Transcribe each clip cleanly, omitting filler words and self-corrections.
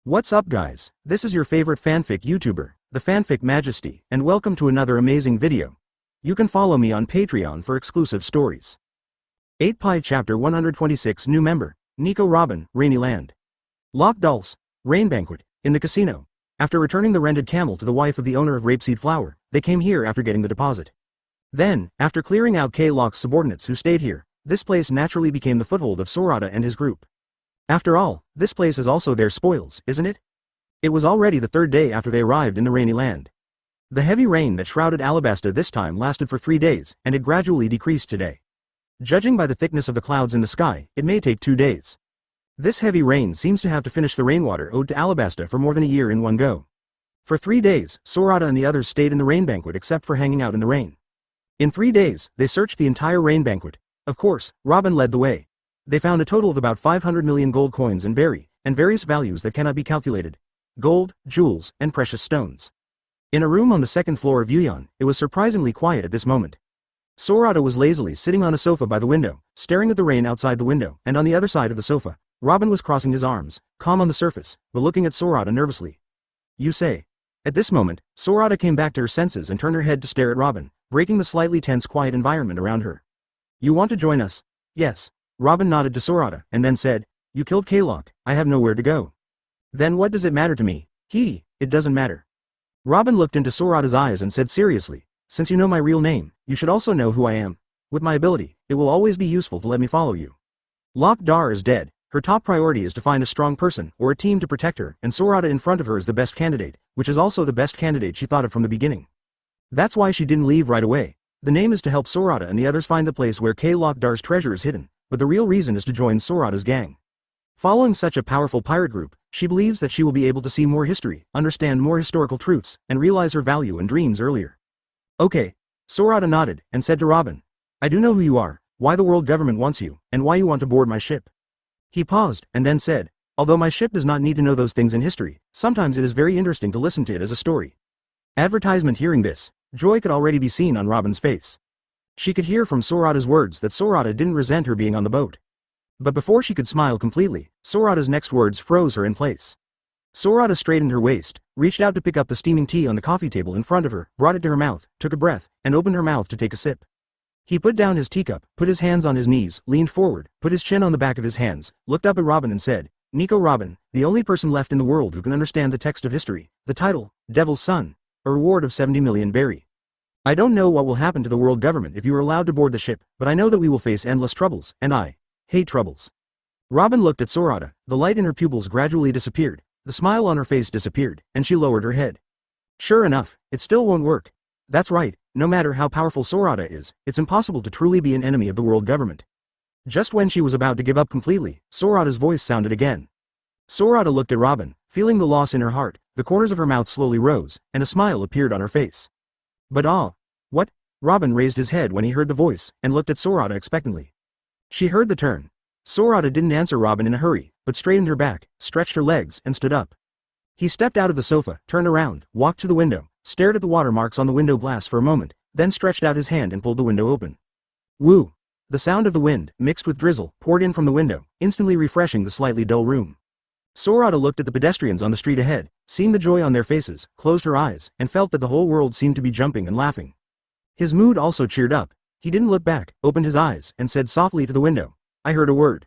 What's up guys, this is your favorite fanfic YouTuber, the Fanfic Majesty, and welcome to another amazing video. You can follow me on Patreon for exclusive stories. 8 Pi Chapter 126 New Member, Nico Robin, Rainy Land. Lock Dulce, Rain Banquet, in the casino. After returning the rented camel to the wife of the owner of Rapeseed Flower, they came here after getting the deposit. Then, after clearing out K-Lock's subordinates who stayed here, this place naturally became the foothold of Sorata and his group. After all, this place is also their spoils, isn't it? It was already the third day after they arrived in the Rainy Land. The heavy rain that shrouded Alabasta this time lasted for 3 days, and it gradually decreased today. Judging by the thickness of the clouds in the sky, it may take 2 days. This heavy rain seems to have to finish the rainwater owed to Alabasta for more than a year in one go. For 3 days, Sorata and the others stayed in the rain banquet except for hanging out in the rain. In 3 days, they searched the entire rain banquet. Of course, Robin led the way. They found a total of about 500 million gold coins and various values that cannot be calculated. Gold, jewels, and precious stones. In a room on the second floor of Yuyan, it was surprisingly quiet at this moment. Sorata was lazily sitting on a sofa by the window, staring at the rain outside the window, and on the other side of the sofa, Robin was crossing his arms, calm on the surface, but looking at Sorata nervously. You say. At this moment, Sorata came back to her senses and turned her head to stare at Robin, breaking the slightly tense quiet environment around her. You want to join us? Yes. Robin nodded to Sorata, and then said, You killed K-Lock, I have nowhere to go. Then what does it matter to me? It doesn't matter. Robin looked into Sorata's eyes and said seriously, Since you know my real name, you should also know who I am. With my ability, it will always be useful to let me follow you. Lock Dar is dead, her top priority is to find a strong person or a team to protect her, and Sorata in front of her is the best candidate, which is also the best candidate she thought of from the beginning. That's why she didn't leave right away. The name is to help Sorata and the others find the place where K-Lock Dar's treasure is hidden. But the real reason is to join Sorata's gang. Following such a powerful pirate group, she believes that she will be able to see more history, understand more historical truths, and realize her value and dreams earlier. Okay. Sorata nodded, and said to Robin, I do know who you are, why the world government wants you, and why you want to board my ship. He paused, and then said, Although my ship does not need to know those things in history, sometimes it is very interesting to listen to it as a story. Advertisement. Hearing this, joy could already be seen on Robin's face. She could hear from Sorata's words that Sorata didn't resent her being on the boat. But before she could smile completely, Sorata's next words froze her in place. Sorata straightened her waist, reached out to pick up the steaming tea on the coffee table in front of her, brought it to her mouth, took a breath, and opened her mouth to take a sip. He put down his teacup, put his hands on his knees, leaned forward, put his chin on the back of his hands, looked up at Robin and said, Nico Robin, the only person left in the world who can understand the text of history, the title, Devil's Son, a reward of 70 million berry. I don't know what will happen to the world government if you are allowed to board the ship, but I know that we will face endless troubles, and I hate troubles. Robin looked at Sorata, the light in her pupils gradually disappeared, the smile on her face disappeared, and she lowered her head. Sure enough, it still won't work. That's right, no matter how powerful Sorata is, it's impossible to truly be an enemy of the world government. Just when she was about to give up completely, Sorata's voice sounded again. Sorata looked at Robin, feeling the loss in her heart, the corners of her mouth slowly rose, and a smile appeared on her face. But what? Robin raised his head when he heard the voice, and looked at Sorata expectantly. She heard the turn. Sorata didn't answer Robin in a hurry, but straightened her back, stretched her legs, and stood up. He stepped out of the sofa, turned around, walked to the window, stared at the watermarks on the window glass for a moment, then stretched out his hand and pulled the window open. Woo! The sound of the wind, mixed with drizzle, poured in from the window, instantly refreshing the slightly dull room. Sorata looked at the pedestrians on the street ahead, seeing the joy on their faces, closed her eyes, and felt that the whole world seemed to be jumping and laughing. His mood also cheered up. He didn't look back, opened his eyes, and said softly to the window, I heard a word.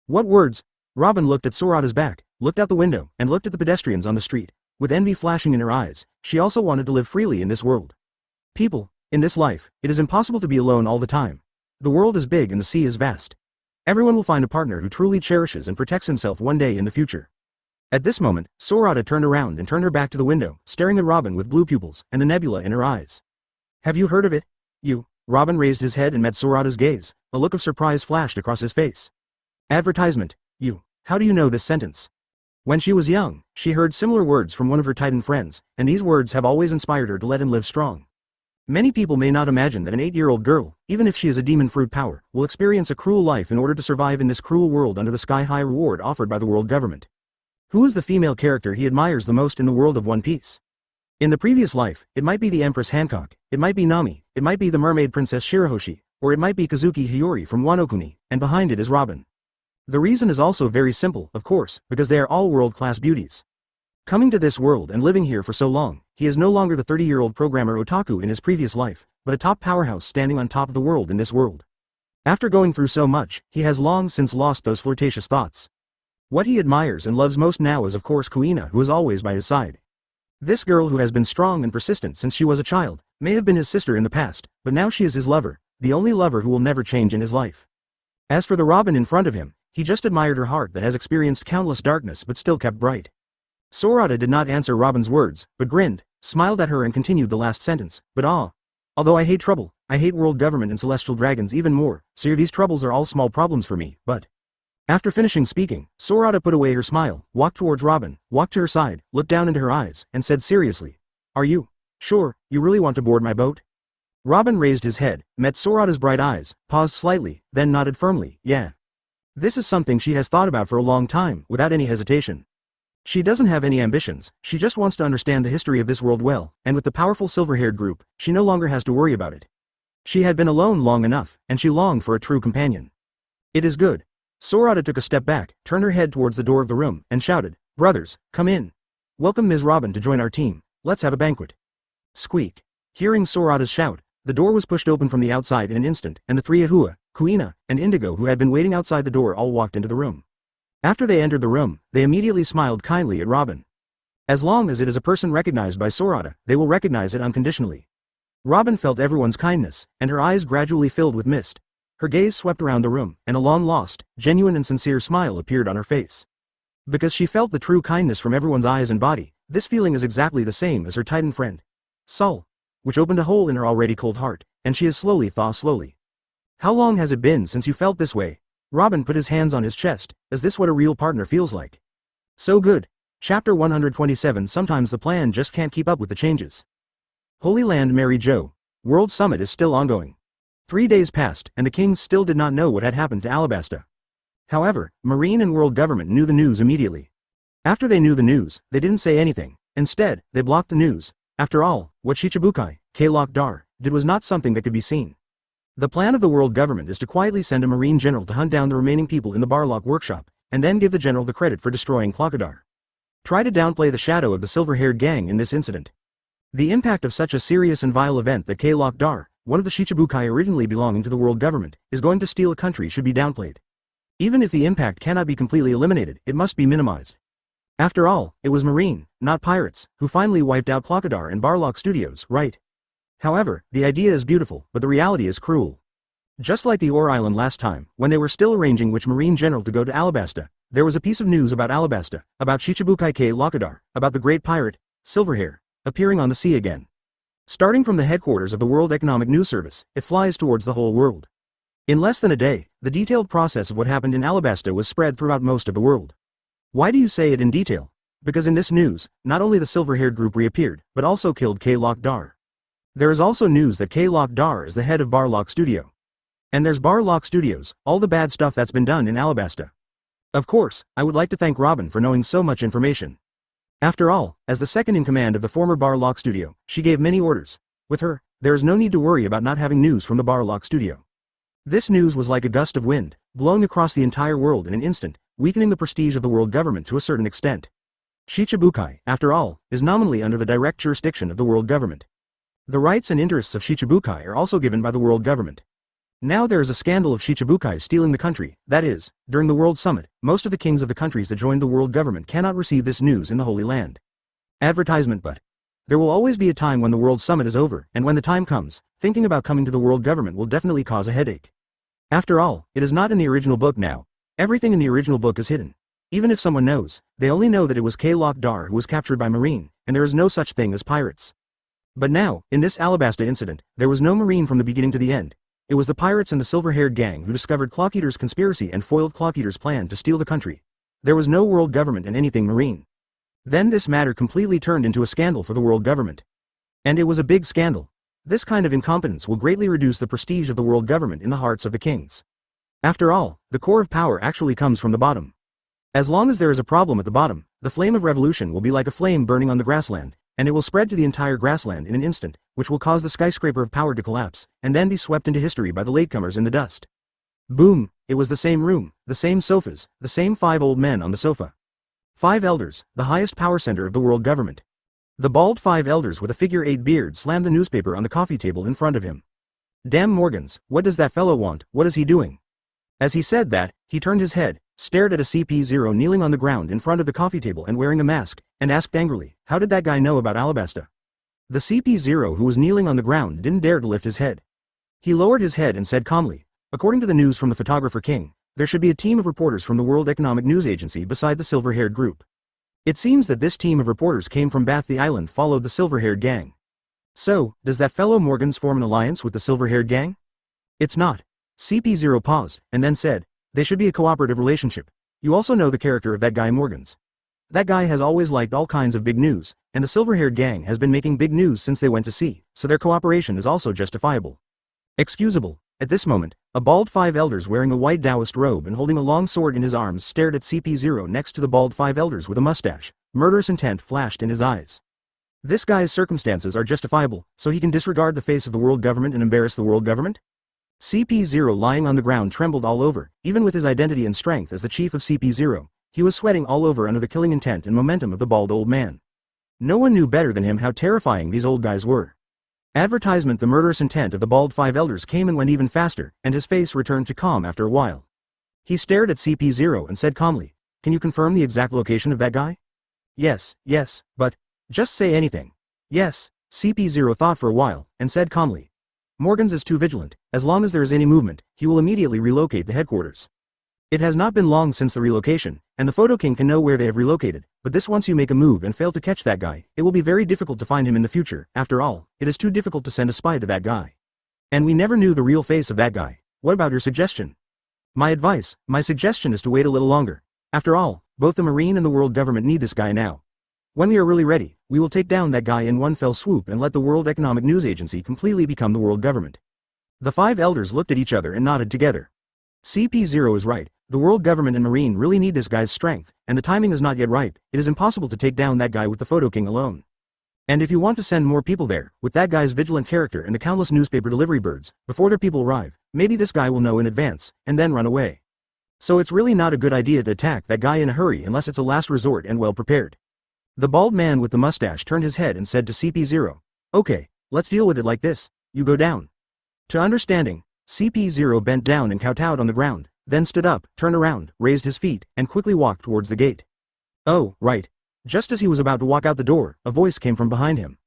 What words? Robin looked at Sorata's back, looked out the window, and looked at the pedestrians on the street. With envy flashing in her eyes, she also wanted to live freely in this world. People, in this life, it is impossible to be alone all the time. The world is big and the sea is vast. Everyone will find a partner who truly cherishes and protects himself one day in the future. At this moment, Sorata turned around and turned her back to the window, staring at Robin with blue pupils and a nebula in her eyes. Have you heard of it? Robin raised his head and met Sorata's gaze. A look of surprise flashed across his face. Advertisement. How do you know this sentence? When she was young, she heard similar words from one of her Titan friends, and these words have always inspired her to let him live strong. Many people may not imagine that an 8-year-old girl, even if she is a demon fruit power, will experience a cruel life in order to survive in this cruel world under the sky-high reward offered by the world government. Who is the female character he admires the most in the world of One Piece? In the previous life, it might be the Empress Hancock, it might be Nami, it might be the mermaid princess Shirahoshi, or it might be Kazuki Hiyori from Wano Kuni, and behind it is Robin. The reason is also very simple, of course, because they are all world-class beauties. Coming to this world and living here for so long, he is no longer the 30-year-old programmer otaku in his previous life, but a top powerhouse standing on top of the world in this world. After going through so much, he has long since lost those flirtatious thoughts. What he admires and loves most now is of course Kuina, who is always by his side. This girl who has been strong and persistent since she was a child, may have been his sister in the past, but now she is his lover, the only lover who will never change in his life. As for the Robin in front of him, he just admired her heart that has experienced countless darkness but still kept bright. Sorata did not answer Robin's words, but grinned, smiled at her and continued the last sentence, but although I hate trouble, I hate world government and celestial dragons even more, so these troubles are all small problems for me, but... After finishing speaking, Sorata put away her smile, walked towards Robin, walked to her side, looked down into her eyes, and said seriously, "Are you sure you really want to board my boat?" Robin raised his head, met Sorata's bright eyes, paused slightly, then nodded firmly, "Yeah." This is something she has thought about for a long time, without any hesitation. She doesn't have any ambitions, she just wants to understand the history of this world well, and with the powerful silver-haired group, she no longer has to worry about it. She had been alone long enough, and she longed for a true companion. "It is good." Sorata took a step back, turned her head towards the door of the room, and shouted, "Brothers, come in. Welcome Ms. Robin to join our team, let's have a banquet." Squeak. Hearing Sorata's shout, the door was pushed open from the outside in an instant, and the three Ahua, Kuina, and Indigo who had been waiting outside the door all walked into the room. After they entered the room, they immediately smiled kindly at Robin. As long as it is a person recognized by Sorata, they will recognize it unconditionally. Robin felt everyone's kindness, and her eyes gradually filled with mist. Her gaze swept around the room, and a long-lost, genuine and sincere smile appeared on her face. Because she felt the true kindness from everyone's eyes and body, this feeling is exactly the same as her Titan friend, Sol, which opened a hole in her already cold heart, and she is slowly thaw slowly. "How long has it been since you felt this way?" Robin put his hands on his chest. "Is this what a real partner feels like?" So good. Chapter 127. Sometimes the plan just can't keep up with the changes. Holy Land Mary Jo. World Summit is still ongoing. 3 days passed, and the kings still did not know what had happened to Alabasta. However, Marine and world government knew the news immediately. After they knew the news, they didn't say anything. Instead, they blocked the news. After all, what Shichibukai, K-Lock-Dar, did was not something that could be seen. The plan of the world government is to quietly send a marine general to hunt down the remaining people in the Barlock workshop, and then give the general the credit for destroying Clockadar. Try to downplay the shadow of the silver-haired gang in this incident. The impact of such a serious and vile event that K-Lock-Dar, one of the Shichibukai originally belonging to the world government, is going to steal a country should be downplayed. Even if the impact cannot be completely eliminated, it must be minimized. After all, it was Marine, not pirates, who finally wiped out Clockadar and Barlock Studios, right? However, the idea is beautiful, but the reality is cruel. Just like the Ore Island last time, when they were still arranging which Marine general to go to Alabasta, there was a piece of news about Alabasta, about Shichibukai K-Lockadar, about the great pirate, Silverhair, appearing on the sea again. Starting from the headquarters of the World Economic News Service, it flies towards the whole world. In less than a day, the detailed process of what happened in Alabasta was spread throughout most of the world. Why do you say it in detail? Because in this news, not only the silver-haired group reappeared, but also killed K-Lock-Dar. There is also news that K-Lock-Dar is the head of Barlock Studio. And there's Barlock Studios, all the bad stuff that's been done in Alabasta. Of course, I would like to thank Robin for knowing so much information. After all, as the second in command of the former Barlock Studio, she gave many orders. With her, there is no need to worry about not having news from the Barlock Studio. This news was like a gust of wind, blowing across the entire world in an instant, weakening the prestige of the world government to a certain extent. Shichibukai, after all, is nominally under the direct jurisdiction of the world government. The rights and interests of Shichibukai are also given by the world government. Now there is a scandal of Shichibukai stealing the country, that is, during the World Summit, most of the kings of the countries that joined the world government cannot receive this news in the Holy Land. Advertisement. But there will always be a time when the World Summit is over, and when the time comes, thinking about coming to the world government will definitely cause a headache. After all, it is not in the original book now. Everything in the original book is hidden. Even if someone knows, they only know that it was K-Lock-Dar who was captured by Marine, and there is no such thing as pirates. But now, in this Alabasta incident, there was no Marine from the beginning to the end. It was the pirates and the silver-haired gang who discovered Clockeater's conspiracy and foiled Clockeater's plan to steal the country. There was no world government and anything Marine. Then this matter completely turned into a scandal for the world government. And it was a big scandal. This kind of incompetence will greatly reduce the prestige of the world government in the hearts of the kings. After all, the core of power actually comes from the bottom. As long as there is a problem at the bottom, the flame of revolution will be like a flame burning on the grassland, and it will spread to the entire grassland in an instant, which will cause the skyscraper of power to collapse, and then be swept into history by the latecomers in the dust. Boom! It was the same room, the same sofas, the same 5 old men on the sofa. 5 elders, the highest power center of the world government. The bald 5 elders with a figure-8 beard slammed the newspaper on the coffee table in front of him. Damn Morgans, what does that fellow want, what is he doing? As he said that, he turned his head, stared at a CP0 kneeling on the ground in front of the coffee table and wearing a mask, and asked angrily, how did that guy know about Alabasta? The CP0 who was kneeling on the ground didn't dare to lift his head. He lowered his head and said calmly, according to the news from the photographer King, there should be a team of reporters from the World Economic News Agency beside the silver-haired group. It seems that this team of reporters came from Bath the Island followed the silver-haired gang. So, does that fellow Morgans form an alliance with the silver-haired gang? It's not. CP0 paused, and then said, they should be a cooperative relationship. You also know the character of that guy Morgans. That guy has always liked all kinds of big news, and the silver-haired gang has been making big news since they went to sea, so their cooperation is also justifiable. Excusable. At this moment, a bald 5 elders wearing a white Taoist robe and holding a long sword in his arms stared at CP0 next to the bald 5 elders with a mustache. Murderous intent flashed in his eyes. This guy's circumstances are justifiable, so he can disregard the face of the world government and embarrass the world government? CP0 lying on the ground trembled all over, even with his identity and strength as the chief of CP0, he was sweating all over under the killing intent and momentum of the bald old man. No one knew better than him how terrifying these old guys were. Advertisement. The murderous intent of the bald 5 elders came and went even faster, and his face returned to calm after a while. He stared at CP0 and said calmly, can you confirm the exact location of that guy? Yes, but, just say anything. Yes, CP0 thought for a while, and said calmly. Morgans is too vigilant, as long as there is any movement, he will immediately relocate the headquarters. It has not been long since the relocation, and the Photo King can know where they have relocated, but this once you make a move and fail to catch that guy, it will be very difficult to find him in the future. After all, it is too difficult to send a spy to that guy. And we never knew the real face of that guy. What about your suggestion? My suggestion is to wait a little longer. After all, both the Marine and the world government need this guy now. When we are really ready, we will take down that guy in one fell swoop and let the World Economic News Agency completely become the world government. The 5 elders looked at each other and nodded together. CP0 is right. The world government and Marine really need this guy's strength, and the timing is not yet right. It is impossible to take down that guy with the Photo King alone. And if you want to send more people there, with that guy's vigilant character and the countless newspaper delivery birds, before their people arrive, maybe this guy will know in advance, and then run away. So it's really not a good idea to attack that guy in a hurry unless it's a last resort and well prepared. The bald man with the mustache turned his head and said to CP0, okay, let's deal with it like this, you go down. To understanding, CP0 bent down and kowtowed on the ground, then stood up, turned around, raised his feet, and quickly walked towards the gate. Oh, right. Just as he was about to walk out the door, a voice came from behind him.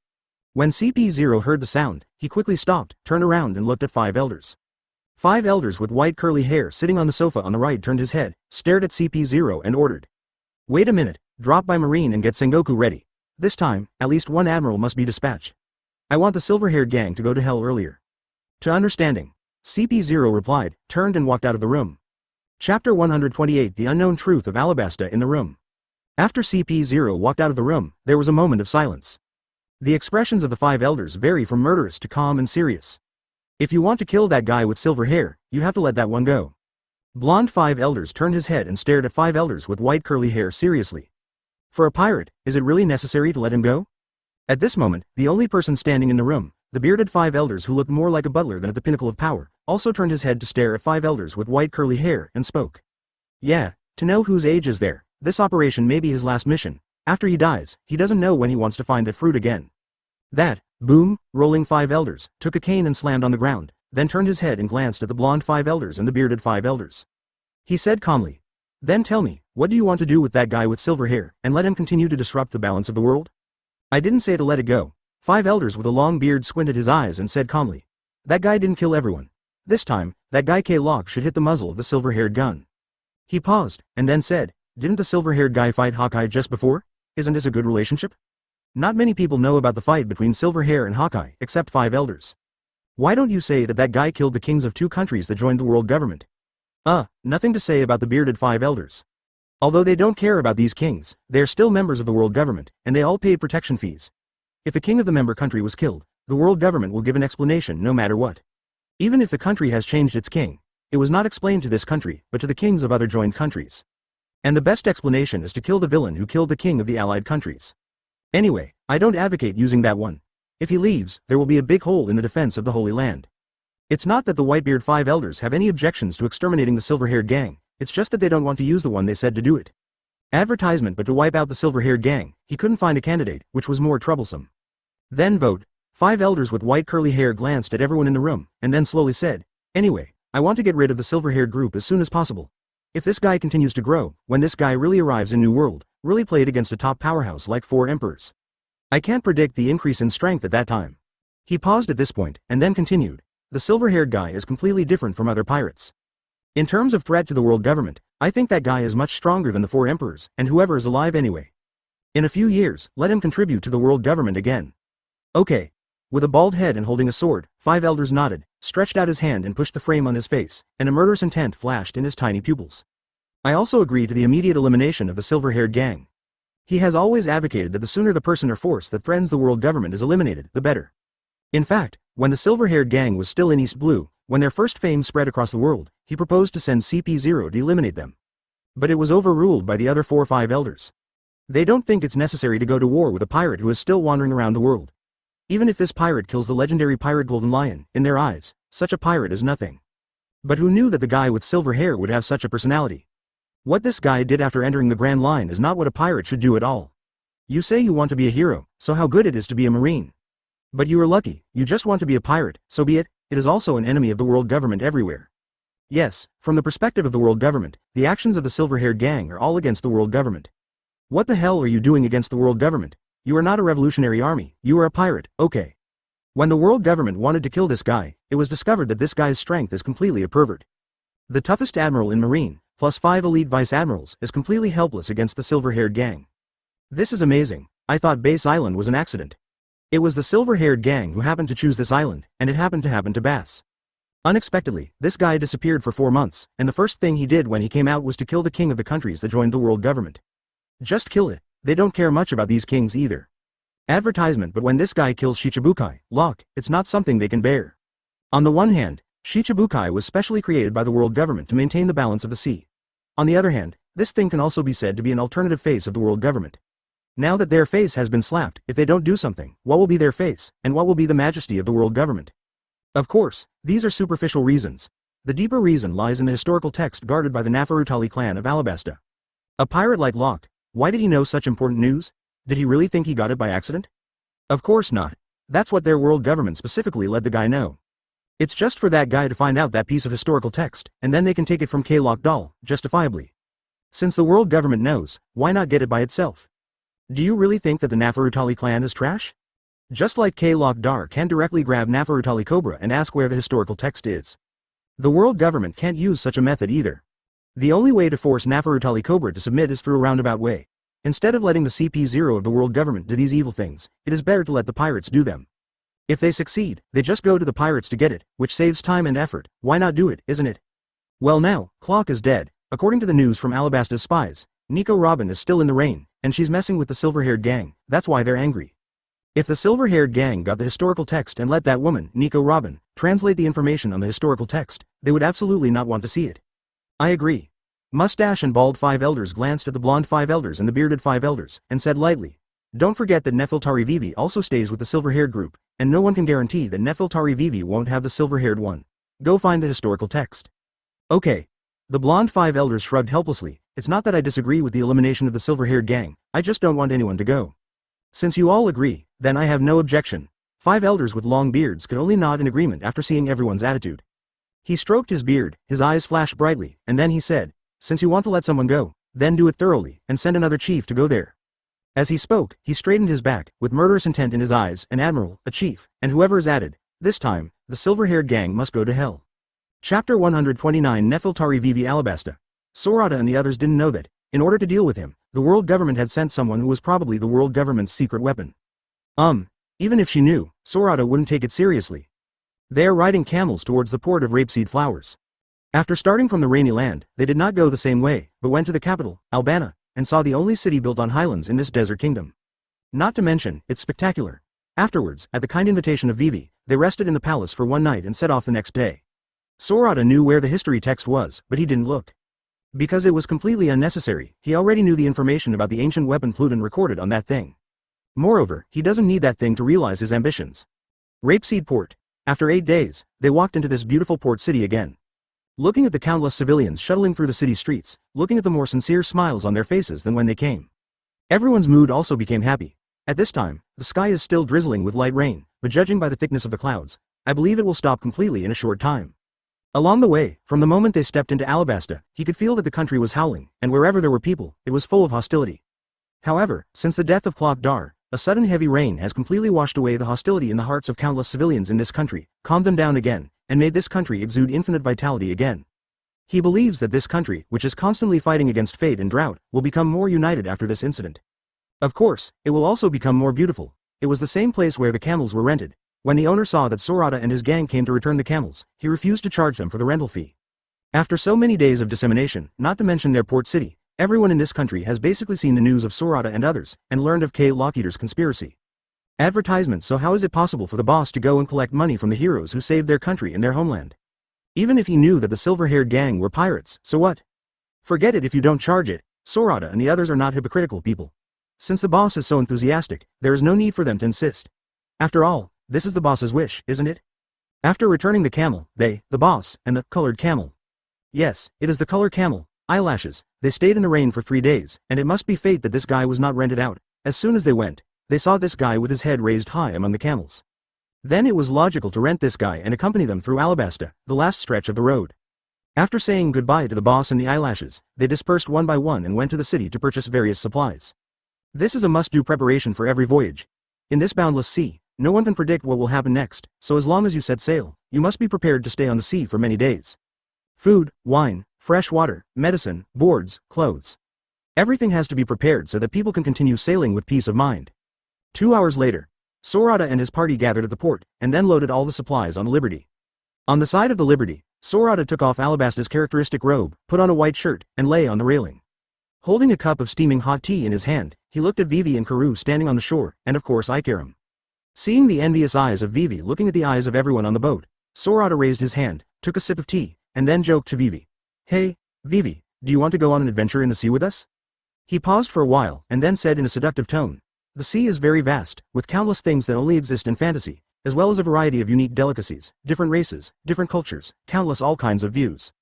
When CP0 heard the sound, he quickly stopped, turned around and looked at 5 elders. 5 elders with white curly hair sitting on the sofa on the right turned his head, stared at CP0 and ordered. Wait a minute, drop by Marine and get Sengoku ready. This time, at least one admiral must be dispatched. I want the silver-haired gang to go to hell earlier. To understanding, CP0 replied, turned and walked out of the room. Chapter 128. The Unknown Truth of Alabasta in the room. After CP0 walked out of the room, there was a moment of silence. The expressions of the 5 elders vary from murderous to calm and serious. If you want to kill that guy with silver hair, you have to let that one go. Blonde 5 elders turned his head and stared at 5 elders with white curly hair seriously. For a pirate, is it really necessary to let him go? At this moment, the only person standing in the room, the bearded 5 elders who looked more like a butler than at the pinnacle of power, also turned his head to stare at 5 elders with white curly hair and spoke. Yeah, to know whose age is there, this operation may be his last mission. After he dies, he doesn't know when he wants to find that fruit again. That, boom, rolling 5 elders, took a cane and slammed on the ground, then turned his head and glanced at the blonde 5 elders and the bearded 5 elders. He said calmly, then tell me, what do you want to do with that guy with silver hair, and let him continue to disrupt the balance of the world? I didn't say to let it go. 5 elders with a long beard squinted his eyes and said calmly, that guy didn't kill everyone. This time, that guy K-Lock should hit the muzzle of the silver-haired gun. He paused, and then said, didn't the silver-haired guy fight Hawkeye just before? Isn't this a good relationship? Not many people know about the fight between Silverhair and Hawkeye, except 5 elders. Why don't you say that that guy killed the kings of 2 countries that joined the world government? Nothing to say about the bearded 5 elders. Although they don't care about these kings, they are still members of the world government, and they all paid protection fees. If the king of the member country was killed, the world government will give an explanation no matter what. Even if the country has changed its king, it was not explained to this country, but to the kings of other joined countries. And the best explanation is to kill the villain who killed the king of the allied countries. Anyway, I don't advocate using that one. If he leaves, there will be a big hole in the defense of the Holy Land. It's not that the Whitebeard 5 elders have any objections to exterminating the silver-haired gang, it's just that they don't want to use the one they said to do it. Advertisement, but to wipe out the silver-haired gang, he couldn't find a candidate, which was more troublesome. Then vote. 5 elders with white curly hair glanced at everyone in the room, and then slowly said, "Anyway, I want to get rid of the silver-haired group as soon as possible. If this guy continues to grow, when this guy really arrives in New World, really played against a top powerhouse like 4 emperors. I can't predict the increase in strength at that time." He paused at this point, and then continued. "The silver-haired guy is completely different from other pirates. In terms of threat to the world government, I think that guy is much stronger than the 4 emperors, and whoever is alive anyway. In a few years, let him contribute to the world government again." "Okay." With a bald head and holding a sword, 5 elders nodded, stretched out his hand and pushed the frame on his face, and a murderous intent flashed in his tiny pupils. "I also agree to the immediate elimination of the silver-haired gang. He has always advocated that the sooner the person or force that threatens the world government is eliminated, the better. In fact, when the silver-haired gang was still in East Blue, when their first fame spread across the world, he proposed to send CP0 to eliminate them. But it was overruled by the other 4-5 elders. They don't think it's necessary to go to war with a pirate who is still wandering around the world. Even if this pirate kills the legendary pirate Golden Lion, in their eyes, such a pirate is nothing. But who knew that the guy with silver hair would have such a personality? What this guy did after entering the Grand Line is not what a pirate should do at all. You say you want to be a hero, so how good it is to be a marine. But you are lucky, you just want to be a pirate, so be it. It is also an enemy of the world government everywhere. Yes, from the perspective of the world government, the actions of the silver-haired gang are all against the world government. What the hell are you doing against the world government? You are not a revolutionary army, you are a pirate, okay. When the world government wanted to kill this guy, it was discovered that this guy's strength is completely a pervert. The toughest admiral in Marine, plus 5 elite vice admirals, is completely helpless against the silver-haired gang. This is amazing. I thought Base Island was an accident. It was the silver-haired gang who happened to choose this island, and it happened to happen to Bass. Unexpectedly, this guy disappeared for 4 months, and the first thing he did when he came out was to kill the king of the countries that joined the world government. Just kill it. They don't care much about these kings either. Advertisement, but when this guy kills Shichibukai, Locke, it's not something they can bear. On the one hand, Shichibukai was specially created by the world government to maintain the balance of the sea. On the other hand, this thing can also be said to be an alternative face of the world government. Now that their face has been slapped, if they don't do something, what will be their face, and what will be the majesty of the world government? Of course, these are superficial reasons. The deeper reason lies in the historical text guarded by the Neferutali clan of Alabasta. A pirate like Locke, why did he know such important news? Did he really think he got it by accident? Of course not. That's what their world government specifically let the guy know. It's just for that guy to find out that piece of historical text, and then they can take it from K-Locke Doll, justifiably. Since the world government knows, why not get it by itself? Do you really think that the Neferutali clan is trash? Just like K-Locke Dar can directly grab Neferutali Cobra and ask where the historical text is. The world government can't use such a method either. The only way to force Neferutali Cobra to submit is through a roundabout way. Instead of letting the CP0 of the world government do these evil things, it is better to let the pirates do them. If they succeed, they just go to the pirates to get it, which saves time and effort. Why not do it, isn't it? Well now, Clock is dead. According to the news from Alabasta's spies, Nico Robin is still in the rain, and she's messing with the silver-haired gang. That's why they're angry. If the silver-haired gang got the historical text and let that woman, Nico Robin, translate the information on the historical text, they would absolutely not want to see it. I agree. Mustache and bald 5 elders glanced at the blonde 5 elders and the bearded 5 elders, and said lightly, "Don't forget that Nefertari Vivi also stays with the silver-haired group, and no one can guarantee that Nefertari Vivi won't have the silver-haired one. Go find the historical text." Okay. The blonde 5 elders shrugged helplessly. It's not that I disagree with the elimination of the silver-haired gang, I just don't want anyone to go. Since you all agree, then I have no objection. 5 elders with long beards could only nod in agreement after seeing everyone's attitude. He stroked his beard, his eyes flashed brightly, and then he said, "Since you want to let someone go, then do it thoroughly, and send another chief to go there." As he spoke, he straightened his back, with murderous intent in his eyes, an admiral, a chief, and whoever is added. This time, the silver-haired gang must go to hell. Chapter 129 Nefertari Vivi Alabasta. Sorata and the others didn't know that, in order to deal with him, the world government had sent someone who was probably the world government's secret weapon. Even if she knew, Sorata wouldn't take it seriously. They are riding camels towards the port of rapeseed flowers. After starting from the rainy land, they did not go the same way, but went to the capital, Albana, and saw the only city built on highlands in this desert kingdom. Not to mention, it's spectacular. Afterwards, at the kind invitation of Vivi, they rested in the palace for one night and set off the next day. Sorata knew where the history text was, but he didn't look. Because it was completely unnecessary, he already knew the information about the ancient weapon Pluton recorded on that thing. Moreover, he doesn't need that thing to realize his ambitions. Rapeseed Port. After 8 days, they walked into this beautiful port city again. looking at the countless civilians shuttling through the city streets, looking at the more sincere smiles on their faces than when they came. Everyone's mood also became happy. At this time, the sky is still drizzling with light rain, but judging by the thickness of the clouds, I believe it will stop completely in a short time. Along the way, from the moment they stepped into Alabasta, he could feel that the country was howling, and wherever there were people, it was full of hostility. However, since the death of Clock Dar, a sudden heavy rain has completely washed away the hostility in the hearts of countless civilians in this country, calmed them down again, and made this country exude infinite vitality again. He believes that this country, which is constantly fighting against fate and drought, will become more united after this incident. Of course, it will also become more beautiful. It was the same place where the camels were rented. When the owner saw that Sorata and his gang came to return the camels, he refused to charge them for the rental fee. After so many days of dissemination, not to mention their port city, everyone in this country has basically seen the news of Sorata and others, and learned of K. Lockheeder's conspiracy. Advertisement. So how is it possible for the boss to go and collect money from the heroes who saved their country and their homeland? Even if he knew that the silver-haired gang were pirates, so what? Forget it if you don't charge it. Sorata and the others are not hypocritical people. Since the boss is so enthusiastic, there is no need for them to insist. After all, this is the boss's wish, isn't it? After returning the camel, they, the boss, and the colored camel. Yes, it is the colored camel, eyelashes, they stayed in the rain for 3 days, and it must be fate that this guy was not rented out. As soon as they went, they saw this guy with his head raised high among the camels. Then it was logical to rent this guy and accompany them through Alabasta, the last stretch of the road. After saying goodbye to the boss and the eyelashes, they dispersed one by one and went to the city to purchase various supplies. This is a must-do preparation for every voyage. In this boundless sea, no one can predict what will happen next, so as long as you set sail, you must be prepared to stay on the sea for many days. Food, wine, fresh water, medicine, boards, clothes. Everything has to be prepared so that people can continue sailing with peace of mind. 2 hours later, Sorata and his party gathered at the port, and then loaded all the supplies on the Liberty. On the side of the Liberty, Sorata took off Alabasta's characteristic robe, put on a white shirt, and lay on the railing. Holding a cup of steaming hot tea in his hand, he looked at Vivi and Karoo standing on the shore, and of course Ikaram. Seeing the envious eyes of Vivi looking at the eyes of everyone on the boat, Sorata raised his hand, took a sip of tea, and then joked to Vivi. Hey, Vivi, do you want to go on an adventure in the sea with us? He paused for a while, and then said in a seductive tone, the sea is very vast, with countless things that only exist in fantasy, as well as a variety of unique delicacies, different races, different cultures, countless all kinds of views.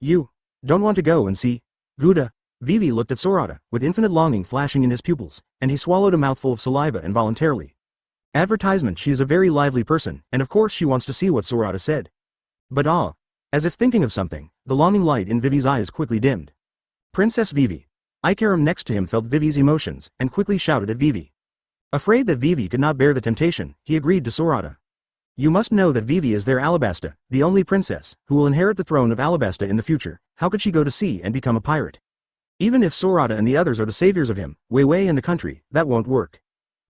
You don't want to go and see? Gouda. Vivi looked at Sorata, with infinite longing flashing in his pupils, and he swallowed a mouthful of saliva involuntarily. Advertisement. She is a very lively person, and of course she wants to see what Sorata said. But as if thinking of something, the longing light in Vivi's eyes quickly dimmed. Princess Vivi. Ikaram next to him felt Vivi's emotions, and quickly shouted at Vivi. Afraid that Vivi could not bear the temptation, he agreed to Sorata. You must know that Vivi is their Alabasta, the only princess, who will inherit the throne of Alabasta in the future. How could she go to sea and become a pirate? Even if Sorata and the others are the saviors of him, Wei and the country, that won't work.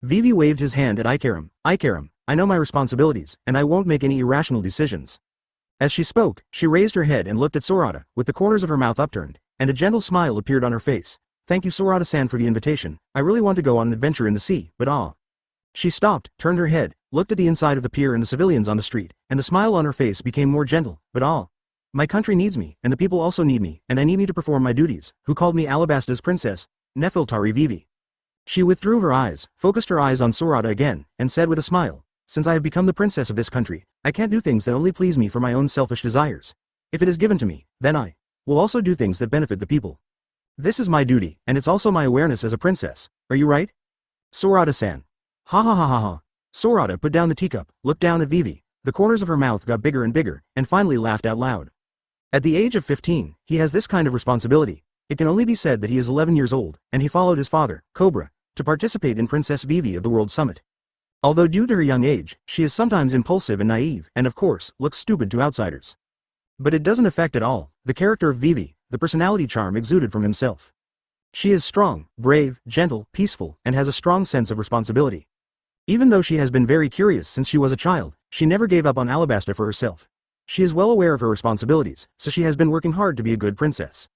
Vivi waved his hand at Ikaram. Ikaram, I know my responsibilities, and I won't make any irrational decisions. As she spoke, she raised her head and looked at Sorata, with the corners of her mouth upturned, and a gentle smile appeared on her face. Thank you Sorata-san for the invitation. I really want to go on an adventure in the sea, but She stopped, turned her head, looked at the inside of the pier and the civilians on the street, and the smile on her face became more gentle, but My country needs me, and the people also need me, and I need me to perform my duties. Who called me Alabasta's princess? Nefeltari Vivi. She withdrew her eyes, focused her eyes on Sorata again, and said with a smile, since I have become the princess of this country, I can't do things that only please me for my own selfish desires. If it is given to me, then I will also do things that benefit the people. This is my duty, and it's also my awareness as a princess. Are you right? Sorata-san. Ha ha ha ha ha. Sorata put down the teacup, looked down at Vivi, the corners of her mouth got bigger and bigger, and finally laughed out loud. At the age of 15, he has this kind of responsibility. It can only be said that he is 11 years old, and he followed his father, Cobra, to participate in Princess Vivi of the World Summit. Although due to her young age, she is sometimes impulsive and naive, and of course, looks stupid to outsiders. But it doesn't affect at all the character of Vivi, the personality charm exuded from himself. She is strong, brave, gentle, peaceful, and has a strong sense of responsibility. Even though she has been very curious since she was a child, she never gave up on Alabasta for herself. She is well aware of her responsibilities, so she has been working hard to be a good princess.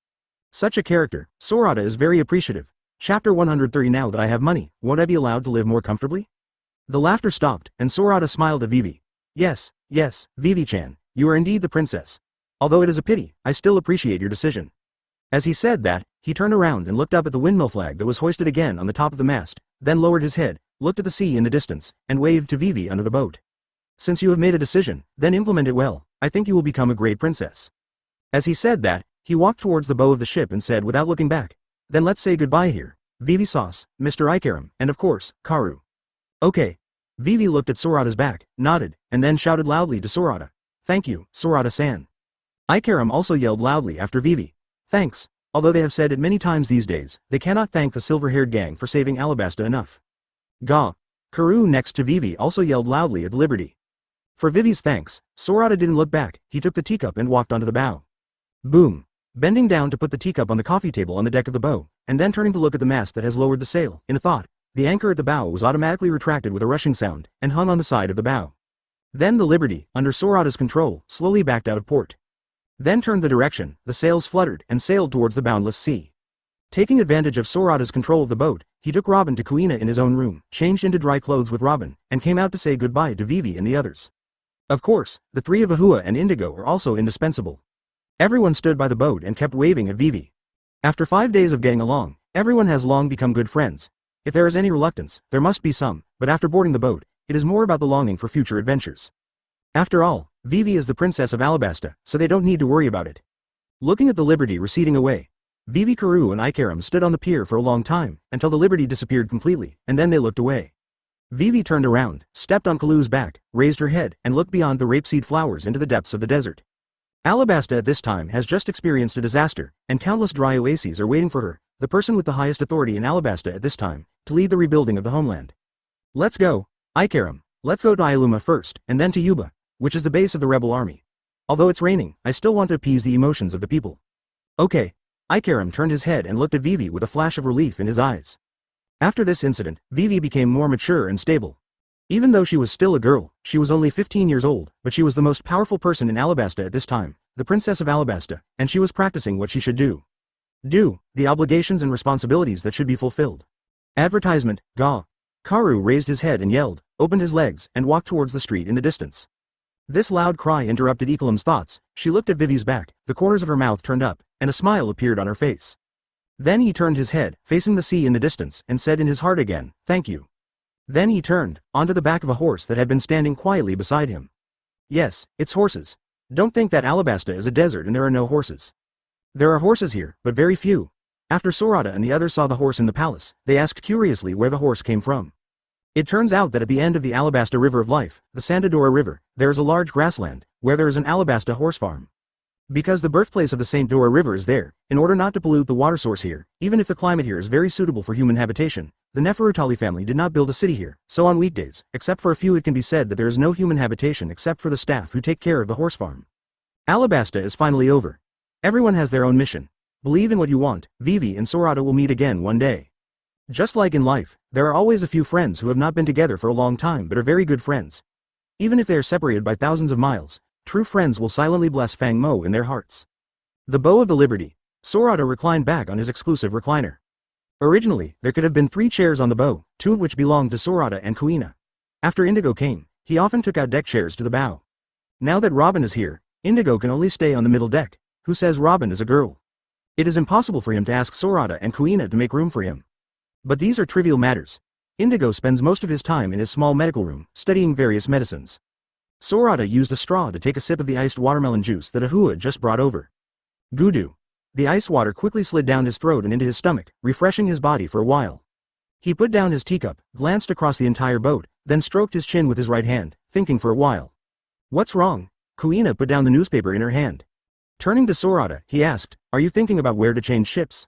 Such a character, Sorata is very appreciative. Chapter 130. Now that I have money, won't I be allowed to live more comfortably? The laughter stopped, and Sorata smiled at Vivi. Yes, Vivi-chan, you are indeed the princess. Although it is a pity, I still appreciate your decision. As he said that, he turned around and looked up at the windmill flag that was hoisted again on the top of the mast, then lowered his head, looked at the sea in the distance, and waved to Vivi under the boat. Since you have made a decision, then implement it well. I think you will become a great princess. As he said that, he walked towards the bow of the ship and said without looking back, "Then let's say goodbye here. Vivi Sauce, Mr. Ikaram, and of course, Karu." "Okay." Vivi looked at Sorata's back, nodded, and then shouted loudly to Sorata, "Thank you, Sorata-san." Ikaram also yelled loudly after Vivi, "Thanks." Although they have said it many times these days, they cannot thank the silver-haired gang for saving Alabasta enough. Gah. Karu next to Vivi also yelled loudly at the Liberty. For Vivi's thanks, Sorata didn't look back, he took the teacup and walked onto the bow. Boom. Bending down to put the teacup on the coffee table on the deck of the bow, and then turning to look at the mast that has lowered the sail, in a thought, the anchor at the bow was automatically retracted with a rushing sound, and hung on the side of the bow. Then the Liberty, under Sorata's control, slowly backed out of port. Then turned the direction, the sails fluttered, and sailed towards the boundless sea. Taking advantage of Sorata's control of the boat, he took Robin to Kuina in his own room, changed into dry clothes with Robin, and came out to say goodbye to Vivi and the others. Of course, the three of Ahua and Indigo are also indispensable. Everyone stood by the boat and kept waving at Vivi. After 5 days of getting along, everyone has long become good friends. If there is any reluctance, there must be some, but after boarding the boat, it is more about the longing for future adventures. After all, Vivi is the princess of Alabasta, so they don't need to worry about it. Looking at the Liberty receding away, Vivi, Karu and Ikaram stood on the pier for a long time, until the Liberty disappeared completely, and then they looked away. Vivi turned around, stepped on Kalu's back, raised her head, and looked beyond the rapeseed flowers into the depths of the desert. Alabasta at this time has just experienced a disaster, and countless dry oases are waiting for her, the person with the highest authority in Alabasta at this time, to lead the rebuilding of the homeland. Let's go, Ikaram. Let's go to Ialuma first, and then to Yuba, which is the base of the rebel army. Although it's raining, I still want to appease the emotions of the people. Okay. Ikaram turned his head and looked at Vivi with a flash of relief in his eyes. After this incident, Vivi became more mature and stable. Even though she was still a girl, she was only 15 years old, but she was the most powerful person in Alabasta at this time, the princess of Alabasta, and she was practicing what she should do. The obligations and responsibilities that should be fulfilled. Advertisement, Gah. Karu raised his head and yelled, opened his legs, and walked towards the street in the distance. This loud cry interrupted Ikalam's thoughts. She looked at Vivi's back, the corners of her mouth turned up, and a smile appeared on her face. Then he turned his head, facing the sea in the distance, and said in his heart again, "Thank you." Then he turned, onto the back of a horse that had been standing quietly beside him. Yes, it's horses. Don't think that Alabasta is a desert and there are no horses. There are horses here, but very few. After Sorata and the others saw the horse in the palace, they asked curiously where the horse came from. It turns out that at the end of the Alabasta River of Life, the Sandadora River, there is a large grassland, where there is an Alabasta horse farm. Because the birthplace of the St. Dora River is there, in order not to pollute the water source here, even if the climate here is very suitable for human habitation, the Neferutali family did not build a city here, so on weekdays, except for a few, it can be said that there is no human habitation except for the staff who take care of the horse farm. Alabasta is finally over. Everyone has their own mission. Believe in what you want, Vivi and Sorata will meet again one day. Just like in life, there are always a few friends who have not been together for a long time but are very good friends. Even if they are separated by thousands of miles, true friends will silently bless Fang Mo in their hearts. The Bow of the Liberty. Sorata reclined back on his exclusive recliner. Originally, there could have been 3 chairs on the bow, 2 of which belonged to Sorata and Kuina. After Indigo came, he often took out deck chairs to the bow. Now that Robin is here, Indigo can only stay on the middle deck. Who says Robin is a girl? It is impossible for him to ask Sorata and Kuina to make room for him. But these are trivial matters. Indigo spends most of his time in his small medical room, studying various medicines. Sorata used a straw to take a sip of the iced watermelon juice that Ahua just brought over. Gudu. The ice water quickly slid down his throat and into his stomach, refreshing his body for a while. He put down his teacup, glanced across the entire boat, then stroked his chin with his right hand, thinking for a while. What's wrong? Kuina put down the newspaper in her hand. Turning to Sorata, he asked, are you thinking about where to change ships?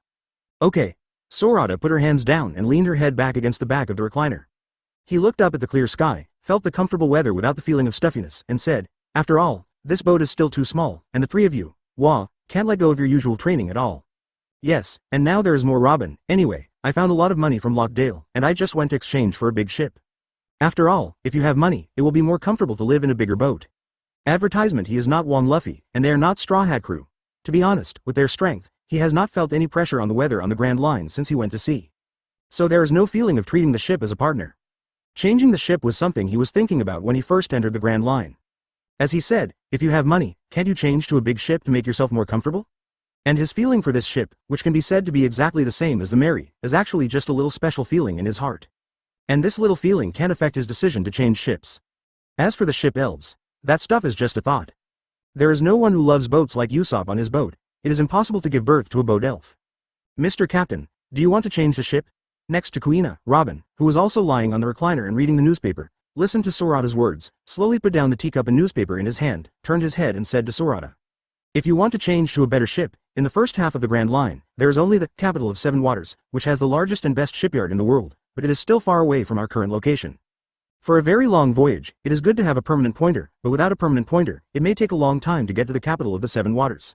Okay. Sorata put her hands down and leaned her head back against the back of the recliner. He looked up at the clear sky, felt the comfortable weather without the feeling of stuffiness, and said, after all, this boat is still too small, and the 3 of you, can't let go of your usual training at all. Yes, and now there is more Robin. Anyway, I found a lot of money from Lockdale, and I just went to exchange for a big ship. After all, if you have money, it will be more comfortable to live in a bigger boat. Advertisement, he is not Wong Luffy, and they are not Straw Hat Crew. To be honest, with their strength, he has not felt any pressure on the weather on the Grand Line since he went to sea. So there is no feeling of treating the ship as a partner. Changing the ship was something he was thinking about when he first entered the Grand Line. As he said, if you have money, can't you change to a big ship to make yourself more comfortable? And his feeling for this ship, which can be said to be exactly the same as the Mary, is actually just a little special feeling in his heart. And this little feeling can't affect his decision to change ships. As for the ship elves, that stuff is just a thought. There is no one who loves boats like Usopp on his boat. It is impossible to give birth to a boat elf. Mr. Captain, do you want to change the ship? Next to Kuina, Robin, who was also lying on the recliner and reading the newspaper, listened to Sorata's words, slowly put down the teacup and newspaper in his hand, turned his head and said to Sorata. If you want to change to a better ship, in the first half of the Grand Line, there is only the capital of Seven Waters, which has the largest and best shipyard in the world, but it is still far away from our current location. For a very long voyage, it is good to have a permanent pointer, but without a permanent pointer, it may take a long time to get to the capital of the Seven Waters.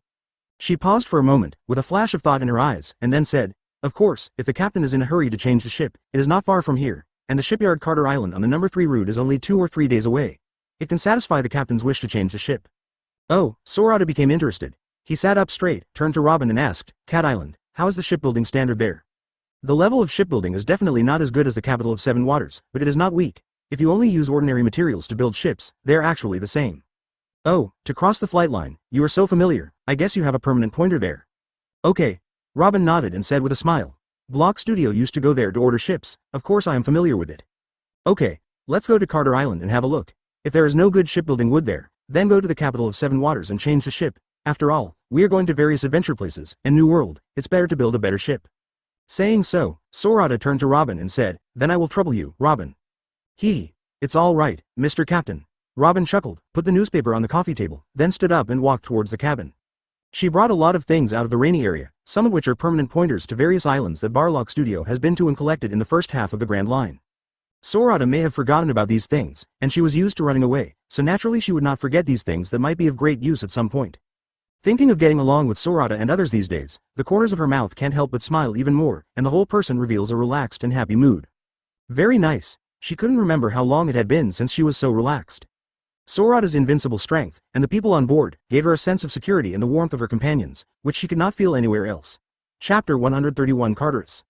She paused for a moment, with a flash of thought in her eyes, and then said, of course, if the captain is in a hurry to change the ship, it is not far from here, and the shipyard Carter Island on the number 3 route is only 2 or 3 days away. It can satisfy the captain's wish to change the ship. Oh, Sorata became interested. He sat up straight, turned to Robin and asked, Cat Island, how is the shipbuilding standard there? The level of shipbuilding is definitely not as good as the capital of Seven Waters, but it is not weak. If you only use ordinary materials to build ships, they are actually the same. Oh, to cross the flight line, you are so familiar, I guess you have a permanent pointer there. Okay. Robin nodded and said with a smile. Block Studio used to go there to order ships, of course I am familiar with it. Okay, let's go to Carter Island and have a look. If there is no good shipbuilding wood there, then go to the capital of Seven Waters and change the ship. After all, we are going to various adventure places, and New World, it's better to build a better ship. Saying so, Sorata turned to Robin and said, then I will trouble you, Robin. It's all right, Mr. Captain. Robin chuckled, put the newspaper on the coffee table, then stood up and walked towards the cabin. She brought a lot of things out of the rainy area, some of which are permanent pointers to various islands that Barlock Studio has been to and collected in the first half of the Grand Line. Sorata may have forgotten about these things, and she was used to running away, so naturally she would not forget these things that might be of great use at some point. Thinking of getting along with Sorata and others these days, the corners of her mouth can't help but smile even more, and the whole person reveals a relaxed and happy mood. Very nice. She couldn't remember how long it had been since she was so relaxed. Sorata's invincible strength, and the people on board, gave her a sense of security in the warmth of her companions, which she could not feel anywhere else. Chapter 131 Carter's.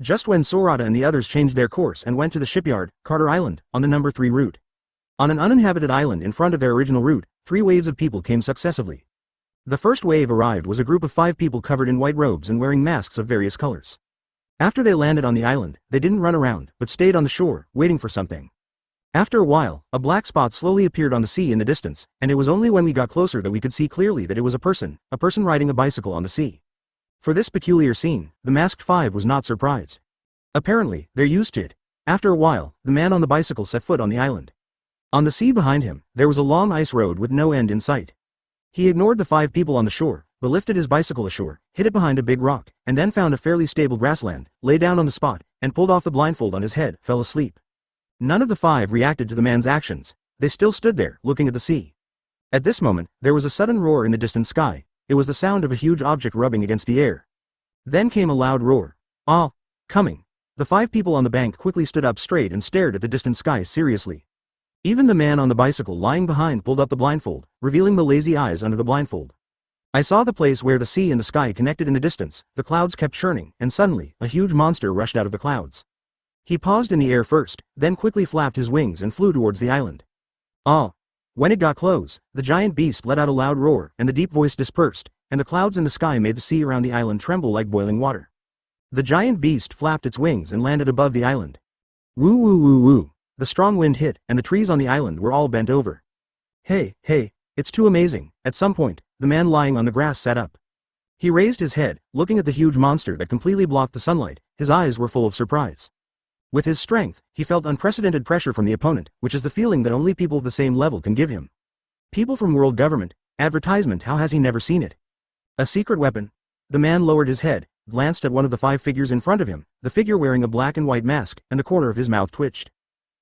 Just when Sorata and the others changed their course and went to the shipyard, Carter Island, on the number 3 route. On an uninhabited island in front of their original route, 3 waves of people came successively. The first wave arrived was a group of 5 people covered in white robes and wearing masks of various colors. After they landed on the island, they didn't run around, but stayed on the shore, waiting for something. After a while, a black spot slowly appeared on the sea in the distance, and it was only when we got closer that we could see clearly that it was a person riding a bicycle on the sea. For this peculiar scene, the masked 5 was not surprised. Apparently, they're used to it. After a while, the man on the bicycle set foot on the island. On the sea behind him, there was a long ice road with no end in sight. He ignored the 5 people on the shore, but lifted his bicycle ashore, hid it behind a big rock, and then found a fairly stable grassland, lay down on the spot, and pulled off the blindfold on his head, fell asleep. None of the 5 reacted to the man's actions. They still stood there, looking at the sea. At this moment, there was a sudden roar in the distant sky. It was the sound of a huge object rubbing against the air. Then came a loud roar. Ah, coming. The 5 people on the bank quickly stood up straight and stared at the distant sky seriously. Even the man on the bicycle lying behind pulled up the blindfold, revealing the lazy eyes under the blindfold. I saw the place where the sea and the sky connected in the distance. The clouds kept churning, and suddenly, a huge monster rushed out of the clouds. He paused in the air first, then quickly flapped his wings and flew towards the island. Ah! When it got close, the giant beast let out a loud roar, and the deep voice dispersed, and the clouds in the sky made the sea around the island tremble like boiling water. The giant beast flapped its wings and landed above the island. Woo woo woo woo! The strong wind hit, and the trees on the island were all bent over. Hey, it's too amazing. At some point, the man lying on the grass sat up. He raised his head, looking at the huge monster that completely blocked the sunlight. His eyes were full of surprise. With his strength, he felt unprecedented pressure from the opponent, which is the feeling that only people of the same level can give him. People from world government, advertisement, how has he never seen it? A secret weapon? The man lowered his head, glanced at one of the 5 figures in front of him, the figure wearing a black and white mask, and the corner of his mouth twitched.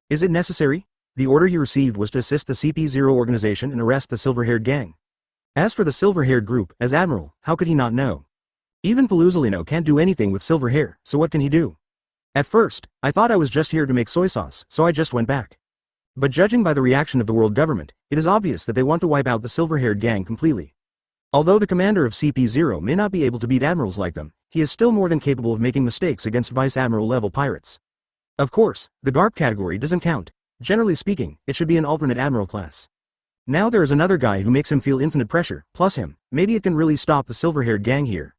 Is it necessary? The order he received was to assist the CP0 organization and arrest the silver-haired gang. As for the silver-haired group, as admiral, how could he not know? Even Paluzolino can't do anything with silver hair, so what can he do? At first, I thought I was just here to make soy sauce, so I just went back. But judging by the reaction of the world government, it is obvious that they want to wipe out the silver-haired gang completely. Although the commander of CP0 may not be able to beat admirals like them, he is still more than capable of making mistakes against vice admiral level pirates. Of course, the GARP category doesn't count. Generally speaking, it should be an alternate admiral class. Now there is another guy who makes him feel infinite pressure, plus him. Maybe it can really stop the silver-haired gang here.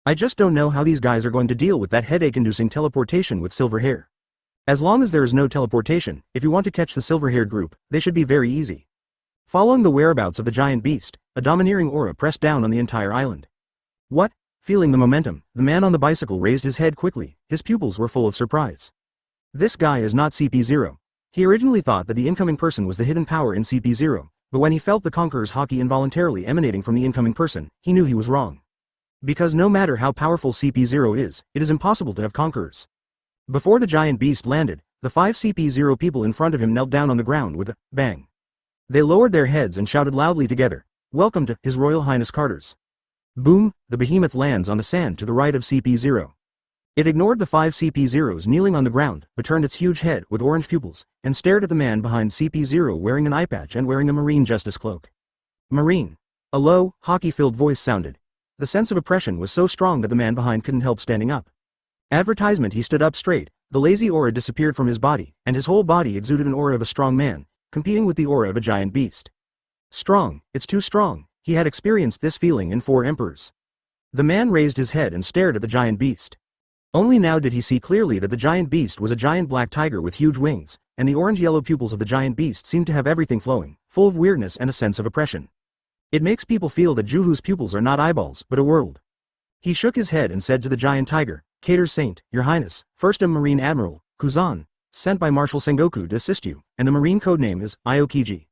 I just don't know how these guys are going to deal with that headache-inducing teleportation with silver hair. As long as there is no teleportation, if you want to catch the silver-haired group, they should be very easy. Following the whereabouts of the giant beast, a domineering aura pressed down on the entire island. What? Feeling the momentum, the man on the bicycle raised his head quickly, his pupils were full of surprise. This guy is not CP0. He originally thought that the incoming person was the hidden power in CP0, but when he felt the Conqueror's haki involuntarily emanating from the incoming person, he knew he was wrong. Because no matter how powerful CP0 is, it is impossible to have conquerors. Before the giant beast landed, the 5 CP0 people in front of him knelt down on the ground with a bang. They lowered their heads and shouted loudly together, "Welcome to His Royal Highness Carter's." Boom, the behemoth lands on the sand to the right of CP0. It ignored the 5 CP0s kneeling on the ground, but turned its huge head with orange pupils, and stared at the man behind CP0 wearing an eye patch and wearing a Marine Justice cloak. Marine. A low, hockey-filled voice sounded. The sense of oppression was so strong that the man behind couldn't help standing up. Advertisement. He stood up straight, the lazy aura disappeared from his body, and his whole body exuded an aura of a strong man, competing with the aura of a giant beast. Strong, it's too strong, he had experienced this feeling in 4 emperors. The man raised his head and stared at the giant beast. Only now did he see clearly that the giant beast was a giant black tiger with huge wings, and the orange-yellow pupils of the giant beast seemed to have everything flowing, full of weirdness and a sense of oppression. It makes people feel that Juhu's pupils are not eyeballs, but a world. He shook his head and said to the giant tiger, "Cater Saint, Your Highness, First Marine Admiral, Kuzan, sent by Marshal Sengoku to assist you, and the Marine codename is Aokiji."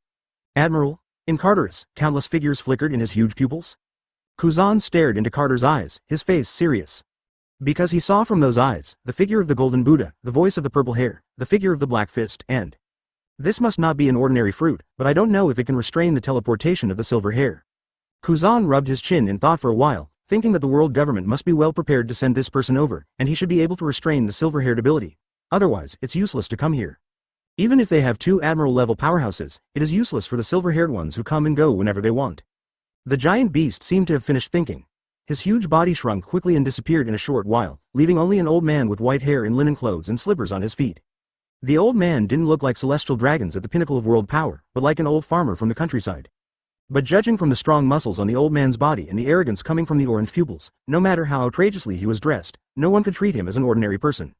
Admiral? In Carter's, countless figures flickered in his huge pupils. Kuzan stared into Carter's eyes, his face serious. Because he saw from those eyes, the figure of the golden Buddha, the voice of the purple hair, the figure of the black fist, and this must not be an ordinary fruit, but I don't know if it can restrain the teleportation of the silver hair. Kuzan rubbed his chin in thought for a while, thinking that the world government must be well prepared to send this person over, and he should be able to restrain the silver-haired ability. Otherwise, it's useless to come here. Even if they have 2 admiral-level powerhouses, it is useless for the silver-haired ones who come and go whenever they want. The giant beast seemed to have finished thinking. His huge body shrunk quickly and disappeared in a short while, leaving only an old man with white hair in linen clothes and slippers on his feet. The old man didn't look like celestial dragons at the pinnacle of world power, but like an old farmer from the countryside. But judging from the strong muscles on the old man's body and the arrogance coming from the orange pupils, no matter how outrageously he was dressed, no one could treat him as an ordinary person.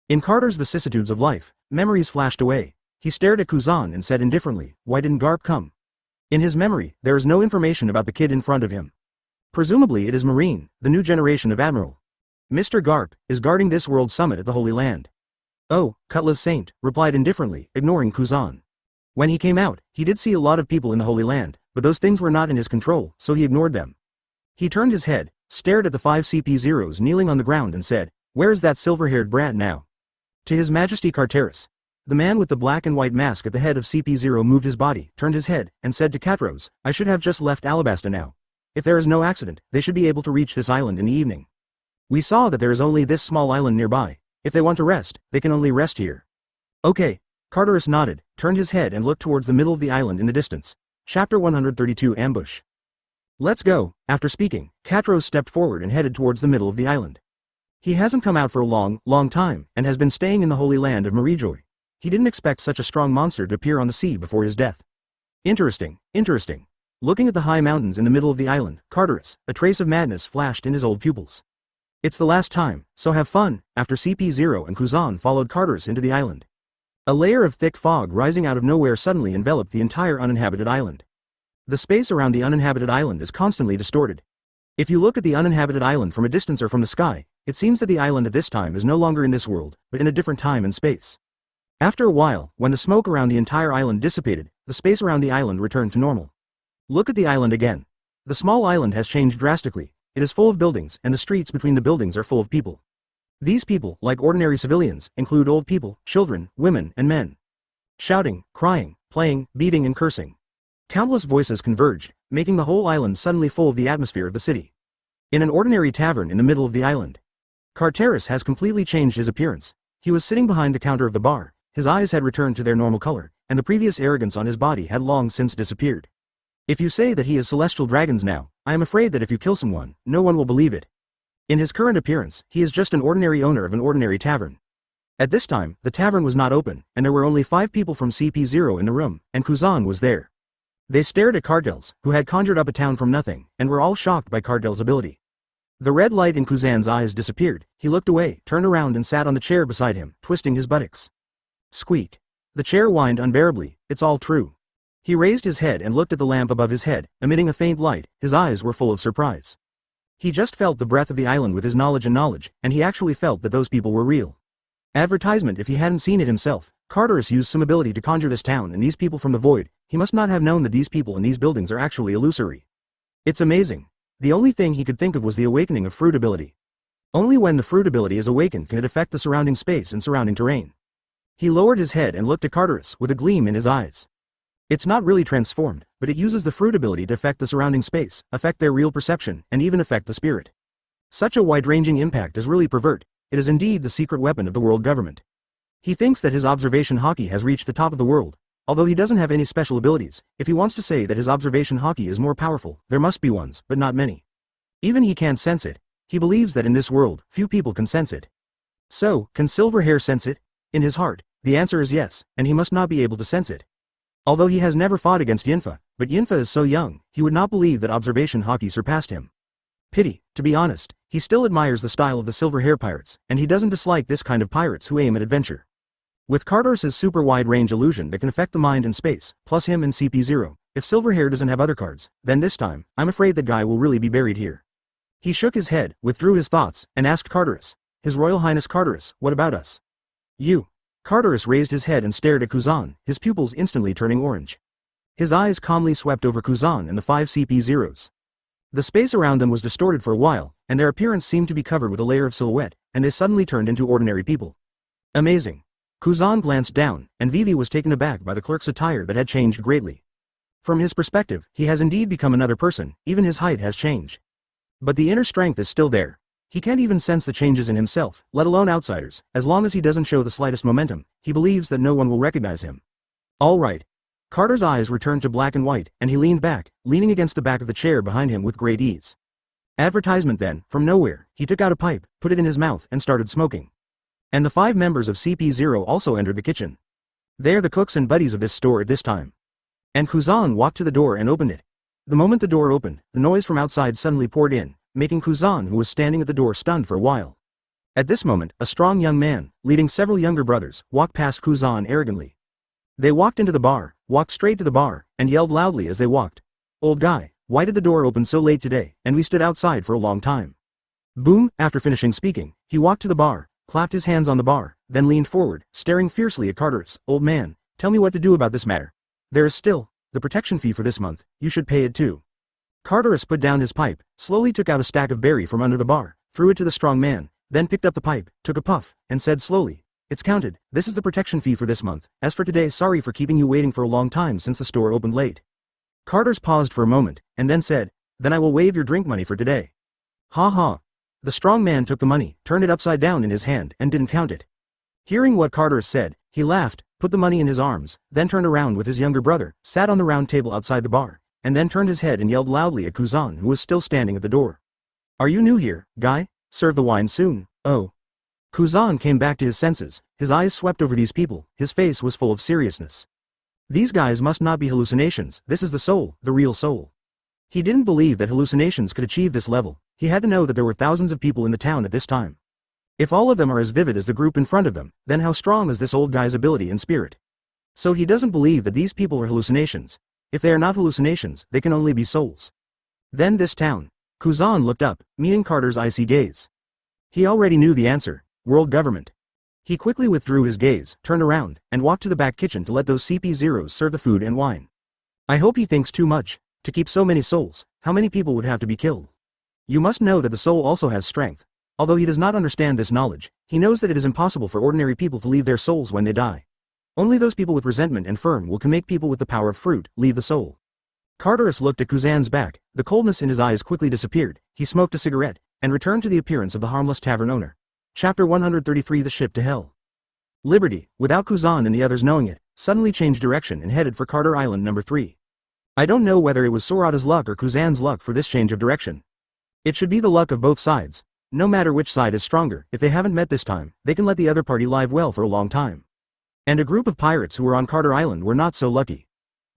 In Carter's vicissitudes of life, memories flashed away. He stared at Kuzan and said indifferently, "Why didn't Garp come?" In his memory, there is no information about the kid in front of him. Presumably it is Marine, the new generation of Admiral. Mr. Garp is guarding this World Summit at the Holy Land. "Oh, Cutlass Saint," replied indifferently, ignoring Kuzan. When he came out, he did see a lot of people in the Holy Land, but those things were not in his control, so he ignored them. He turned his head, stared at the 5 CP0s kneeling on the ground and said, "Where is that silver-haired brat now?" To His Majesty Carteris. The man with the black and white mask at the head of CP0 moved his body, turned his head, and said to Catros, "I should have just left Alabasta now. If there is no accident, they should be able to reach this island in the evening. We saw that there is only this small island nearby. If they want to rest, they can only rest here." "Okay." Carteris nodded, turned his head and looked towards the middle of the island in the distance. Chapter 132 Ambush. "Let's go." After speaking, Catros stepped forward and headed towards the middle of the island. He hasn't come out for a long time, and has been staying in the Holy Land of Marijoy. He didn't expect such a strong monster to appear on the sea before his death. Interesting. Looking at the high mountains in the middle of the island, Carteris, a trace of madness flashed in his old pupils. "It's the last time, so have fun." After CP0 and Kuzan followed Carteris into the island. A layer of thick fog rising out of nowhere suddenly enveloped the entire uninhabited island. The space around the uninhabited island is constantly distorted. If you look at the uninhabited island from a distance or from the sky, it seems that the island at this time is no longer in this world, but in a different time and space. After a while, when the smoke around the entire island dissipated, the space around the island returned to normal. Look at the island again. The small island has changed drastically. It is full of buildings, and the streets between the buildings are full of people. These people, like ordinary civilians, include old people, children, women, and men. Shouting, crying, playing, beating and cursing. Countless voices converged, making the whole island suddenly full of the atmosphere of the city. In an ordinary tavern in the middle of the island, Carteris has completely changed his appearance. He was sitting behind the counter of the bar, his eyes had returned to their normal color, and the previous arrogance on his body had long since disappeared. If you say that he is celestial dragons now, I am afraid that if you kill someone, no one will believe it. In his current appearance, he is just an ordinary owner of an ordinary tavern. At this time, the tavern was not open, and there were only 5 people from CP0 in the room, and Kuzan was there. They stared at Cardels, who had conjured up a town from nothing, and were all shocked by Cardel's ability. The red light in Kuzan's eyes disappeared, he looked away, turned around and sat on the chair beside him, twisting his buttocks. Squeak. The chair whined unbearably, "It's all true." He raised his head and looked at the lamp above his head, emitting a faint light. His eyes were full of surprise. He just felt the breath of the island with his knowledge, and he actually felt that those people were real. Advertisement. If he hadn't seen it himself, Carterus used some ability to conjure this town and these people from the void. He must not have known that these people in these buildings are actually illusory. It's amazing. The only thing he could think of was the awakening of fruit ability. Only when the fruit ability is awakened can it affect the surrounding space and surrounding terrain. He lowered his head and looked at Carterus with a gleam in his eyes. It's not really transformed, but it uses the fruit ability to affect the surrounding space, affect their real perception, and even affect the spirit. Such a wide-ranging impact is really pervert. It is indeed the secret weapon of the world government. He thinks that his observation hockey has reached the top of the world. Although he doesn't have any special abilities, if he wants to say that his observation hockey is more powerful, there must be ones, but not many. Even he can't sense it. He believes that in this world, few people can sense it. So, can Silverhair sense it? In his heart, the answer is yes, and he must not be able to sense it. Although he has never fought against Yinfa, but Yinfa is so young, he would not believe that observation hockey surpassed him. Pity, to be honest, he still admires the style of the Silverhair pirates, and he doesn't dislike this kind of pirates who aim at adventure. With Carterus's super wide-range illusion that can affect the mind and space, plus him and CP0, if Silverhair doesn't have other cards, then this time, I'm afraid that guy will really be buried here. He shook his head, withdrew his thoughts, and asked Carterus, His Royal Highness Carterus, what about us? You. Carterus raised his head and stared at Kuzan, his pupils instantly turning orange. His eyes calmly swept over Kuzan and the 5 CP0s. The space around them was distorted for a while, and their appearance seemed to be covered with a layer of silhouette, and they suddenly turned into ordinary people. Amazing. Kuzan glanced down, and Vivi was taken aback by the clerk's attire that had changed greatly. From his perspective, he has indeed become another person, even his height has changed. But the inner strength is still there. He can't even sense the changes in himself, let alone outsiders. As long as he doesn't show the slightest momentum, he believes that no one will recognize him. All right. Carter's eyes returned to black and white, and he leaned back, leaning against the back of the chair behind him with great ease. Advertisement then, from nowhere, he took out a pipe, put it in his mouth, and started smoking. And the 5 members of CP0 also entered the kitchen. They're the cooks and buddies of this store at this time. And Kuzan walked to the door and opened it. The moment the door opened, the noise from outside suddenly poured in, making Kuzan, who was standing at the door, stunned for a while. At this moment, a strong young man, leading several younger brothers, walked past Kuzan arrogantly. They walked into the bar, walked straight to the bar, and yelled loudly as they walked. Old guy, why did the door open so late today, and we stood outside for a long time? Boom. After finishing speaking, he walked to the bar, clapped his hands on the bar, then leaned forward, staring fiercely at Carterus. Old man, tell me what to do about this matter. There is still the protection fee for this month. You should pay it too. Carterus put down his pipe, slowly took out a stack of berry from under the bar, threw it to the strong man, then picked up the pipe, took a puff, and said slowly, It's counted. This is the protection fee for this month. As for today, sorry for keeping you waiting for a long time since the store opened late. Carterus paused for a moment, and then said, Then I will waive your drink money for today. Ha ha. The strong man took the money, turned it upside down in his hand, and didn't count it. Hearing what Carterus said, he laughed, put the money in his arms, then turned around with his younger brother, sat on the round table outside the bar, and then turned his head and yelled loudly at Kuzan, who was still standing at the door. Are you new here, guy? Serve the wine soon. Oh. Kuzan came back to his senses, his eyes swept over these people, his face was full of seriousness. These guys must not be hallucinations, this is the soul, the real soul. He didn't believe that hallucinations could achieve this level. He had to know that there were thousands of people in the town at this time. If all of them are as vivid as the group in front of them, then how strong is this old guy's ability and spirit? So he doesn't believe that these people are hallucinations. If they are not hallucinations, they can only be souls. Then this town. Kuzan looked up, meeting Carter's icy gaze. He already knew the answer. World government. He quickly withdrew his gaze, turned around, and walked to the back kitchen to let those CP0s serve the food and wine. I hope he thinks too much. To keep so many souls, how many people would have to be killed? You must know that the soul also has strength. Although he does not understand this knowledge, he knows that it is impossible for ordinary people to leave their souls when they die. Only those people with resentment and firm will can make people with the power of fruit leave the soul. Carterus looked at Kuzan's back, the coldness in his eyes quickly disappeared, he smoked a cigarette, and returned to the appearance of the harmless tavern owner. Chapter 133 The Ship to Hell. Liberty, without Kuzan and the others knowing it, suddenly changed direction and headed for Carter Island number 3. I don't know whether it was Sorata's luck or Kuzan's luck for this change of direction. It should be the luck of both sides. No matter which side is stronger, if they haven't met this time, they can let the other party live well for a long time. And a group of pirates who were on Carter Island were not so lucky.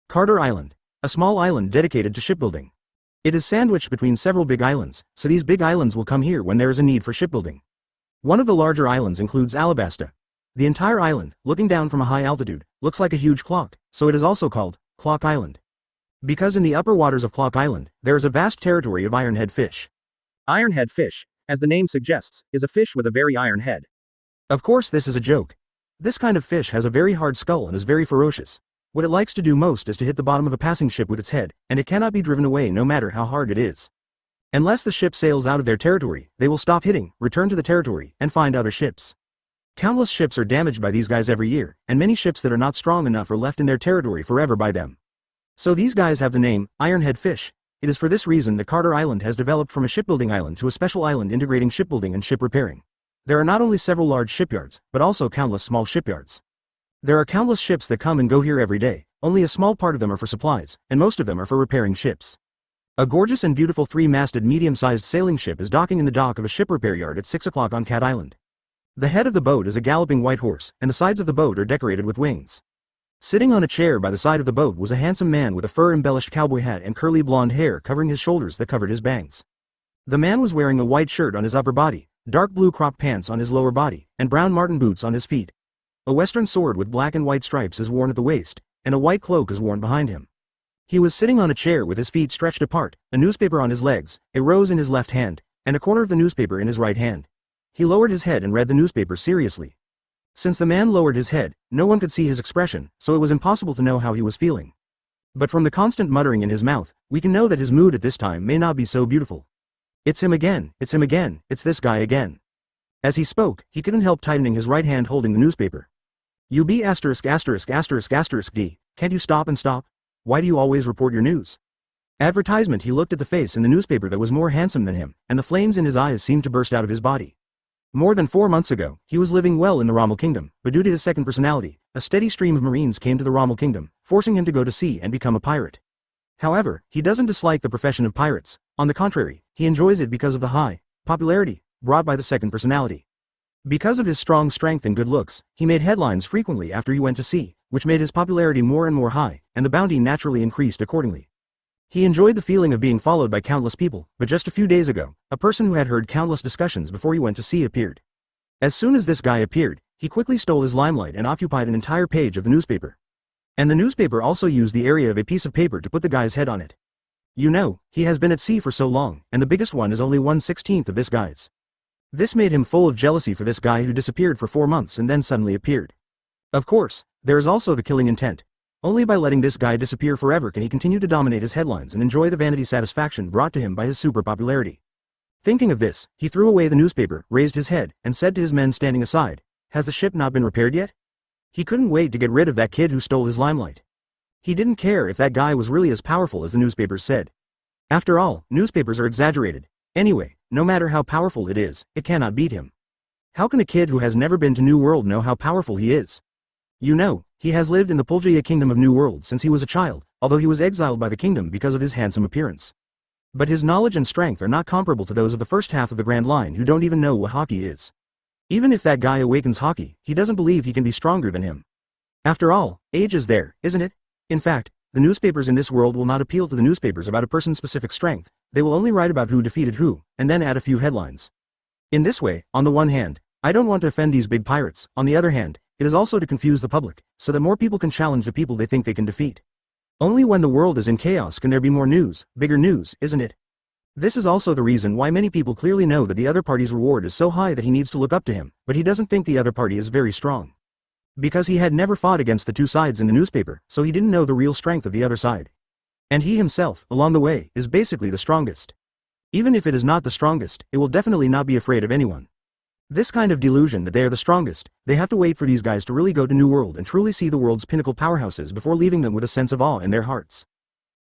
Carter Island. A small island dedicated to shipbuilding. It is sandwiched between several big islands, so these big islands will come here when there is a need for shipbuilding. One of the larger islands includes Alabasta. The entire island, looking down from a high altitude, looks like a huge clock, so it is also called Cloak Island. Because in the upper waters of Cloak Island, there is a vast territory of ironhead fish. Ironhead fish, as the name suggests, is a fish with a very iron head. Of course this is a joke. This kind of fish has a very hard skull and is very ferocious. What it likes to do most is to hit the bottom of a passing ship with its head, and it cannot be driven away no matter how hard it is. Unless the ship sails out of their territory, they will stop hitting, return to the territory, and find other ships. Countless ships are damaged by these guys every year, and many ships that are not strong enough are left in their territory forever by them. So these guys have the name, Ironhead Fish. It is for this reason that Carter Island has developed from a shipbuilding island to a special island integrating shipbuilding and ship repairing. There are not only several large shipyards, but also countless small shipyards. There are countless ships that come and go here every day, only a small part of them are for supplies, and most of them are for repairing ships. A gorgeous and beautiful three-masted medium-sized sailing ship is docking in the dock of a ship repair yard at 6 o'clock on Cat Island. The head of the boat is a galloping white horse, and the sides of the boat are decorated with wings. Sitting on a chair by the side of the boat was a handsome man with a fur-embellished cowboy hat and curly blonde hair covering his shoulders that covered his bangs. The man was wearing a white shirt on his upper body, dark blue cropped pants on his lower body, and brown marten boots on his feet. A western sword with black and white stripes is worn at the waist, and a white cloak is worn behind him. He was sitting on a chair with his feet stretched apart, a newspaper on his legs, a rose in his left hand, and a corner of the newspaper in his right hand. He lowered his head and read the newspaper seriously. Since the man lowered his head, no one could see his expression, so it was impossible to know how he was feeling. But from the constant muttering in his mouth, we can know that his mood at this time may not be so beautiful. It's him again, it's him again, it's this guy again. As he spoke, he couldn't help tightening his right hand holding the newspaper. You be asterisk asterisk asterisk asterisk D, can't you stop and stop? Why do you always report your news? Advertisement. He looked at the face in the newspaper that was more handsome than him, and the flames in his eyes seemed to burst out of his body. More than 4 months ago, he was living well in the Rommel Kingdom, but due to his second personality, a steady stream of Marines came to the Rommel Kingdom, forcing him to go to sea and become a pirate. However, he doesn't dislike the profession of pirates. On the contrary, he enjoys it because of the high popularity brought by the second personality. Because of his strong strength and good looks, he made headlines frequently after he went to sea, which made his popularity more and more high, and the bounty naturally increased accordingly. He enjoyed the feeling of being followed by countless people, but just a few days ago, a person who had heard countless discussions before he went to sea appeared. As soon as this guy appeared, he quickly stole his limelight and occupied an entire page of the newspaper. And the newspaper also used the area of a piece of paper to put the guy's head on it. You know, he has been at sea for so long, and the biggest one is only 1/16 of this guy's. This made him full of jealousy for this guy who disappeared for 4 months and then suddenly appeared. Of course, there is also the killing intent. Only by letting this guy disappear forever can he continue to dominate his headlines and enjoy the vanity satisfaction brought to him by his super popularity. Thinking of this, he threw away the newspaper, raised his head, and said to his men standing aside, "Has the ship not been repaired yet?" He couldn't wait to get rid of that kid who stole his limelight. He didn't care if that guy was really as powerful as the newspapers said. After all, newspapers are exaggerated. Anyway, no matter how powerful it is, it cannot beat him. How can a kid who has never been to New World know how powerful he is? You know, he has lived in the Pulgia kingdom of New World since he was a child, although he was exiled by the kingdom because of his handsome appearance. But his knowledge and strength are not comparable to those of the first half of the Grand Line who don't even know what hockey is. Even if that guy awakens hockey, he doesn't believe he can be stronger than him. After all, age is there, isn't it? In fact, the newspapers in this world will not appeal to the newspapers about a person's specific strength, they will only write about who defeated who, and then add a few headlines. In this way, on the one hand, I don't want to offend these big pirates, on the other hand, it is also to confuse the public, so that more people can challenge the people they think they can defeat. Only when the world is in chaos can there be more news, bigger news, isn't it? This is also the reason why many people clearly know that the other party's reward is so high that he needs to look up to him, but he doesn't think the other party is very strong. Because he had never fought against the two sides in the newspaper, so he didn't know the real strength of the other side. And he himself, along the way, is basically the strongest. Even if it is not the strongest, it will definitely not be afraid of anyone. This kind of delusion that they are the strongest, they have to wait for these guys to really go to New World and truly see the world's pinnacle powerhouses before leaving them with a sense of awe in their hearts.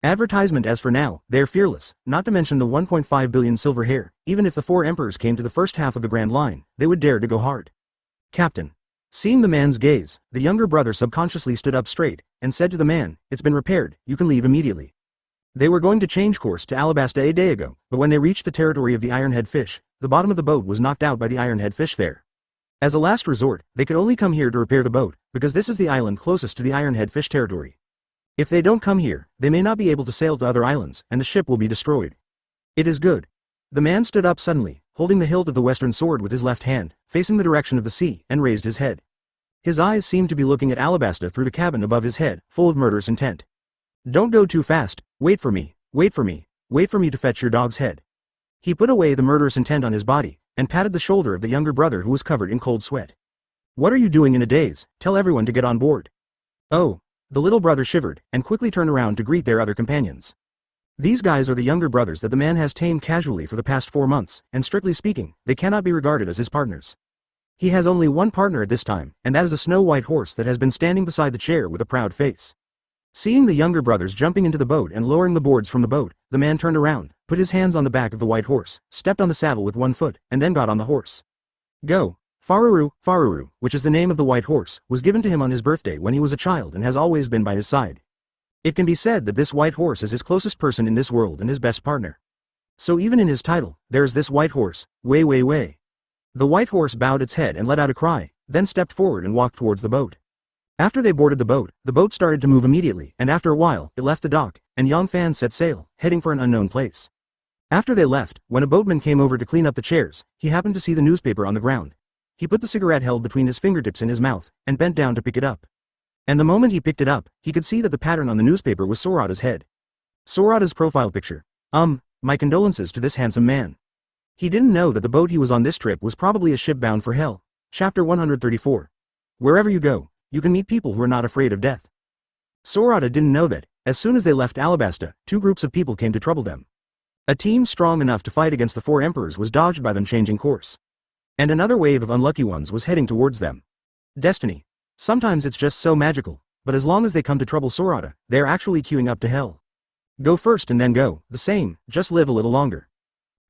Advertisement. As for now, they are fearless, not to mention the 1.5 billion silver hair. Even if the 4 emperors came to the first half of the Grand Line, they would dare to go hard. Captain. Seeing the man's gaze, the younger brother subconsciously stood up straight, and said to the man, "It's been repaired, you can leave immediately." They were going to change course to Alabasta a day ago, but when they reached the territory of the Ironhead Fish, the bottom of the boat was knocked out by the Ironhead Fish there. As a last resort, they could only come here to repair the boat, because this is the island closest to the Ironhead Fish territory. If they don't come here, they may not be able to sail to other islands, and the ship will be destroyed. It is good. The man stood up suddenly, holding the hilt of the western sword with his left hand, facing the direction of the sea, and raised his head. His eyes seemed to be looking at Alabasta through the cabin above his head, full of murderous intent. Don't go too fast, wait for me, wait for me, wait for me to fetch your dog's head. He put away the murderous intent on his body, and patted the shoulder of the younger brother who was covered in cold sweat. What are you doing in a daze? Tell everyone to get on board. Oh. The little brother shivered, and quickly turned around to greet their other companions. These guys are the younger brothers that the man has tamed casually for the past 4 months, and strictly speaking, they cannot be regarded as his partners. He has only one partner at this time, and that is a snow-white horse that has been standing beside the chair with a proud face. Seeing the younger brothers jumping into the boat and lowering the boards from the boat, the man turned around, put his hands on the back of the white horse, stepped on the saddle with one foot, and then got on the horse. Go. Faruru, which is the name of the white horse, was given to him on his birthday when he was a child and has always been by his side. It can be said that this white horse is his closest person in this world and his best partner. So even in his title, there is this white horse, way. The white horse bowed its head and let out a cry, then stepped forward and walked towards the boat. After they boarded the boat started to move immediately, and after a while, it left the dock, and Yang Fan set sail, heading for an unknown place. After they left, when a boatman came over to clean up the chairs, he happened to see the newspaper on the ground. He put the cigarette held between his fingertips in his mouth, and bent down to pick it up. And the moment he picked it up, he could see that the pattern on the newspaper was Sorata's head. Sorata's profile picture. My condolences to this handsome man. He didn't know that the boat he was on this trip was probably a ship bound for hell. Chapter 134. Wherever you go, you can meet people who are not afraid of death. Sorata didn't know that, as soon as they left Alabasta, 2 groups of people came to trouble them. A team strong enough to fight against the 4 emperors was dodged by them changing course. And another wave of unlucky ones was heading towards them. Destiny. Sometimes it's just so magical, but as long as they come to trouble Sorata, they are actually queuing up to hell. Go first and then go, the same, just live a little longer.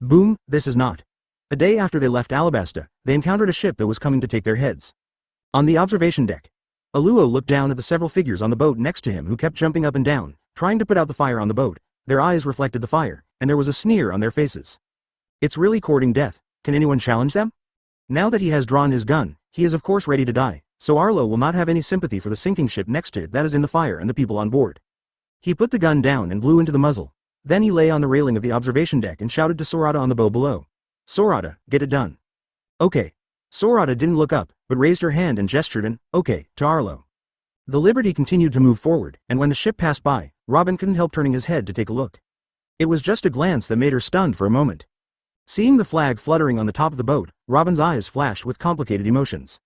Boom, this is not. A day after they left Alabasta, they encountered a ship that was coming to take their heads. On the observation deck, Aluo looked down at the several figures on the boat next to him who kept jumping up and down, trying to put out the fire on the boat. Their eyes reflected the fire, and there was a sneer on their faces. It's really courting death. Can anyone challenge them? Now that he has drawn his gun, he is of course ready to die, so Arlo will not have any sympathy for the sinking ship next to it that is in the fire and the people on board. He put the gun down and blew into the muzzle. Then he lay on the railing of the observation deck and shouted to Sorata on the bow below. Sorata, get it done. Okay. Sorata didn't look up, but raised her hand and gestured an, okay, to Arlo. The Liberty continued to move forward, and when the ship passed by, Robin couldn't help turning his head to take a look. It was just a glance that made her stunned for a moment. Seeing the flag fluttering on the top of the boat, Robin's eyes flashed with complicated emotions.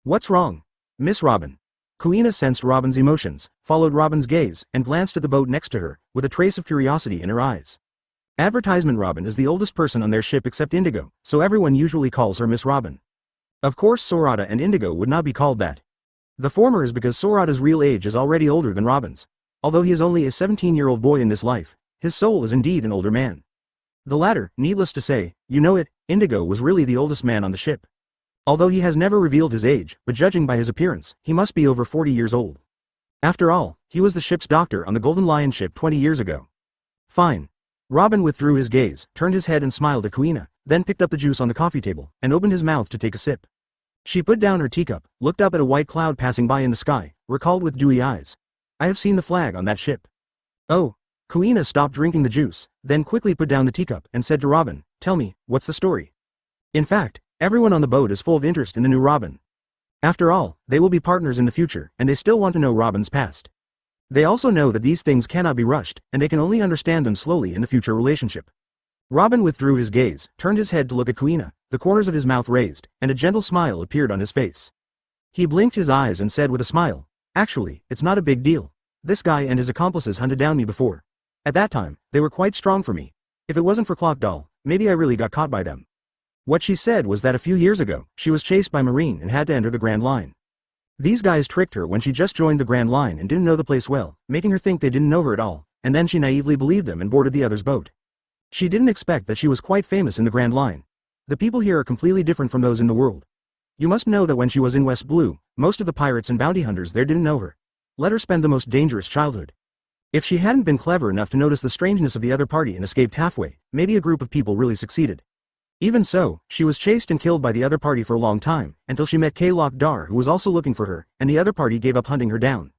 What's wrong? Miss Robin. Kuina sensed Robin's emotions, followed Robin's gaze, and glanced at the boat next to her, with a trace of curiosity in her eyes. Advertisement Robin is the oldest person on their ship except Indigo, so everyone usually calls her Miss Robin. Of course Sorata and Indigo would not be called that. The former is because Sorata's real age is already older than Robin's. Although he is only a 17-year-old boy in this life, his soul is indeed an older man. The latter, needless to say, you know it, Indigo was really the oldest man on the ship. Although he has never revealed his age, but judging by his appearance, he must be over 40 years old. After all, he was the ship's doctor on the Golden Lion ship 20 years ago. Fine. Robin withdrew his gaze, turned his head and smiled at Kuina, then picked up the juice on the coffee table, and opened his mouth to take a sip. She put down her teacup, looked up at a white cloud passing by in the sky, recalled with dewy eyes. I have seen the flag on that ship. Oh. Kuina stopped drinking the juice, then quickly put down the teacup and said to Robin, tell me, what's the story? In fact, everyone on the boat is full of interest in the new Robin. After all, they will be partners in the future, and they still want to know Robin's past. They also know that these things cannot be rushed, and they can only understand them slowly in the future relationship. Robin withdrew his gaze, turned his head to look at Kuina, the corners of his mouth raised, and a gentle smile appeared on his face. He blinked his eyes and said with a smile, actually, it's not a big deal. This guy and his accomplices hunted down me before. At that time, they were quite strong for me. If it wasn't for Clock Doll, maybe I really got caught by them. What she said was that a few years ago, she was chased by Marine and had to enter the Grand Line. These guys tricked her when she just joined the Grand Line and didn't know the place well, making her think they didn't know her at all, and then she naively believed them and boarded the other's boat. She didn't expect that she was quite famous in the Grand Line. The people here are completely different from those in the world. You must know that when she was in West Blue, most of the pirates and bounty hunters there didn't know her. Let her spend the most dangerous childhood. If she hadn't been clever enough to notice the strangeness of the other party and escaped halfway, maybe a group of people really succeeded. Even so, she was chased and killed by the other party for a long time, until she met K-Lock Dar who was also looking for her, and the other party gave up hunting her down.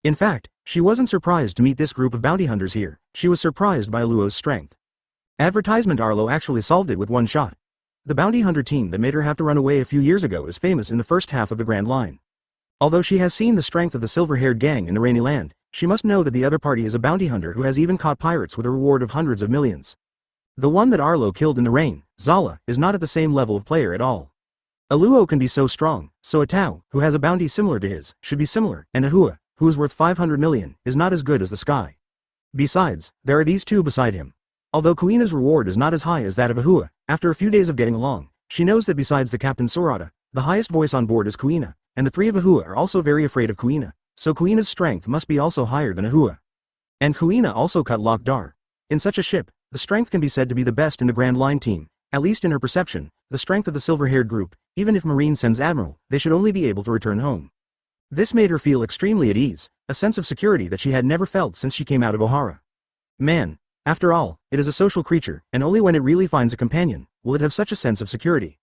In fact, she wasn't surprised to meet this group of bounty hunters here, she was surprised by Luo's strength. Advertisement Arlo actually solved it with one shot. The bounty hunter team that made her have to run away a few years ago is famous in the first half of the Grand Line. Although she has seen the strength of the silver-haired gang in the Rainy Land, she must know that the other party is a bounty hunter who has even caught pirates with a reward of hundreds of millions. The one that Arlo killed in the rain, Zala, is not at the same level of player at all. A Luo can be so strong, so a Tao, who has a bounty similar to his, should be similar, and a Hua, who is worth 500 million, is not as good as the Sky. Besides, there are these two beside him. Although Kuina's reward is not as high as that of a Hua, after a few days of getting along, she knows that besides the Captain Sorata, the highest voice on board is Kuina, and the three of a Hua are also very afraid of Kuina, so Kuina's strength must be also higher than a Hua. And Kuina also cut Lock Dar. In such a ship, the strength can be said to be the best in the Grand Line team, at least in her perception, the strength of the silver-haired group. Even if Marine sends Admiral, they should only be able to return home. This made her feel extremely at ease, a sense of security that she had never felt since she came out of Ohara. Man, after all, it is a social creature, and only when it really finds a companion, will it have such a sense of security.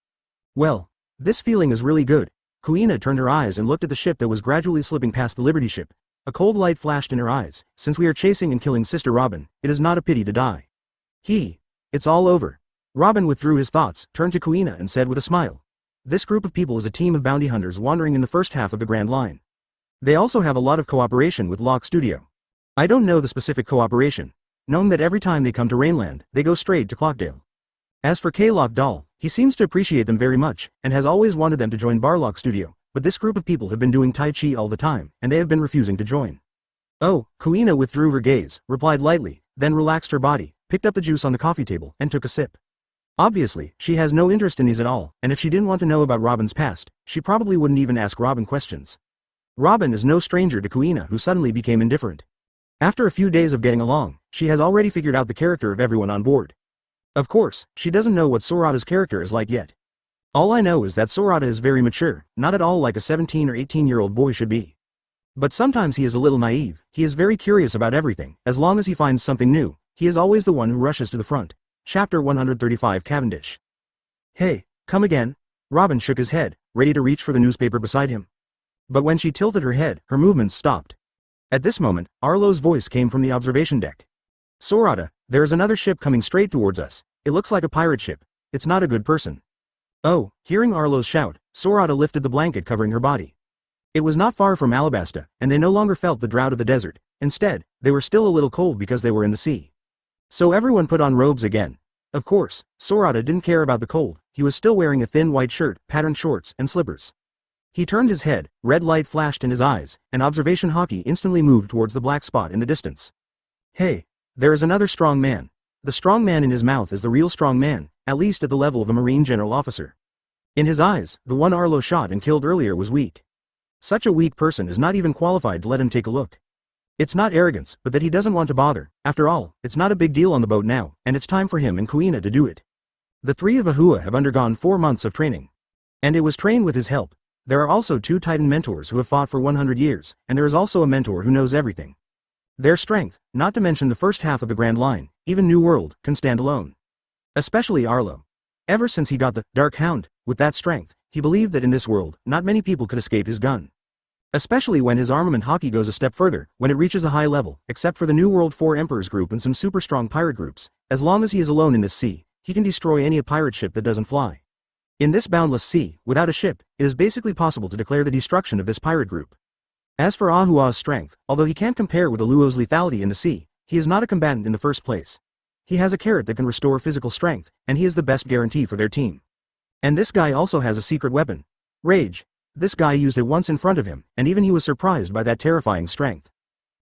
Well, this feeling is really good. Kuina turned her eyes and looked at the ship that was gradually slipping past the Liberty ship. A cold light flashed in her eyes. Since we are chasing and killing Sister Robin, it is not a pity to die. It's all over. Robin withdrew his thoughts, turned to Kuina and said with a smile. This group of people is a team of bounty hunters wandering in the first half of the Grand Line. They also have a lot of cooperation with Locke Studio. I don't know the specific cooperation, knowing that every time they come to Rainland, they go straight to Clockdale. As for K-Lock Doll, he seems to appreciate them very much, and has always wanted them to join Barlock Studio, but this group of people have been doing Tai Chi all the time, and they have been refusing to join. Oh, Kuina withdrew her gaze, replied lightly, then relaxed her body, picked up the juice on the coffee table, and took a sip. Obviously, she has no interest in these at all, and if she didn't want to know about Robin's past, she probably wouldn't even ask Robin questions. Robin is no stranger to Kuina, who suddenly became indifferent. After a few days of getting along, she has already figured out the character of everyone on board. Of course, she doesn't know what Sorata's character is like yet. All I know is that Sorata is very mature, not at all like a 17 or 18-year-old boy should be. But sometimes he is a little naive. He is very curious about everything. As long as he finds something new, he is always the one who rushes to the front. Chapter 135 Cavendish. Hey, come again? Robin shook his head, ready to reach for the newspaper beside him. But when she tilted her head, her movements stopped. At this moment, Arlo's voice came from the observation deck. Sorata, there is another ship coming straight towards us. It looks like a pirate ship. It's not a good person. Oh, hearing Arlo's shout, Sorata lifted the blanket covering her body. It was not far from Alabasta, and they no longer felt the drought of the desert. Instead, they were still a little cold because they were in the sea. So everyone put on robes again. Of course, Sorata didn't care about the cold. He was still wearing a thin white shirt, patterned shorts, and slippers. He turned his head, red light flashed in his eyes, and observation hockey instantly moved towards the black spot in the distance. Hey, there is another strong man. The strong man in his mouth is the real strong man, at least at the level of a Marine general officer. In his eyes, the one Arlo shot and killed earlier was weak. Such a weak person is not even qualified to let him take a look. It's not arrogance, but that he doesn't want to bother. After all, it's not a big deal on the boat now, and it's time for him and Kuina to do it. The three of Ahua have undergone 4 months of training. And it was trained with his help. There are also 2 Titan mentors who have fought for 100 years, and there is also a mentor who knows everything. Their strength, not to mention the first half of the Grand Line, even New World, can stand alone. Especially Arlo. Ever since he got the Dark Hound, with that strength, he believed that in this world, not many people could escape his gun. Especially when his armament hockey goes a step further, when it reaches a high level, except for the New World 4 Emperors group and some super strong pirate groups. As long as he is alone in this sea, he can destroy any pirate ship that doesn't fly. In this boundless sea, without a ship, it is basically possible to declare the destruction of this pirate group. As for Ahua's strength, although he can't compare with the Luo's lethality in the sea, he is not a combatant in the first place. He has a carrot that can restore physical strength, and he is the best guarantee for their team. And this guy also has a secret weapon. Rage. This guy used it once in front of him, and even he was surprised by that terrifying strength.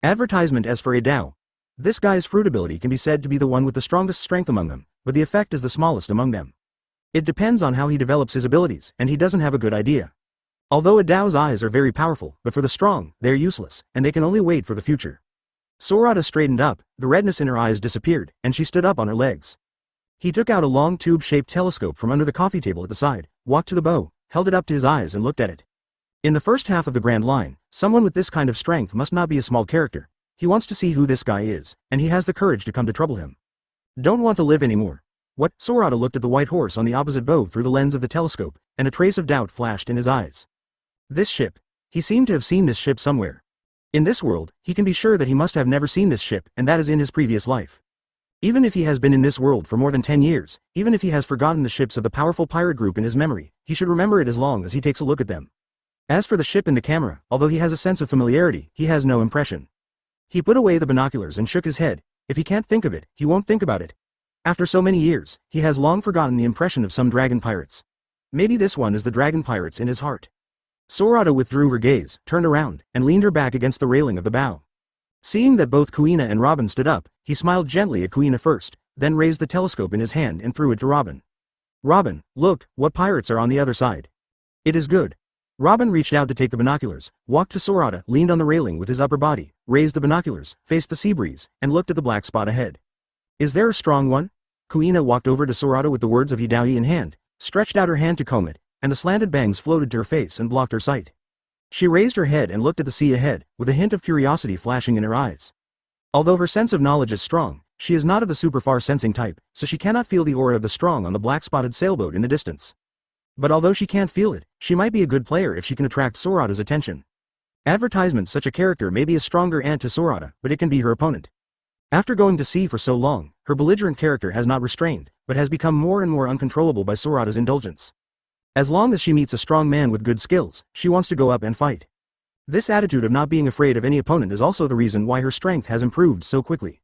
Advertisement. As for Adao, this guy's fruit ability can be said to be the one with the strongest strength among them, but the effect is the smallest among them. It depends on how he develops his abilities, and he doesn't have a good idea. Although Adao's eyes are very powerful, but for the strong, they are useless, and they can only wait for the future. Sorata straightened up, the redness in her eyes disappeared, and she stood up on her legs. He took out a long tube-shaped telescope from under the coffee table at the side, walked to the bow, held it up to his eyes and looked at it. In the first half of the Grand Line, someone with this kind of strength must not be a small character. He wants to see who this guy is, and he has the courage to come to trouble him. Don't want to live anymore. What? Sorata looked at the white horse on the opposite bow through the lens of the telescope, and a trace of doubt flashed in his eyes. This ship. He seemed to have seen this ship somewhere. In this world, he can be sure that he must have never seen this ship, and that is in his previous life. Even if he has been in this world for more than 10 years, even if he has forgotten the ships of the powerful pirate group in his memory, he should remember it as long as he takes a look at them. As for the ship in the camera, although he has a sense of familiarity, he has no impression. He put away the binoculars and shook his head. If he can't think of it, he won't think about it. After so many years, he has long forgotten the impression of some dragon pirates. Maybe this one is the dragon pirates in his heart. Sorata withdrew her gaze, turned around, and leaned her back against the railing of the bow. Seeing that both Kuina and Robin stood up, he smiled gently at Kuina first, then raised the telescope in his hand and threw it to Robin. Robin, look, what pirates are on the other side. It is good. Robin reached out to take the binoculars, walked to Sorata, leaned on the railing with his upper body, raised the binoculars, faced the sea breeze, and looked at the black spot ahead. Is there a strong one? Kuina walked over to Sorata with the words of Hidaoi in hand, stretched out her hand to comb it, and the slanted bangs floated to her face and blocked her sight. She raised her head and looked at the sea ahead, with a hint of curiosity flashing in her eyes. Although her sense of knowledge is strong, she is not of the super far-sensing type, so she cannot feel the aura of the strong on the black-spotted sailboat in the distance. But although she can't feel it, she might be a good player if she can attract Sorata's attention. Advertisement: such a character may be a stronger ant to Sorata, but it can be her opponent. After going to sea for so long, her belligerent character has not restrained, but has become more and more uncontrollable by Sorata's indulgence. As long as she meets a strong man with good skills, she wants to go up and fight. This attitude of not being afraid of any opponent is also the reason why her strength has improved so quickly.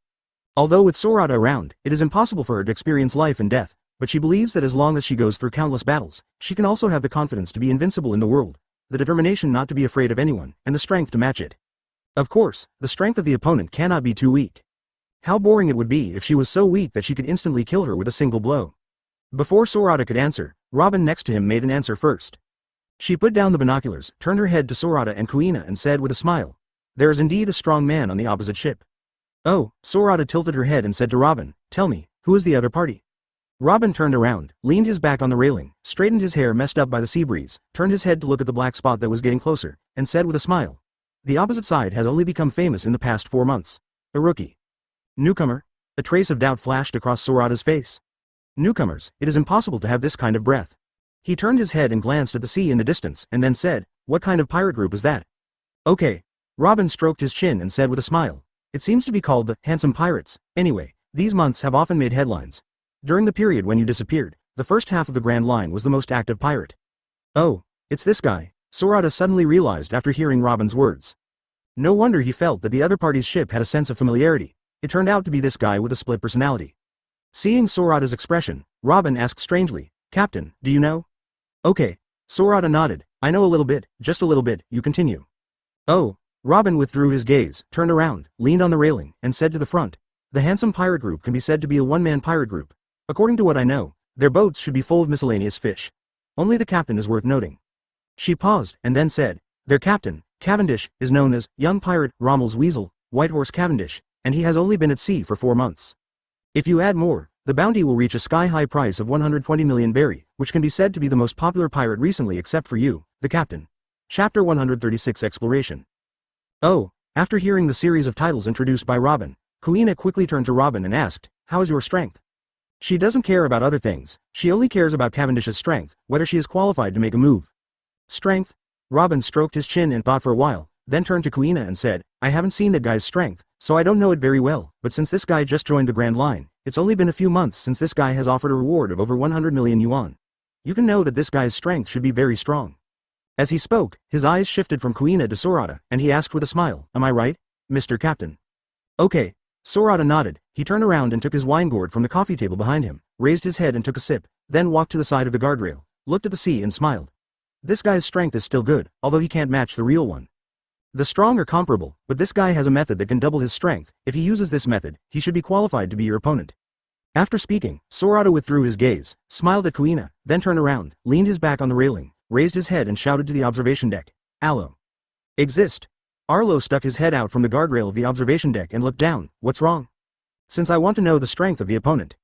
Although with Sorata around, it is impossible for her to experience life and death, but she believes that as long as she goes through countless battles, she can also have the confidence to be invincible in the world, the determination not to be afraid of anyone, and the strength to match it. Of course, the strength of the opponent cannot be too weak. How boring it would be if she was so weak that she could instantly kill her with a single blow. Before Sorata could answer, Robin next to him made an answer first. She put down the binoculars, turned her head to Sorata and Kuina and said with a smile, "There is indeed a strong man on the opposite ship." "Oh," Sorata tilted her head and said to Robin, "Tell me, who is the other party?" Robin turned around, leaned his back on the railing, straightened his hair messed up by the sea breeze, turned his head to look at the black spot that was getting closer, and said with a smile, "The opposite side has only become famous in the past 4 months. A rookie." "Newcomer?" A trace of doubt flashed across Sorata's face. "Newcomers, it is impossible to have this kind of breath." He turned his head and glanced at the sea in the distance, and then said, "What kind of pirate group is that?" "Okay." Robin stroked his chin and said with a smile, "It seems to be called the Handsome Pirates. Anyway, these months have often made headlines. During the period when you disappeared, the first half of the Grand Line was the most active pirate." "Oh, it's this guy," Sorata suddenly realized after hearing Robin's words. No wonder he felt that the other party's ship had a sense of familiarity. It turned out to be this guy with a split personality. Seeing Sorata's expression, Robin asked strangely, "Captain, do you know?" "Okay." Sorata nodded, "I know a little bit, just a little bit, you continue." "Oh." Robin withdrew his gaze, turned around, leaned on the railing, and said to the front, "The Handsome Pirate Group can be said to be a one-man pirate group. According to what I know, their boats should be full of miscellaneous fish. Only the captain is worth noting." She paused, and then said, "Their captain, Cavendish, is known as Young Pirate Rommel's Weasel, Whitehorse Cavendish, and he has only been at sea for 4 months. If you add more, the bounty will reach a sky-high price of 120 million berry, which can be said to be the most popular pirate recently except for you, the captain." Chapter 136 Exploration. Oh. After hearing the series of titles introduced by Robin, Kuina quickly turned to Robin and asked, "How is your strength?" She doesn't care about other things, she only cares about Cavendish's strength, whether she is qualified to make a move. "Strength?" Robin stroked his chin and thought for a while, then turned to Kuina and said, "I haven't seen that guy's strength, so I don't know it very well, but since this guy just joined the Grand Line, it's only been a few months since this guy has offered a reward of over 100 million yuan. You can know that this guy's strength should be very strong." As he spoke, his eyes shifted from Kuina to Sorata, and he asked with a smile, "Am I right, Mr. Captain?" "Okay." Sorata nodded. He turned around and took his wine gourd from the coffee table behind him, raised his head and took a sip, then walked to the side of the guardrail, looked at the sea and smiled. "This guy's strength is still good, although he can't match the real one. The strong are comparable, but this guy has a method that can double his strength. If he uses this method, he should be qualified to be your opponent." After speaking, Sorata withdrew his gaze, smiled at Kuina, then turned around, leaned his back on the railing, raised his head and shouted to the observation deck, "Allo. Exist." Arlo stuck his head out from the guardrail of the observation deck and looked down. "What's wrong?" "Since I want to know the strength of the opponent."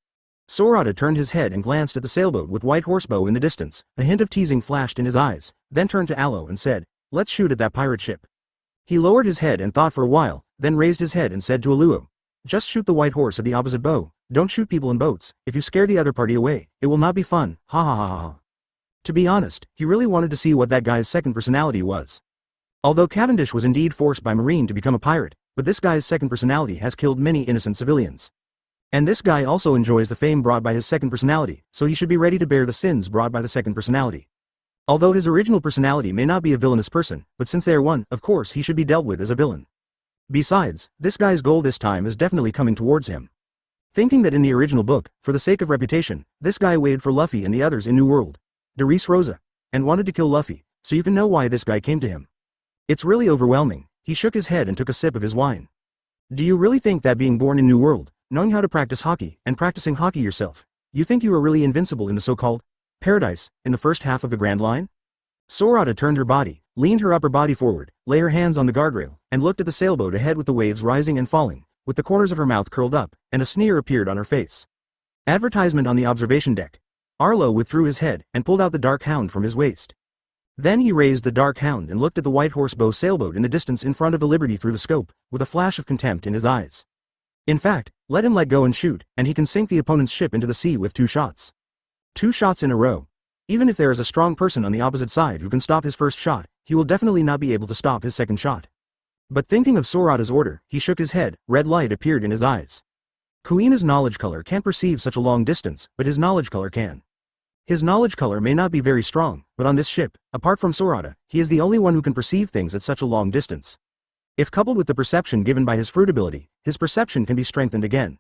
Sorata turned his head and glanced at the sailboat with White Horsebow in the distance. A hint of teasing flashed in his eyes, then turned to Allo and said, "Let's shoot at that pirate ship." He lowered his head and thought for a while, then raised his head and said to Aluo, "Just shoot the white horse at the opposite bow. Don't shoot people in boats. If you scare the other party away, it will not be fun. Ha ha ha ha." To be honest, he really wanted to see what that guy's second personality was. Although Cavendish was indeed forced by Marine to become a pirate, but this guy's second personality has killed many innocent civilians. And this guy also enjoys the fame brought by his second personality, so he should be ready to bear the sins brought by the second personality. Although his original personality may not be a villainous person, but since they are one, of course he should be dealt with as a villain. Besides, this guy's goal this time is definitely coming towards him. Thinking that in the original book, for the sake of reputation, this guy waited for Luffy and the others in New World, Derice Rosa, and wanted to kill Luffy, so you can know why this guy came to him. It's really overwhelming. He shook his head and took a sip of his wine. Do you really think that being born in New World, knowing how to practice hockey, and practicing hockey yourself, you think you are really invincible in the so-called paradise, in the first half of the Grand Line? Sorata turned her body, leaned her upper body forward, lay her hands on the guardrail, and looked at the sailboat ahead with the waves rising and falling, with the corners of her mouth curled up, and a sneer appeared on her face. Advertisement on the observation deck. Arlo withdrew his head, and pulled out the dark hound from his waist. Then he raised the dark hound and looked at the white horsebow sailboat in the distance in front of the Liberty through the scope, with a flash of contempt in his eyes. In fact, let him let go and shoot, and he can sink the opponent's ship into the sea with 2 shots. 2 shots in a row. Even if there is a strong person on the opposite side who can stop his first shot, he will definitely not be able to stop his second shot. But thinking of Sorata's order, he shook his head, red light appeared in his eyes. Kuina's knowledge color can't perceive such a long distance, but his knowledge color can. His knowledge color may not be very strong, but on this ship, apart from Sorata, he is the only one who can perceive things at such a long distance. If coupled with the perception given by his fruit ability, his perception can be strengthened again.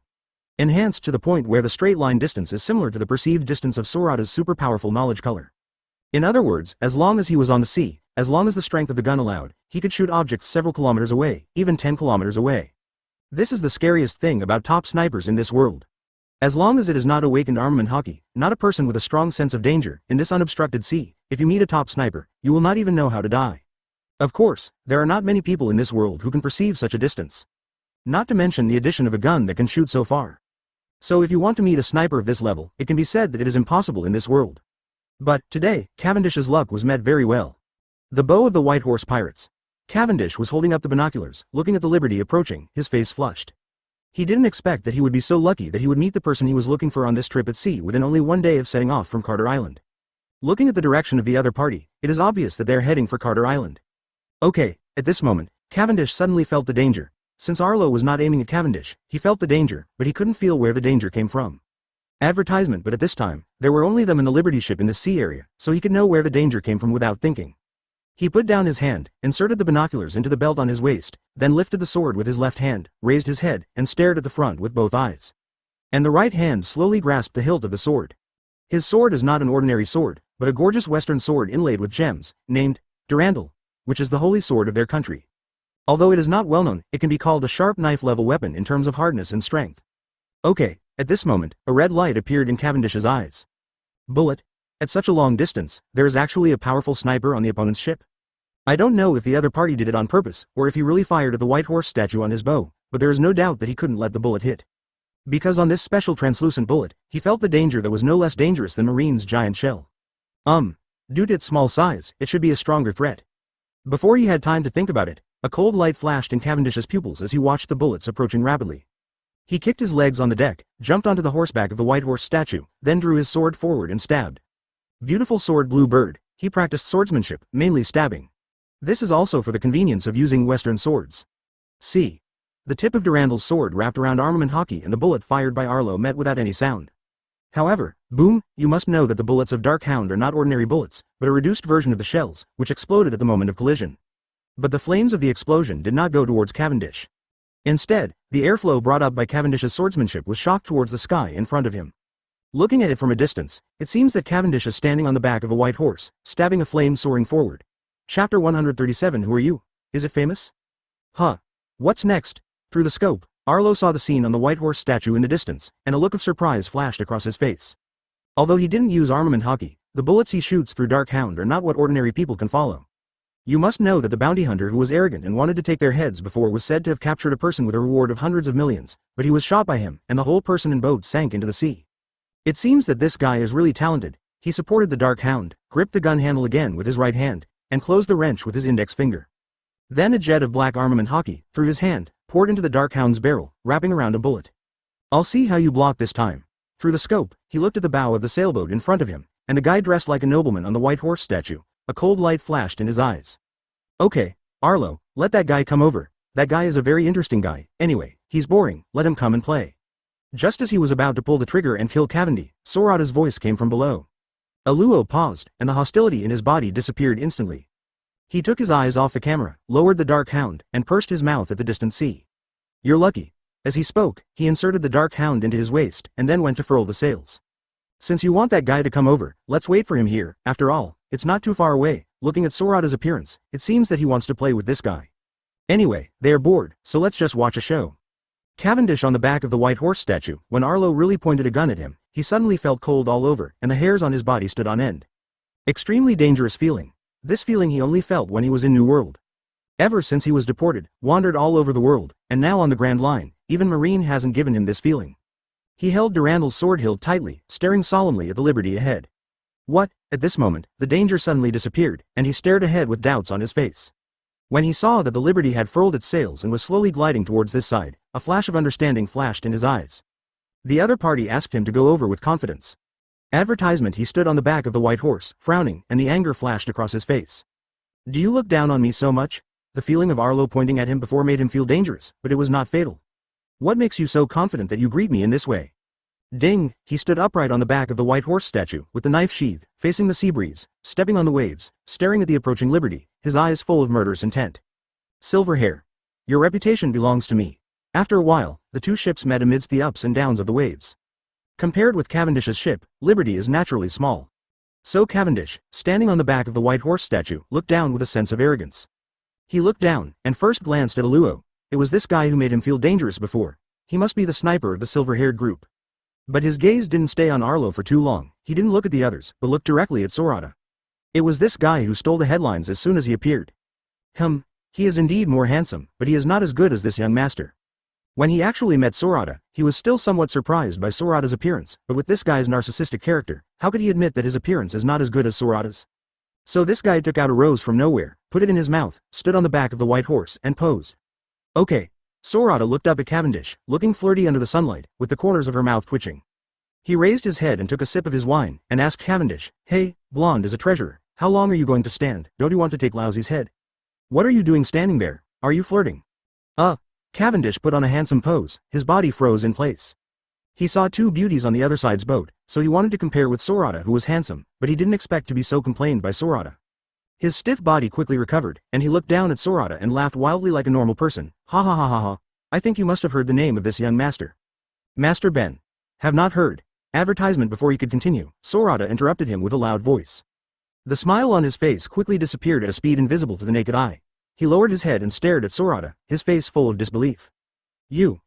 Enhanced to the point where the straight line distance is similar to the perceived distance of Sorata's super powerful knowledge color. In other words, as long as he was on the sea, as long as the strength of the gun allowed, he could shoot objects several kilometers away, even 10 kilometers away. This is the scariest thing about top snipers in this world. As long as it is not awakened armament hockey, not a person with a strong sense of danger, in this unobstructed sea, if you meet a top sniper, you will not even know how to die. Of course, there are not many people in this world who can perceive such a distance. Not to mention the addition of a gun that can shoot so far. So if you want to meet a sniper of this level, it can be said that it is impossible in this world. But, today, Cavendish's luck was met very well. The bow of the White Horse Pirates. Cavendish was holding up the binoculars, looking at the Liberty approaching, his face flushed. He didn't expect that he would be so lucky that he would meet the person he was looking for on this trip at sea within only 1 day of setting off from Carter Island. Looking at the direction of the other party, it is obvious that they're heading for Carter Island. Okay, at this moment, Cavendish suddenly felt the danger. Since Arlo was not aiming at Cavendish, he felt the danger, but he couldn't feel where the danger came from. Advertisement, but at this time, there were only them and the Liberty ship in the sea area, so he could know where the danger came from without thinking. He put down his hand, inserted the binoculars into the belt on his waist, then lifted the sword with his left hand, raised his head, and stared at the front with both eyes. And the right hand slowly grasped the hilt of the sword. His sword is not an ordinary sword, but a gorgeous western sword inlaid with gems, named Durandal, which is the holy sword of their country. Although it is not well known, it can be called a sharp knife-level weapon in terms of hardness and strength. Okay, at this moment, a red light appeared in Cavendish's eyes. Bullet. At such a long distance, there is actually a powerful sniper on the opponent's ship. I don't know if the other party did it on purpose, or if he really fired at the white horse statue on his bow, but there is no doubt that he couldn't let the bullet hit. Because on this special translucent bullet, he felt the danger that was no less dangerous than Marine's giant shell. Due to its small size, it should be a stronger threat. Before he had time to think about it, a cold light flashed in Cavendish's pupils as he watched the bullets approaching rapidly. He kicked his legs on the deck, jumped onto the horseback of the white horse statue, then drew his sword forward and stabbed. Beautiful sword, blue bird. He practiced swordsmanship, mainly stabbing. This is also for the convenience of using Western swords. See. The tip of Durandal's sword wrapped around armament hockey and the bullet fired by Arlo met without any sound. However, boom, you must know that the bullets of Dark Hound are not ordinary bullets, but a reduced version of the shells, which exploded at the moment of collision. But the flames of the explosion did not go towards Cavendish. Instead, the airflow brought up by Cavendish's swordsmanship was shocked towards the sky in front of him. Looking at it from a distance, it seems that Cavendish is standing on the back of a white horse, stabbing a flame soaring forward. Chapter 137. Who are you? Is it famous? Huh. What's next? Through the scope, Arlo saw the scene on the white horse statue in the distance, and a look of surprise flashed across his face. Although he didn't use armament hockey, the bullets he shoots through Dark Hound are not what ordinary people can follow. You must know that the bounty hunter who was arrogant and wanted to take their heads before was said to have captured a person with a reward of hundreds of millions, but he was shot by him, and the whole person and boat sank into the sea. It seems that this guy is really talented. He supported the Dark Hound, gripped the gun handle again with his right hand, and closed the wrench with his index finger. Then a jet of black armament hockey, through his hand, poured into the Dark Hound's barrel, wrapping around a bullet. I'll see how you block this time. Through the scope, he looked at the bow of the sailboat in front of him, and the guy dressed like a nobleman on the white horse statue. A cold light flashed in his eyes. Okay, Arlo, let that guy come over. That guy is a very interesting guy. Anyway, he's boring, let him come and play. Just as he was about to pull the trigger and kill Cavendish, Sorata's voice came from below. Aluo paused, and the hostility in his body disappeared instantly. He took his eyes off the camera, lowered the dark hound, and pursed his mouth at the distant sea. You're lucky. As he spoke, he inserted the dark hound into his waist, and then went to furl the sails. Since you want that guy to come over, let's wait for him here. After all, it's not too far away. Looking at Sorata's appearance, it seems that he wants to play with this guy. Anyway, they are bored, so let's just watch a show. Cavendish on the back of the white horse statue. When Arlo really pointed a gun at him, he suddenly felt cold all over, and the hairs on his body stood on end. Extremely dangerous feeling. This feeling he only felt when he was in New World. Ever since he was deported, wandered all over the world, and now on the Grand Line, even Marine hasn't given him this feeling. He held Durandal's sword hilt tightly, staring solemnly at the liberty ahead. What? At this moment, the danger suddenly disappeared, and he stared ahead with doubts on his face. When he saw that the Liberty had furled its sails and was slowly gliding towards this side, a flash of understanding flashed in his eyes. The other party asked him to go over with confidence. Advertisement. He stood on the back of the white horse, frowning, and the anger flashed across his face. Do you look down on me so much? The feeling of Arlo pointing at him before made him feel dangerous, but it was not fatal. What makes you so confident that you greet me in this way? Ding! He stood upright on the back of the white horse statue, with the knife sheathed, facing the sea breeze, stepping on the waves, staring at the approaching Liberty, his eyes full of murderous intent. Silver hair. Your reputation belongs to me. After a while, the two ships met amidst the ups and downs of the waves. Compared with Cavendish's ship, Liberty is naturally small. So Cavendish, standing on the back of the white horse statue, looked down with a sense of arrogance. He looked down, and first glanced at Aluo. It was this guy who made him feel dangerous before. He must be the sniper of the silver-haired group. But his gaze didn't stay on Arlo for too long. He didn't look at the others, but looked directly at Sorata. It was this guy who stole the headlines as soon as he appeared. He is indeed more handsome, but he is not as good as this young master. When he actually met Sorata, he was still somewhat surprised by Sorata's appearance, but with this guy's narcissistic character, how could he admit that his appearance is not as good as Sorata's? So this guy took out a rose from nowhere, put it in his mouth, stood on the back of the white horse, and posed. Okay. Sorata looked up at Cavendish, looking flirty under the sunlight, with the corners of her mouth twitching. He raised his head and took a sip of his wine, and asked Cavendish, Hey, blonde is a treasurer, how long are you going to stand? Don't you want to take Lousy's head? What are you doing standing there? Are you flirting? Cavendish put on a handsome pose, his body froze in place. He saw two beauties on the other side's boat, so he wanted to compare with Sorata, who was handsome, but he didn't expect to be so complained by Sorata. His stiff body quickly recovered, and he looked down at Sorata and laughed wildly like a normal person. Ha ha ha ha ha. I think you must have heard the name of this young master. Master Ben. Have not heard. Advertisement. Before he could continue, Sorata interrupted him with a loud voice. The smile on his face quickly disappeared at a speed invisible to the naked eye. He lowered his head and stared at Sorata, his face full of disbelief. You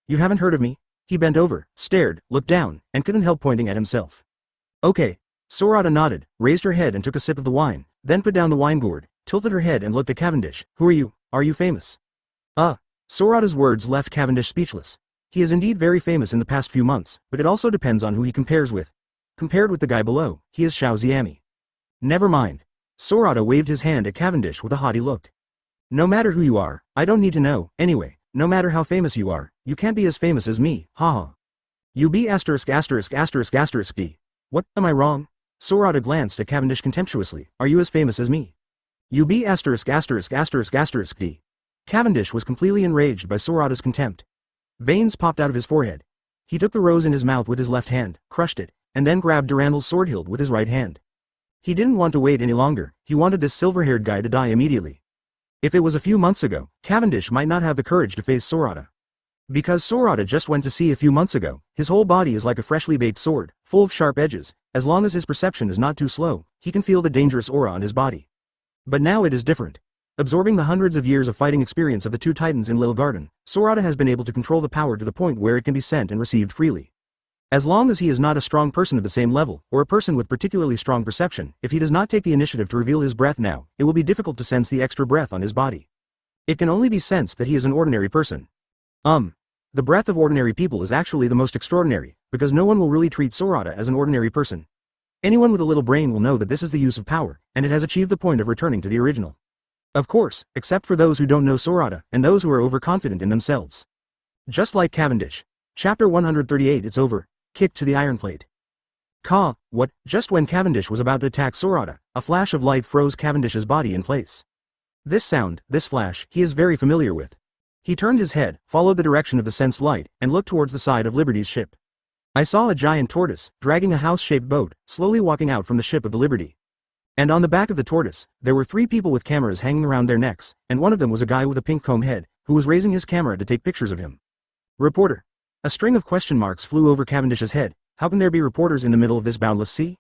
haven't heard of me? He bent over, stared, looked down, and couldn't help pointing at himself. Okay. Sorata nodded, raised her head and took a sip of the wine, then put down the wine gourd, tilted her head and looked at Cavendish. Who are you? Are you famous? Sorata's words left Cavendish speechless. He is indeed very famous in the past few months, but it also depends on who he compares with. Compared with the guy below, he is Xiao Xiami. Never mind. Sorata waved his hand at Cavendish with a haughty look. No matter who you are, I don't need to know. Anyway, no matter how famous you are, you can't be as famous as me. Haha. You be *********. What, am I wrong? Sorata glanced at Cavendish contemptuously. Are you as famous as me? You be *********. Cavendish was completely enraged by Sorata's contempt. Veins popped out of his forehead. He took the rose in his mouth with his left hand, crushed it, and then grabbed Durandal's sword hilt with his right hand. He didn't want to wait any longer. He wanted this silver-haired guy to die immediately. If it was a few months ago, Cavendish might not have the courage to face Sorata. Because Sorata just went to sea a few months ago, his whole body is like a freshly baked sword, full of sharp edges. As long as his perception is not too slow, he can feel the dangerous aura on his body. But now it is different. Absorbing the hundreds of years of fighting experience of the two titans in Lil Garden, Sorata has been able to control the power to the point where it can be sent and received freely. As long as he is not a strong person of the same level, or a person with particularly strong perception, if he does not take the initiative to reveal his breath now, it will be difficult to sense the extra breath on his body. It can only be sensed that he is an ordinary person. The breath of ordinary people is actually the most extraordinary, because no one will really treat Sorata as an ordinary person. Anyone with a little brain will know that this is the use of power, and it has achieved the point of returning to the original. Of course, except for those who don't know Sorata, and those who are overconfident in themselves. Just like Cavendish. Chapter 138. It's over. Kicked to the iron plate. What? Just when Cavendish was about to attack Sorata, a flash of light froze Cavendish's body in place. This sound, this flash, he is very familiar with. He turned his head, followed the direction of the sensed light, and looked towards the side of Liberty's ship. I saw a giant tortoise, dragging a house-shaped boat, slowly walking out from the ship of the Liberty. And on the back of the tortoise, there were 3 people with cameras hanging around their necks, and one of them was a guy with a pink comb head, who was raising his camera to take pictures of him. Reporter. A string of question marks flew over Cavendish's head. How can there be reporters in the middle of this boundless sea?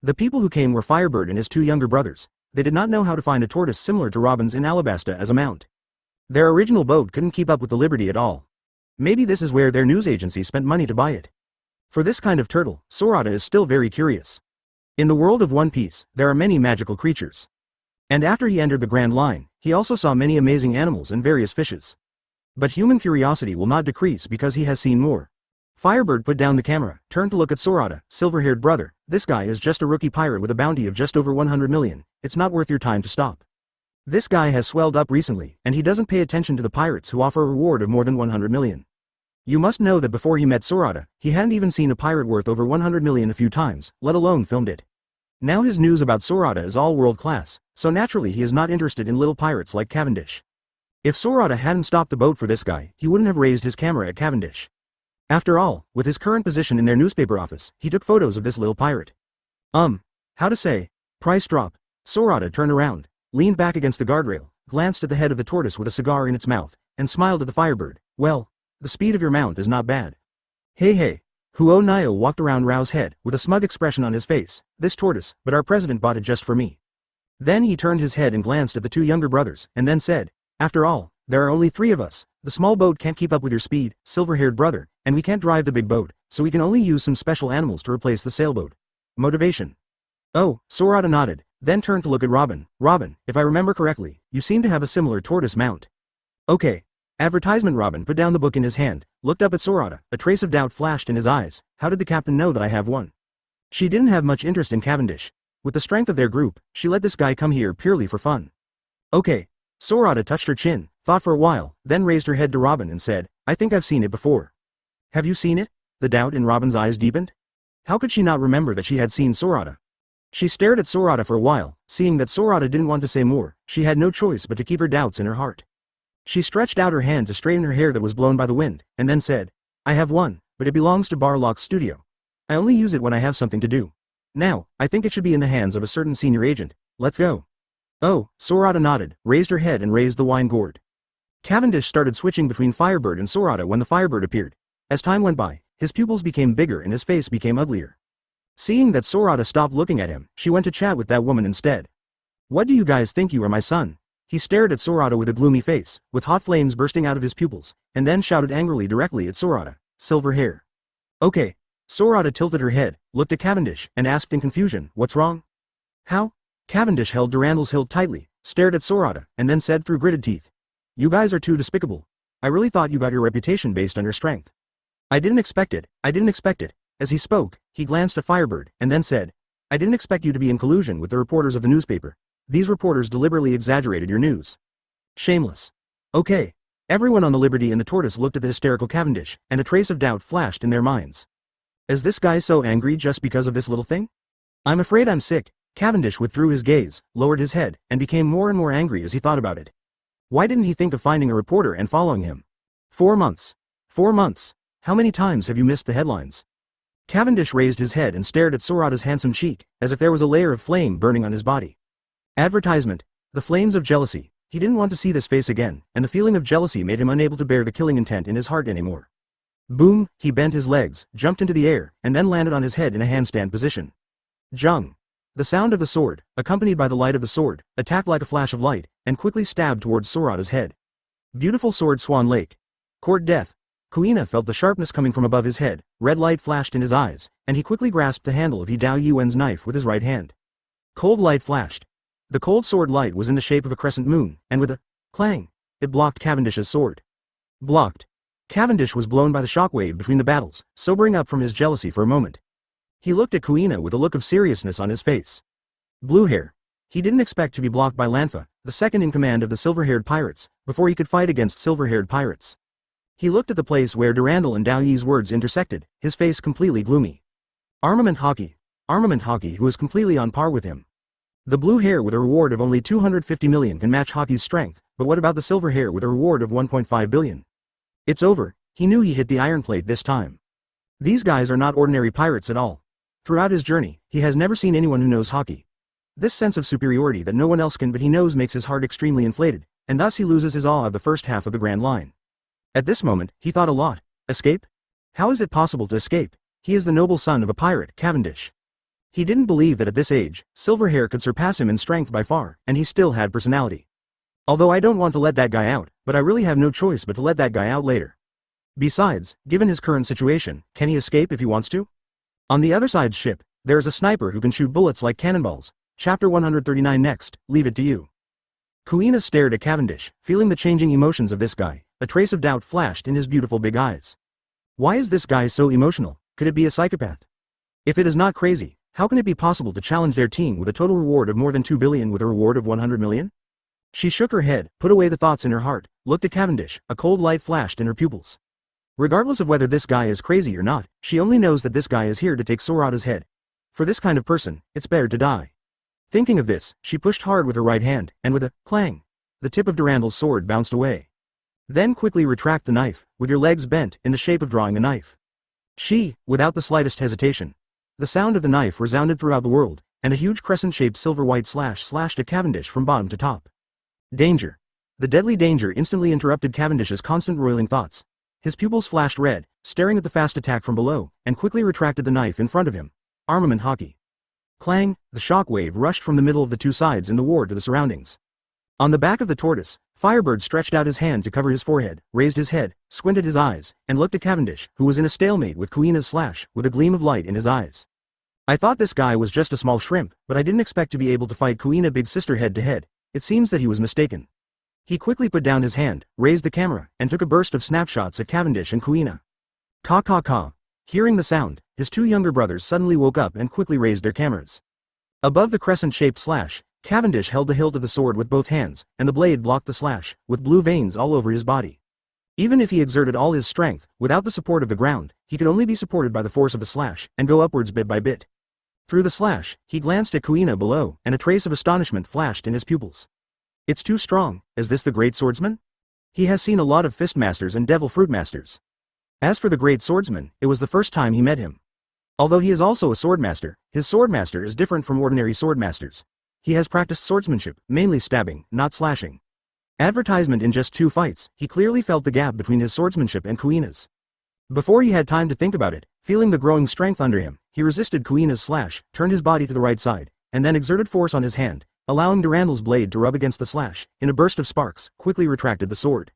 The people who came were Firebird and his 2 younger brothers. They did not know how to find a tortoise similar to Robin's in Alabasta as a mount. Their original boat couldn't keep up with the Liberty at all. Maybe this is where their news agency spent money to buy it. For this kind of turtle, Sorata is still very curious. In the world of One Piece, there are many magical creatures. And after he entered the Grand Line, he also saw many amazing animals and various fishes. But human curiosity will not decrease because he has seen more. Firebird put down the camera, turned to look at Sorata, silver-haired brother. This guy is just a rookie pirate with a bounty of just over 100 million, it's not worth your time to stop. This guy has swelled up recently, and he doesn't pay attention to the pirates who offer a reward of more than 100 million. You must know that before he met Sorata, he hadn't even seen a pirate worth over 100 million a few times, let alone filmed it. Now his news about Sorata is all world-class, so naturally he is not interested in little pirates like Cavendish. If Sorata hadn't stopped the boat for this guy, he wouldn't have raised his camera at Cavendish. After all, with his current position in their newspaper office, he took photos of this little pirate. How to say? Price drop. Sorata turned around, leaned back against the guardrail, glanced at the head of the tortoise with a cigar in its mouth, and smiled at the Firebird. Well, the speed of your mount is not bad. Hey. Huo Nio walked around Rao's head, with a smug expression on his face. This tortoise, but our president bought it just for me. Then he turned his head and glanced at the 2 younger brothers, and then said, after all, there are only 3 of us. The small boat can't keep up with your speed, silver-haired brother, and we can't drive the big boat, so we can only use some special animals to replace the sailboat. Motivation. Oh, Sorata nodded, then turned to look at Robin. Robin, if I remember correctly, you seem to have a similar tortoise mount. Okay. Advertisement. Robin put down the book in his hand, looked up at Sorata, a trace of doubt flashed in his eyes. How did the captain know that I have one? She didn't have much interest in Cavendish. With the strength of their group, she let this guy come here purely for fun. Okay. Sorata touched her chin, thought for a while, then raised her head to Robin and said, I think I've seen it before. Have you seen it? The doubt in Robin's eyes deepened. How could she not remember that she had seen Sorata? She stared at Sorata for a while, seeing that Sorata didn't want to say more. She had no choice but to keep her doubts in her heart. She stretched out her hand to straighten her hair that was blown by the wind, and then said, I have one, but it belongs to Barlock's studio. I only use it when I have something to do. Now, I think it should be in the hands of a certain senior agent. Let's go. Oh, Sorata nodded, raised her head and raised the wine gourd. Cavendish started switching between Firebird and Sorata when the Firebird appeared. As time went by, his pupils became bigger and his face became uglier. Seeing that Sorata stopped looking at him, she went to chat with that woman instead. What do you guys think? You are my son? He stared at Sorata with a gloomy face, with hot flames bursting out of his pupils, and then shouted angrily directly at Sorata. Silver hair. Okay. Sorata tilted her head, looked at Cavendish, and asked in confusion, what's wrong? How? Cavendish held Durandal's hilt tightly, stared at Sorata, and then said through gritted teeth. You guys are too despicable. I really thought you got your reputation based on your strength. I didn't expect it. As he spoke, he glanced at Firebird, and then said, I didn't expect you to be in collusion with the reporters of the newspaper. These reporters deliberately exaggerated your news. Shameless. Okay. Everyone on the Liberty and the Tortoise looked at the hysterical Cavendish, and a trace of doubt flashed in their minds. Is this guy so angry just because of this little thing? I'm afraid I'm sick. Cavendish withdrew his gaze, lowered his head, and became more and more angry as he thought about it. Why didn't he think of finding a reporter and following him? 4 months. 4 months. How many times have you missed the headlines? Cavendish raised his head and stared at Sorata's handsome cheek, as if there was a layer of flame burning on his body. Advertisement. The flames of jealousy. He didn't want to see this face again, and the feeling of jealousy made him unable to bear the killing intent in his heart anymore. Boom, he bent his legs, jumped into the air, and then landed on his head in a handstand position. Jung. The sound of the sword, accompanied by the light of the sword, attacked like a flash of light, and quickly stabbed towards Sorata's head. Beautiful sword. Swan Lake. Court death. Kuina felt the sharpness coming from above his head, red light flashed in his eyes, and he quickly grasped the handle of He Dao Yuan's knife with his right hand. Cold light flashed. The cold sword light was in the shape of a crescent moon, and with a clang, it blocked Cavendish's sword. Blocked. Cavendish was blown by the shockwave between the battles, sobering up from his jealousy for a moment. He looked at Kuina with a look of seriousness on his face. Blue hair. He didn't expect to be blocked by Lanfa, the second in command of the silver-haired pirates, before he could fight against silver-haired pirates. He looked at the place where Durandal and Dao Yi's words intersected, his face completely gloomy. Armament Hockey, who is completely on par with him. The blue hair with a reward of only 250 million can match Hockey's strength, but what about the silver hair with a reward of 1.5 billion? It's over. He knew he hit the iron plate this time. These guys are not ordinary pirates at all. Throughout his journey, he has never seen anyone who knows Hockey. This sense of superiority that no one else can but he knows makes his heart extremely inflated, and thus he loses his awe of the first half of the Grand Line. At this moment, he thought a lot. Escape? How is it possible to escape? He is the noble son of a pirate, Cavendish. He didn't believe that at this age, Silverhair could surpass him in strength by far, and he still had personality. Although I don't want to let that guy out, but I really have no choice but to let that guy out later. Besides, given his current situation, can he escape if he wants to? On the other side's ship, there is a sniper who can shoot bullets like cannonballs. Chapter 139 next, leave it to you. Kuina stared at Cavendish, feeling the changing emotions of this guy. A trace of doubt flashed in his beautiful big eyes. Why is this guy so emotional? Could it be a psychopath? If it is not crazy, how can it be possible to challenge their team with a total reward of more than 2 billion with a reward of 100 million? She shook her head, put away the thoughts in her heart, looked at Cavendish, a cold light flashed in her pupils. Regardless of whether this guy is crazy or not, she only knows that this guy is here to take Sorata's head. For this kind of person, it's better to die. Thinking of this, she pushed hard with her right hand, and with a clang, the tip of Durandal's sword bounced away. Then quickly retract the knife, with your legs bent in the shape of drawing a knife. She, without the slightest hesitation. The sound of the knife resounded throughout the world, and a huge crescent-shaped silver-white slash slashed at Cavendish from bottom to top. Danger. The deadly danger instantly interrupted Cavendish's constant roiling thoughts. His pupils flashed red, staring at the fast attack from below, and quickly retracted the knife in front of him. Armament hockey. Clang, the shock wave rushed from the middle of the two sides in the war to the surroundings. On the back of the tortoise, Firebird stretched out his hand to cover his forehead, raised his head, squinted his eyes, and looked at Cavendish, who was in a stalemate with Kuina's slash, with a gleam of light in his eyes. I thought this guy was just a small shrimp, but I didn't expect to be able to fight Kuina Big Sister head to head. It seems that he was mistaken. He quickly put down his hand, raised the camera, and took a burst of snapshots at Cavendish and Kuina. Caw caw caw. Hearing the sound, his two younger brothers suddenly woke up and quickly raised their cameras. Above the crescent-shaped slash, Cavendish held the hilt of the sword with both hands, and the blade blocked the slash, with blue veins all over his body. Even if he exerted all his strength, without the support of the ground, he could only be supported by the force of the slash, and go upwards bit by bit. Through the slash, he glanced at Kuina below, and a trace of astonishment flashed in his pupils. It's too strong. Is this the great swordsman? He has seen a lot of fistmasters and devil fruit masters. As for the great swordsman, it was the first time he met him. Although he is also a swordmaster, his swordmaster is different from ordinary swordmasters. He has practiced swordsmanship, mainly stabbing, not slashing. Advertisement in just 2 fights, he clearly felt the gap between his swordsmanship and Kuina's. Before he had time to think about it, feeling the growing strength under him, he resisted Kuina's slash, turned his body to the right side, and then exerted force on his hand, allowing Durandal's blade to rub against the slash. In a burst of sparks, quickly retracted the sword.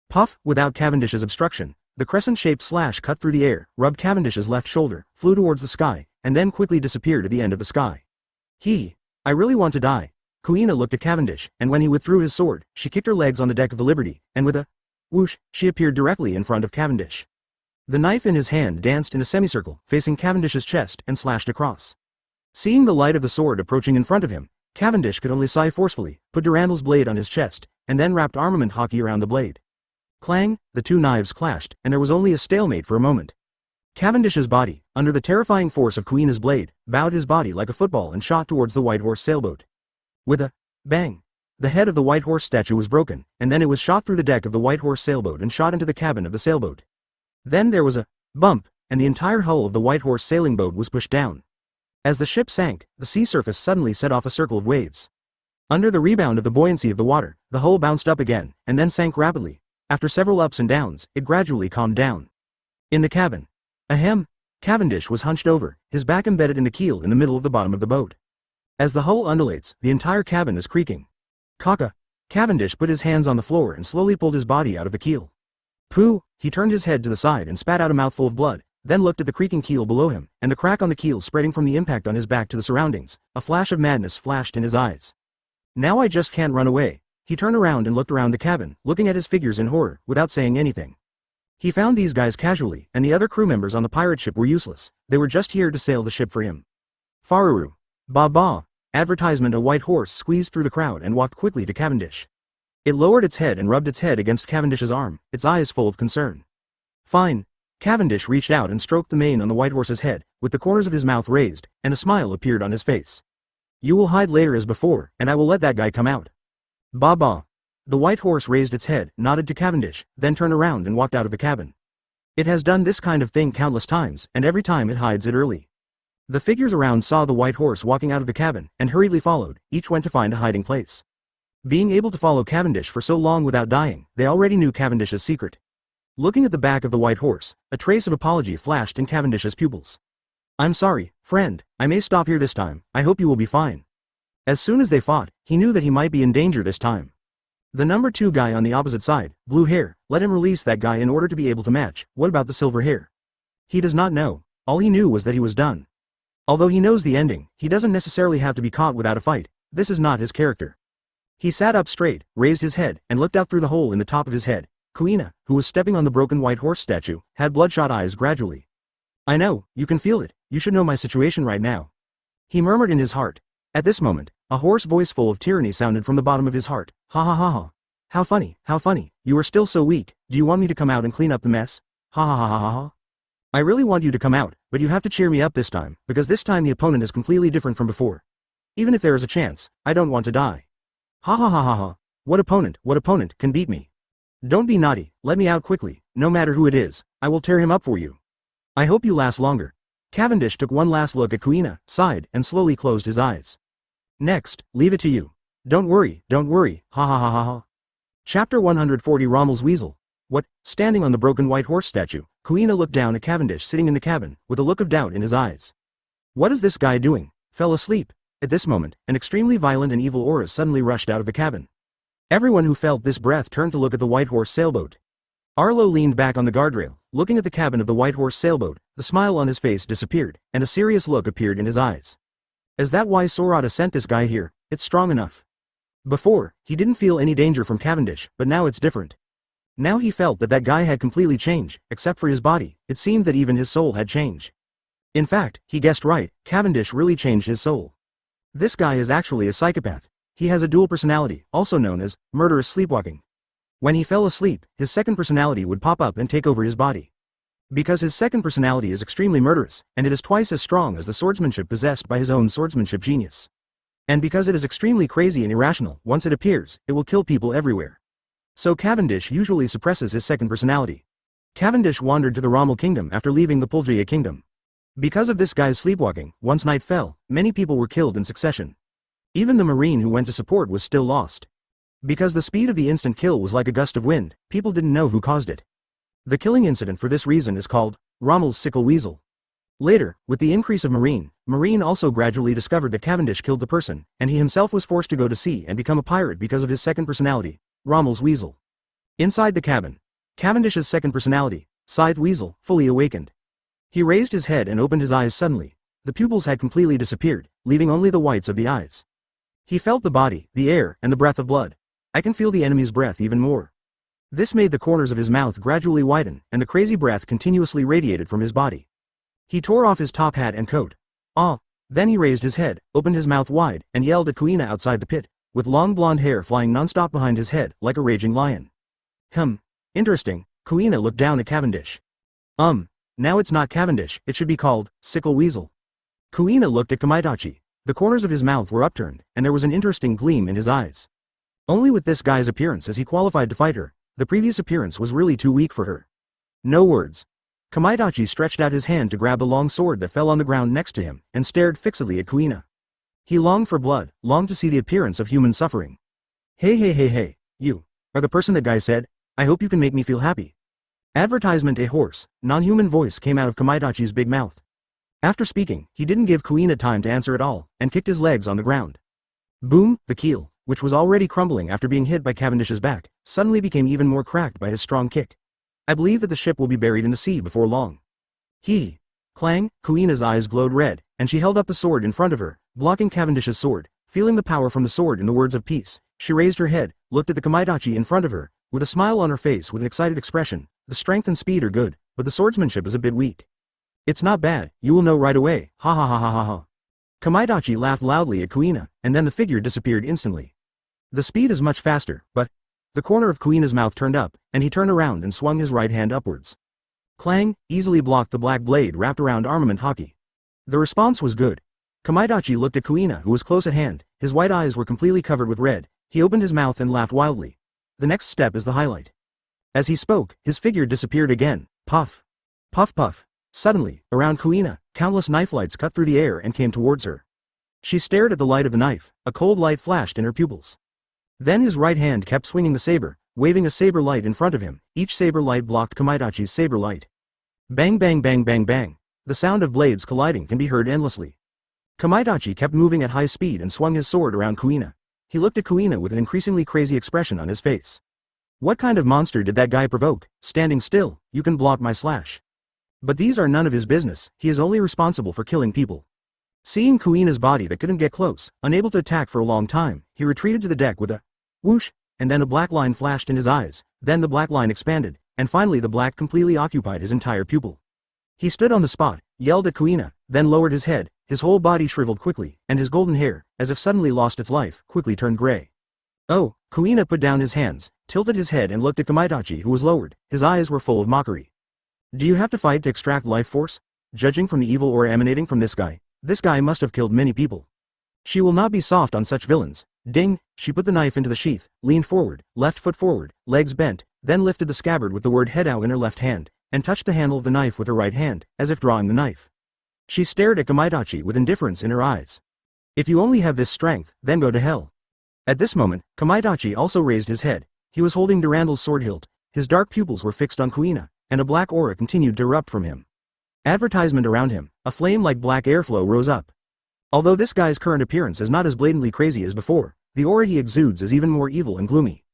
Puff, without Cavendish's obstruction, the crescent-shaped slash cut through the air, rubbed Cavendish's left shoulder, flew towards the sky, and then quickly disappeared at the end of the sky. I really want to die. Kuina looked at Cavendish, and when he withdrew his sword, she kicked her legs on the deck of the Liberty, and with a whoosh, she appeared directly in front of Cavendish. The knife in his hand danced in a semicircle, facing Cavendish's chest, and slashed across. Seeing the light of the sword approaching in front of him, Cavendish could only sigh forcefully, put Durandal's blade on his chest, and then wrapped armament hockey around the blade. Clang, the two knives clashed, and there was only a stalemate for a moment. Cavendish's body, under the terrifying force of Kuina's blade, bowed his body like a football and shot towards the White Horse sailboat. With a bang, the head of the White Horse statue was broken, and then it was shot through the deck of the White Horse sailboat and shot into the cabin of the sailboat. Then there was a bump, and the entire hull of the White Horse sailing boat was pushed down. As the ship sank, the sea surface suddenly set off a circle of waves. Under the rebound of the buoyancy of the water, the hull bounced up again, and then sank rapidly. After several ups and downs, it gradually calmed down. In the cabin. Ahem. Cavendish was hunched over, his back embedded in the keel in the middle of the bottom of the boat. As the hull undulates, the entire cabin is creaking. Caca. Cavendish put his hands on the floor and slowly pulled his body out of the keel. Pooh, he turned his head to the side and spat out a mouthful of blood, then looked at the creaking keel below him, and the crack on the keel spreading from the impact on his back to the surroundings. A flash of madness flashed in his eyes. Now I just can't run away. He turned around and looked around the cabin, looking at his figures in horror, without saying anything. He found these guys casually, and the other crew members on the pirate ship were useless. They were just here to sail the ship for him. Faruru. Ba ba. Advertisement. A white horse squeezed through the crowd and walked quickly to Cavendish. It lowered its head and rubbed its head against Cavendish's arm, its eyes full of concern. Fine. Cavendish reached out and stroked the mane on the white horse's head, with the corners of his mouth raised, and a smile appeared on his face. You will hide later as before, and I will let that guy come out. Ba ba. The white horse raised its head, nodded to Cavendish, then turned around and walked out of the cabin. It has done this kind of thing countless times, and every time it hides it early. The figures around saw the white horse walking out of the cabin, and hurriedly followed, each went to find a hiding place. Being able to follow Cavendish for so long without dying, they already knew Cavendish's secret. Looking at the back of the white horse, a trace of apology flashed in Cavendish's pupils. "I'm sorry, friend, I may stop here this time, I hope you will be fine." As soon as they fought, he knew that he might be in danger this time. The number 2 guy on the opposite side, blue hair, let him release that guy in order to be able to match. What about the silver hair? He does not know. All he knew was that he was done. Although he knows the ending, he doesn't necessarily have to be caught without a fight. This is not his character. He sat up straight, raised his head, and looked out through the hole in the top of his head. Kuina, who was stepping on the broken white horse statue, had bloodshot eyes gradually. "I know, you can feel it, you should know my situation right now," he murmured in his heart. At this moment, a hoarse voice full of tyranny sounded from the bottom of his heart. "Ha ha ha ha. How funny, you are still so weak, do you want me to come out and clean up the mess? Ha ha ha ha ha ha. I really want you to come out, but you have to cheer me up this time, because this time the opponent is completely different from before. Even if there is a chance, I don't want to die. Ha ha ha ha ha. What opponent can beat me? Don't be naughty, let me out quickly, no matter who it is, I will tear him up for you. I hope you last longer." Cavendish took one last look at Kuina, sighed, and slowly closed his eyes. "Next, leave it to you. Don't worry, ha ha ha ha ha." Chapter 140 Rommel's Weasel. What? Standing on the broken white horse statue, Kuina looked down at Cavendish sitting in the cabin, with a look of doubt in his eyes. What is this guy doing? Fell asleep. At this moment, an extremely violent and evil aura suddenly rushed out of the cabin. Everyone who felt this breath turned to look at the white horse sailboat. Arlo leaned back on the guardrail, looking at the cabin of the white horse sailboat. The smile on his face disappeared, and a serious look appeared in his eyes. Is that why Sorata sent this guy here? It's strong enough. Before, he didn't feel any danger from Cavendish, but now it's different. Now he felt that that guy had completely changed, except for his body. It seemed that even his soul had changed. In fact, he guessed right, Cavendish really changed his soul. This guy is actually a psychopath. He has a dual personality, also known as murderous sleepwalking. When he fell asleep, his second personality would pop up and take over his body. Because his second personality is extremely murderous, and it is twice as strong as the swordsmanship possessed by his own swordsmanship genius. And because it is extremely crazy and irrational, once it appears, it will kill people everywhere. So Cavendish usually suppresses his second personality. Cavendish wandered to the Rommel kingdom after leaving the Pulgia kingdom. Because of this guy's sleepwalking, once night fell, many people were killed in succession. Even the marine who went to support was still lost. Because the speed of the instant kill was like a gust of wind, people didn't know who caused it. The killing incident for this reason is called Rommel's sickle weasel. Later, with the increase of Marine also gradually discovered that Cavendish killed the person, and he himself was forced to go to sea and become a pirate because of his second personality, Rommel's weasel. Inside the cabin, Cavendish's second personality, Scythe Weasel, fully awakened. He raised his head and opened his eyes suddenly. The pupils had completely disappeared, leaving only the whites of the eyes. He felt the body, the air, and the breath of blood. I can feel the enemy's breath even more. This made the corners of his mouth gradually widen, and the crazy breath continuously radiated from his body. He tore off his top hat and coat. Ah! Then he raised his head, opened his mouth wide, and yelled at Kuina outside the pit, with long blonde hair flying nonstop behind his head, like a raging lion. Interesting. Kuina looked down at Cavendish. Now it's not Cavendish, it should be called Sickle Weasel. Kuina looked at Kamaitachi. The corners of his mouth were upturned, and there was an interesting gleam in his eyes. Only with this guy's appearance is he qualified to fight her. The previous appearance was really too weak for her. No words. Kamaitachi stretched out his hand to grab the long sword that fell on the ground next to him, and stared fixedly at Kuina. He longed for blood, longed to see the appearance of human suffering. Hey, you are the person that guy said, I hope you can make me feel happy. Advertisement. A hoarse, non-human voice came out of Kamaitachi's big mouth. After speaking, he didn't give Kuina time to answer at all, and kicked his legs on the ground. Boom, the keel, which was already crumbling after being hit by Cavendish's back, suddenly became even more cracked by his strong kick. I believe that the ship will be buried in the sea before long. He. Clang, Kuina's eyes glowed red, and she held up the sword in front of her, blocking Cavendish's sword. Feeling the power from the sword in the words of peace, she raised her head, looked at the Kamaitachi in front of her, with a smile on her face with an excited expression. The strength and speed are good, but the swordsmanship is a bit weak. It's not bad, you will know right away, ha ha ha ha ha ha. Kamaitachi laughed loudly at Kuina, and then the figure disappeared instantly. The speed is much faster, but... The corner of Kuina's mouth turned up, and he turned around and swung his right hand upwards. Clang, easily blocked the black blade wrapped around armament hockey. The response was good. Kamaitachi looked at Kuina, who was close at hand. His white eyes were completely covered with red. He opened his mouth and laughed wildly. The next step is the highlight. As he spoke, his figure disappeared again. Puff. Puff puff. Suddenly, around Kuina, countless knife lights cut through the air and came towards her. She stared at the light of the knife, a cold light flashed in her pupils. Then his right hand kept swinging the saber, waving a saber light in front of him. Each saber light blocked Kamidachi's saber light. Bang bang bang bang bang. The sound of blades colliding can be heard endlessly. Kamidachi kept moving at high speed and swung his sword around Kuina. He looked at Kuina with an increasingly crazy expression on his face. What kind of monster did that guy provoke? Standing still, you can block my slash. But these are none of his business, he is only responsible for killing people. Seeing Kuina's body that couldn't get close, unable to attack for a long time, he retreated to the deck with a whoosh, and then a black line flashed in his eyes, then the black line expanded, and finally the black completely occupied his entire pupil. He stood on the spot, yelled at Kuina, then lowered his head, his whole body shriveled quickly, and his golden hair, as if suddenly lost its life, quickly turned gray. Oh, Kuina put down his hands, tilted his head and looked at Kamidachi who was lowered, his eyes were full of mockery. Do you have to fight to extract life force? Judging from the evil aura emanating from this guy must have killed many people. She will not be soft on such villains. Ding, she put the knife into the sheath, leaned forward, left foot forward, legs bent, then lifted the scabbard with the word Hedao in her left hand, and touched the handle of the knife with her right hand, as if drawing the knife. She stared at Kamidachi with indifference in her eyes. If you only have this strength, then go to hell. At this moment, Kamidachi also raised his head. He was holding Durandal's sword hilt, his dark pupils were fixed on Kuina, and a black aura continued to erupt from him. Advertisement around him, a flame like black airflow rose up. Although this guy's current appearance is not as blatantly crazy as before, the aura he exudes is even more evil and gloomy.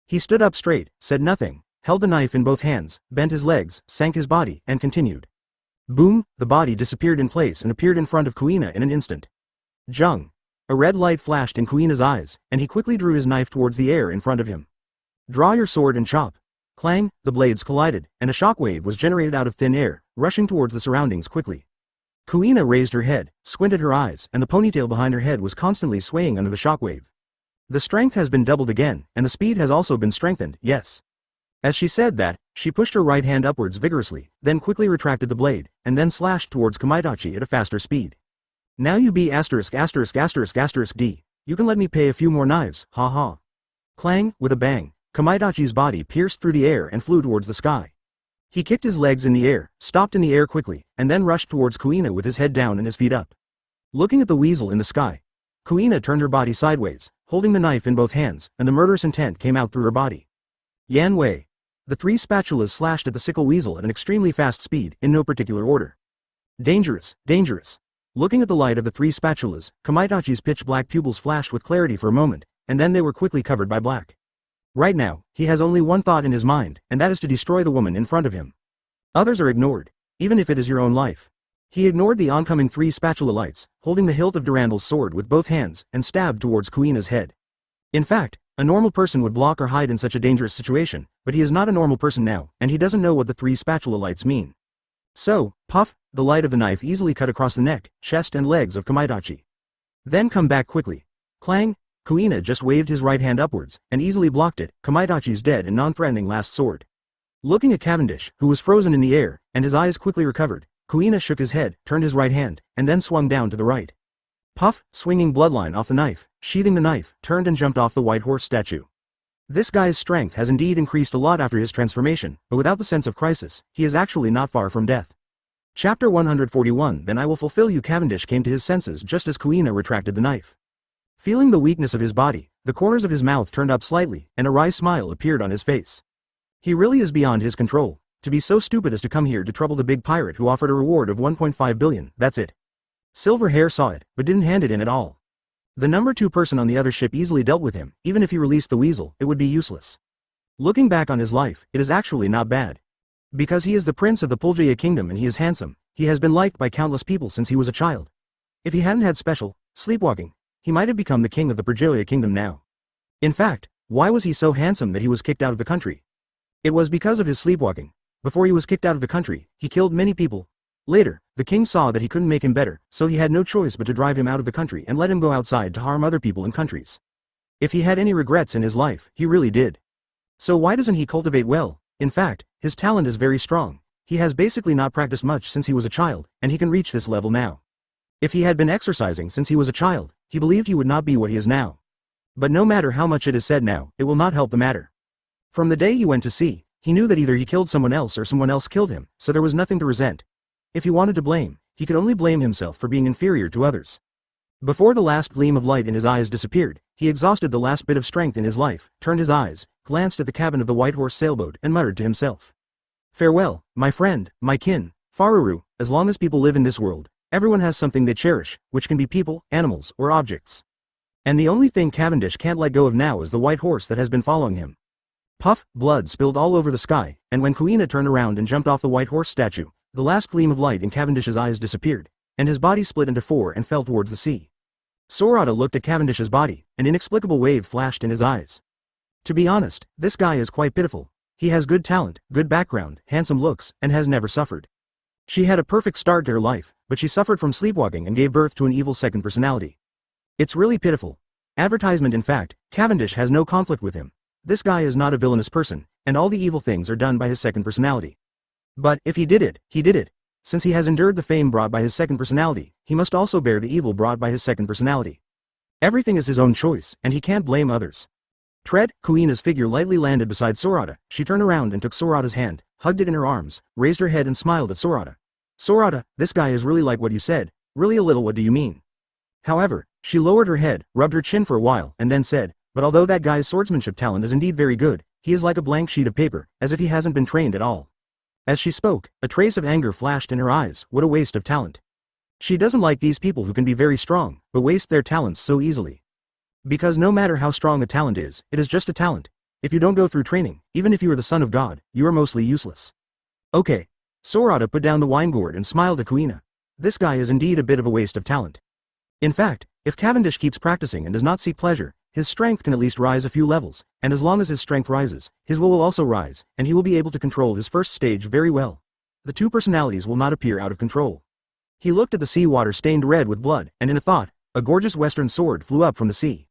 He stood up straight, said nothing, held the knife in both hands, bent his legs, sank his body, and continued. Boom, the body disappeared in place and appeared in front of Kuina in an instant. Jung. A red light flashed in Kuina's eyes, and he quickly drew his knife towards the air in front of him. Draw your sword and chop. Clang, the blades collided, and a shockwave was generated out of thin air, rushing towards the surroundings quickly. Kuina raised her head, squinted her eyes, and the ponytail behind her head was constantly swaying under the shockwave. The strength has been doubled again, and the speed has also been strengthened, yes. As she said that, she pushed her right hand upwards vigorously, then quickly retracted the blade, and then slashed towards Kamidachi at a faster speed. Now you be ************************************** D. You can let me pay a few more knives, ha ha. Clang, with a bang, Kamidachi's body pierced through the air and flew towards the sky. He kicked his legs in the air, stopped in the air quickly, and then rushed towards Kuina with his head down and his feet up. Looking at the weasel in the sky, Kuina turned her body sideways, holding the knife in both hands, and the murderous intent came out through her body. Yan Wei. The three spatulas slashed at the sickle weasel at an extremely fast speed, in no particular order. Dangerous, dangerous. Looking at the light of the three spatulas, Kamidachi's pitch-black pupils flashed with clarity for a moment, and then they were quickly covered by black. Right now, he has only one thought in his mind, and that is to destroy the woman in front of him. Others are ignored, even if it is your own life. He ignored the oncoming three spatula lights, holding the hilt of Durandal's sword with both hands, and stabbed towards Kuina's head. In fact, a normal person would block or hide in such a dangerous situation, but he is not a normal person now, and he doesn't know what the three spatula lights mean. So, puff, the light of the knife easily cut across the neck, chest and legs of Kamidachi. Then come back quickly. Clang, Kuina just waved his right hand upwards, and easily blocked it, Kamidachi's dead and non-threatening last sword. Looking at Cavendish, who was frozen in the air, and his eyes quickly recovered, Kuina shook his head, turned his right hand, and then swung down to the right. Puff, swinging bloodline off the knife, sheathing the knife, turned and jumped off the white horse statue. This guy's strength has indeed increased a lot after his transformation, but without the sense of crisis, he is actually not far from death. Chapter 141 Then I will fulfill you. Cavendish came to his senses just as Kuina retracted the knife. Feeling the weakness of his body, the corners of his mouth turned up slightly, and a wry smile appeared on his face. He really is beyond his control, to be so stupid as to come here to trouble the big pirate who offered a reward of 1.5 billion, that's it. Silver Hair saw it, but didn't hand it in at all. The number 2 person on the other ship easily dealt with him, even if he released the weasel, it would be useless. Looking back on his life, it is actually not bad. Because he is the prince of the Puljaya kingdom and he is handsome, he has been liked by countless people since he was a child. If he hadn't had special, sleepwalking, he might have become the king of the Puljaya kingdom now. In fact, why was he so handsome that he was kicked out of the country? It was because of his sleepwalking. Before he was kicked out of the country, he killed many people. Later, the king saw that he couldn't make him better, so he had no choice but to drive him out of the country and let him go outside to harm other people and countries. If he had any regrets in his life, he really did. So why doesn't he cultivate well? In fact, his talent is very strong. He has basically not practiced much since he was a child, and he can reach this level now. If he had been exercising since he was a child, he believed he would not be what he is now. But no matter how much it is said now, it will not help the matter. From the day he went to sea, he knew that either he killed someone else or someone else killed him, so there was nothing to resent. If he wanted to blame, he could only blame himself for being inferior to others. Before the last gleam of light in his eyes disappeared, he exhausted the last bit of strength in his life, turned his eyes, glanced at the cabin of the White Horse sailboat and muttered to himself. Farewell, my friend, my kin, Faruru, as long as people live in this world, everyone has something they cherish, which can be people, animals, or objects. And the only thing Cavendish can't let go of now is the white horse that has been following him. Puff, blood spilled all over the sky, and when Kuina turned around and jumped off the white horse statue, the last gleam of light in Cavendish's eyes disappeared, and his body split into four and fell towards the sea. Sorata looked at Cavendish's body, an inexplicable wave flashed in his eyes. To be honest, this guy is quite pitiful. He has good talent, good background, handsome looks, and has never suffered. She had a perfect start to her life, but she suffered from sleepwalking and gave birth to an evil second personality. It's really pitiful. Advertisement. In fact, Cavendish has no conflict with him. This guy is not a villainous person, and all the evil things are done by his second personality. But if he did it, he did it. Since he has endured the fame brought by his second personality, he must also bear the evil brought by his second personality. Everything is his own choice, and he can't blame others. Tread, Kuina's figure lightly landed beside Sorata. She turned around and took Sorata's hand, hugged it in her arms, raised her head and smiled at Sorata. Sorata, this guy is really like what you said, really a little. What do you mean? However, she lowered her head, rubbed her chin for a while, and then said, but although that guy's swordsmanship talent is indeed very good, he is like a blank sheet of paper, as if he hasn't been trained at all. As she spoke, a trace of anger flashed in her eyes. What a waste of talent. She doesn't like these people who can be very strong, but waste their talents so easily. Because no matter how strong a talent is, it is just a talent. If you don't go through training, even if you are the son of God, you are mostly useless. Okay. Sorata put down the wine gourd and smiled at Kuina. This guy is indeed a bit of a waste of talent. In fact, if Cavendish keeps practicing and does not seek pleasure, his strength can at least rise a few levels, and as long as his strength rises, his will also rise, and he will be able to control his first stage very well. The two personalities will not appear out of control. He looked at the sea water stained red with blood, and in a thought, a gorgeous western sword flew up from the sea.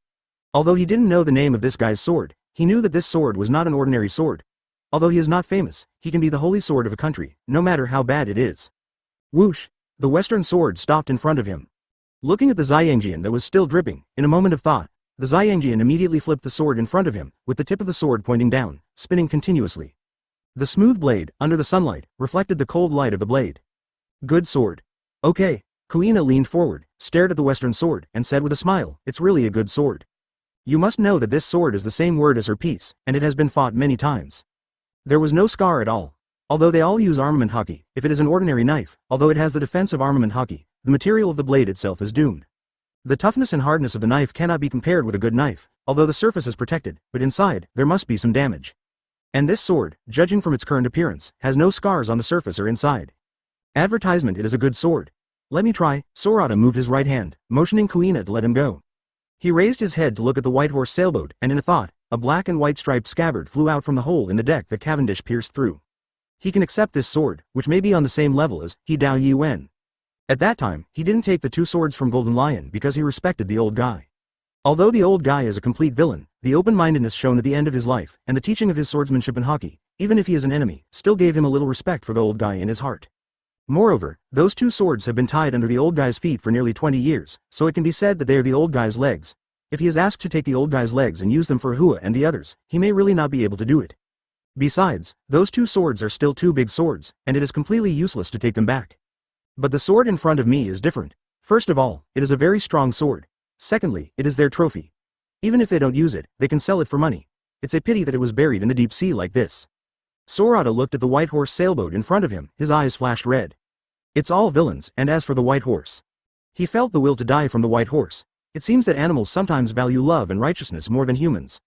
Although he didn't know the name of this guy's sword, he knew that this sword was not an ordinary sword. Although he is not famous, he can be the holy sword of a country, no matter how bad it is. Whoosh! The western sword stopped in front of him. Looking at the Xiangjian that was still dripping, in a moment of thought, the Xiangjian immediately flipped the sword in front of him, with the tip of the sword pointing down, spinning continuously. The smooth blade, under the sunlight, reflected the cold light of the blade. Good sword. Okay. Kuina leaned forward, stared at the western sword, and said with a smile, it's really a good sword. You must know that this sword is the same word as her piece, and it has been fought many times. There was no scar at all. Although they all use armament hockey, if it is an ordinary knife, although it has the defense of armament hockey, the material of the blade itself is doomed. The toughness and hardness of the knife cannot be compared with a good knife, although the surface is protected, but inside, there must be some damage. And this sword, judging from its current appearance, has no scars on the surface or inside. Advertisement. It is a good sword. Let me try. Sorata moved his right hand, motioning Kuina to let him go. He raised his head to look at the White Horse sailboat, and in a thought, a black and white striped scabbard flew out from the hole in the deck that Cavendish pierced through. He can accept this sword, which may be on the same level as He Dao Yi Wen. At that time, he didn't take the two swords from Golden Lion because he respected the old guy. Although the old guy is a complete villain, the open-mindedness shown at the end of his life, and the teaching of his swordsmanship in hockey, even if he is an enemy, still gave him a little respect for the old guy in his heart. Moreover, those two swords have been tied under the old guy's feet for nearly 20 years, so it can be said that they are the old guy's legs. If he is asked to take the old guy's legs and use them for Hua and the others, he may really not be able to do it. Besides, those two swords are still two big swords, and it is completely useless to take them back. But the sword in front of me is different. First of all, it is a very strong sword. Secondly, it is their trophy. Even if they don't use it, they can sell it for money. It's a pity that it was buried in the deep sea like this. Sorata looked at the White Horse sailboat in front of him, his eyes flashed red. It's all villains, and as for the White Horse, he felt the will to die from the White Horse. It seems that animals sometimes value love and righteousness more than humans.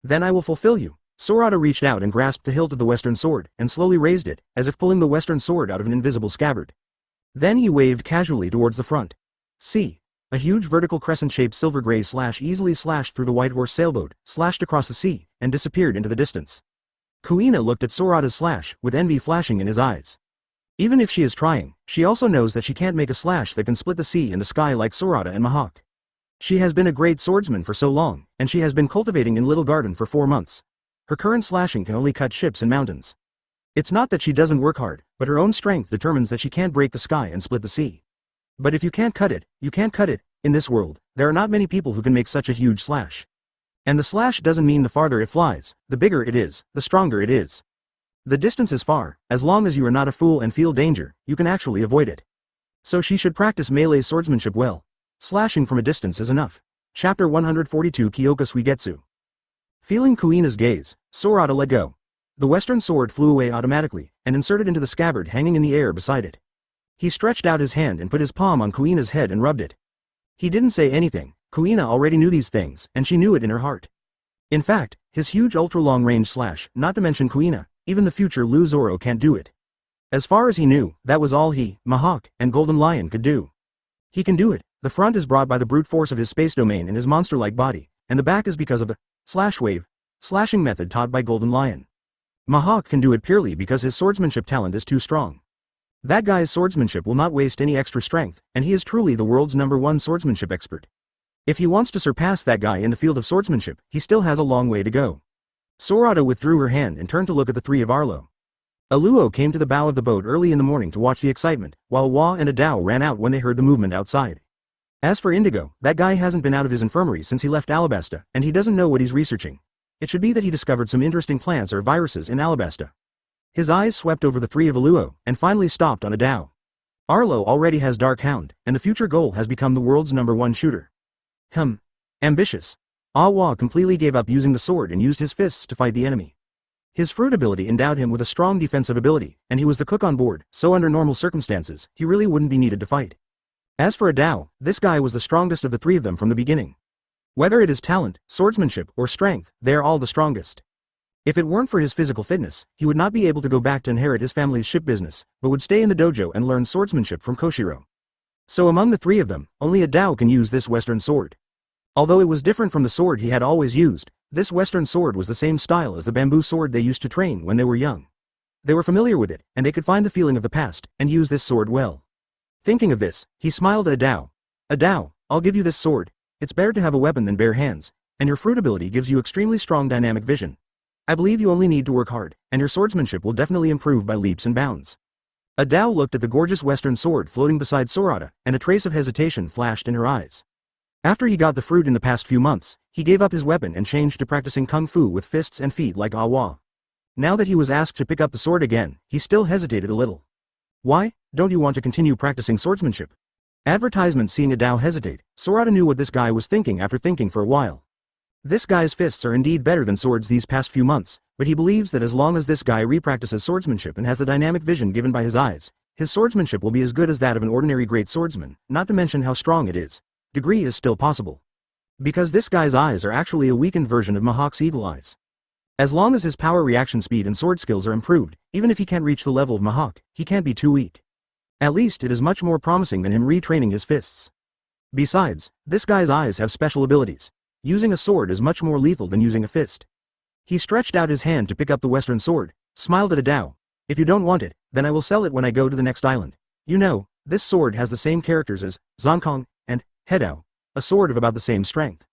Then I will fulfill you. Sorata reached out and grasped the hilt of the western sword, and slowly raised it, as if pulling the western sword out of an invisible scabbard. Then he waved casually towards the front. See. A huge vertical crescent-shaped silver-gray slash easily slashed through the White Horse sailboat, slashed across the sea, and disappeared into the distance. Kuina looked at Sorata's slash, with envy flashing in his eyes. Even if she is trying, she also knows that she can't make a slash that can split the sea and the sky like Sorata and Mahawk. She has been a great swordsman for so long, and she has been cultivating in Little Garden for 4 months. Her current slashing can only cut ships and mountains. It's not that she doesn't work hard, but her own strength determines that she can't break the sky and split the sea. But if you can't cut it, you can't cut it. In this world, there are not many people who can make such a huge slash. And the slash doesn't mean the farther it flies, the bigger it is, the stronger it is. The distance is far, as long as you are not a fool and feel danger, you can actually avoid it. So she should practice melee swordsmanship well. Slashing from a distance is enough. Chapter 142 Kyoka Suigetsu. Feeling Kuina's gaze, Sorata let go. The western sword flew away automatically, and inserted into the scabbard hanging in the air beside it. He stretched out his hand and put his palm on Kuina's head and rubbed it. He didn't say anything. Kuina already knew these things, and she knew it in her heart. In fact, his huge ultra-long-range slash, not to mention Kuina, even the future Lu Zoro can't do it. As far as he knew, that was all he, Mihawk, and Golden Lion could do. He can do it. The front is brought by the brute force of his space domain and his monster-like body, and the back is because of the slash wave, slashing method taught by Golden Lion. Mihawk can do it purely because his swordsmanship talent is too strong. That guy's swordsmanship will not waste any extra strength, and he is truly the world's #1 swordsmanship expert. If he wants to surpass that guy in the field of swordsmanship, he still has a long way to go. Sorata withdrew her hand and turned to look at the three of Arlo. Aluo came to the bow of the boat early in the morning to watch the excitement, while Wa and Adao ran out when they heard the movement outside. As for Indigo, that guy hasn't been out of his infirmary since he left Alabasta, and he doesn't know what he's researching. It should be that he discovered some interesting plants or viruses in Alabasta. His eyes swept over the three of Aluo, and finally stopped on Adao. Arlo already has Dark Hound, and the future goal has become the world's #1 shooter. Ambitious. Awa completely gave up using the sword and used his fists to fight the enemy. His fruit ability endowed him with a strong defensive ability, and he was the cook on board, so under normal circumstances, he really wouldn't be needed to fight. As for Adao, this guy was the strongest of the three of them from the beginning. Whether it is talent, swordsmanship, or strength, they are all the strongest. If it weren't for his physical fitness, he would not be able to go back to inherit his family's ship business, but would stay in the dojo and learn swordsmanship from Koshiro. So among the three of them, only Adao can use this western sword. Although it was different from the sword he had always used, this western sword was the same style as the bamboo sword they used to train when they were young. They were familiar with it, and they could find the feeling of the past, and use this sword well. Thinking of this, he smiled at Adao. Adao, I'll give you this sword. It's better to have a weapon than bare hands, and your fruit ability gives you extremely strong dynamic vision. I believe you only need to work hard, and your swordsmanship will definitely improve by leaps and bounds. Adao looked at the gorgeous western sword floating beside Sorata, and a trace of hesitation flashed in her eyes. After he got the fruit in the past few months, he gave up his weapon and changed to practicing kung fu with fists and feet like Awa. Now that he was asked to pick up the sword again, he still hesitated a little. Why, don't you want to continue practicing swordsmanship? Advertisement. Seeing Adao hesitate, Sorata knew what this guy was thinking after thinking for a while. This guy's fists are indeed better than swords these past few months, but he believes that as long as this guy repractices swordsmanship and has the dynamic vision given by his eyes, his swordsmanship will be as good as that of an ordinary great swordsman, not to mention how strong it is. Degree is still possible. Because this guy's eyes are actually a weakened version of Mihawk's eagle eyes. As long as his power reaction speed and sword skills are improved, even if he can't reach the level of Mihawk, he can't be too weak. At least it is much more promising than him retraining his fists. Besides, this guy's eyes have special abilities. Using a sword is much more lethal than using a fist. He stretched out his hand to pick up the western sword, smiled at Adao. If you don't want it, then I will sell it when I go to the next island. You know, this sword has the same characters as Zonkong and Hedao, a sword of about the same strength.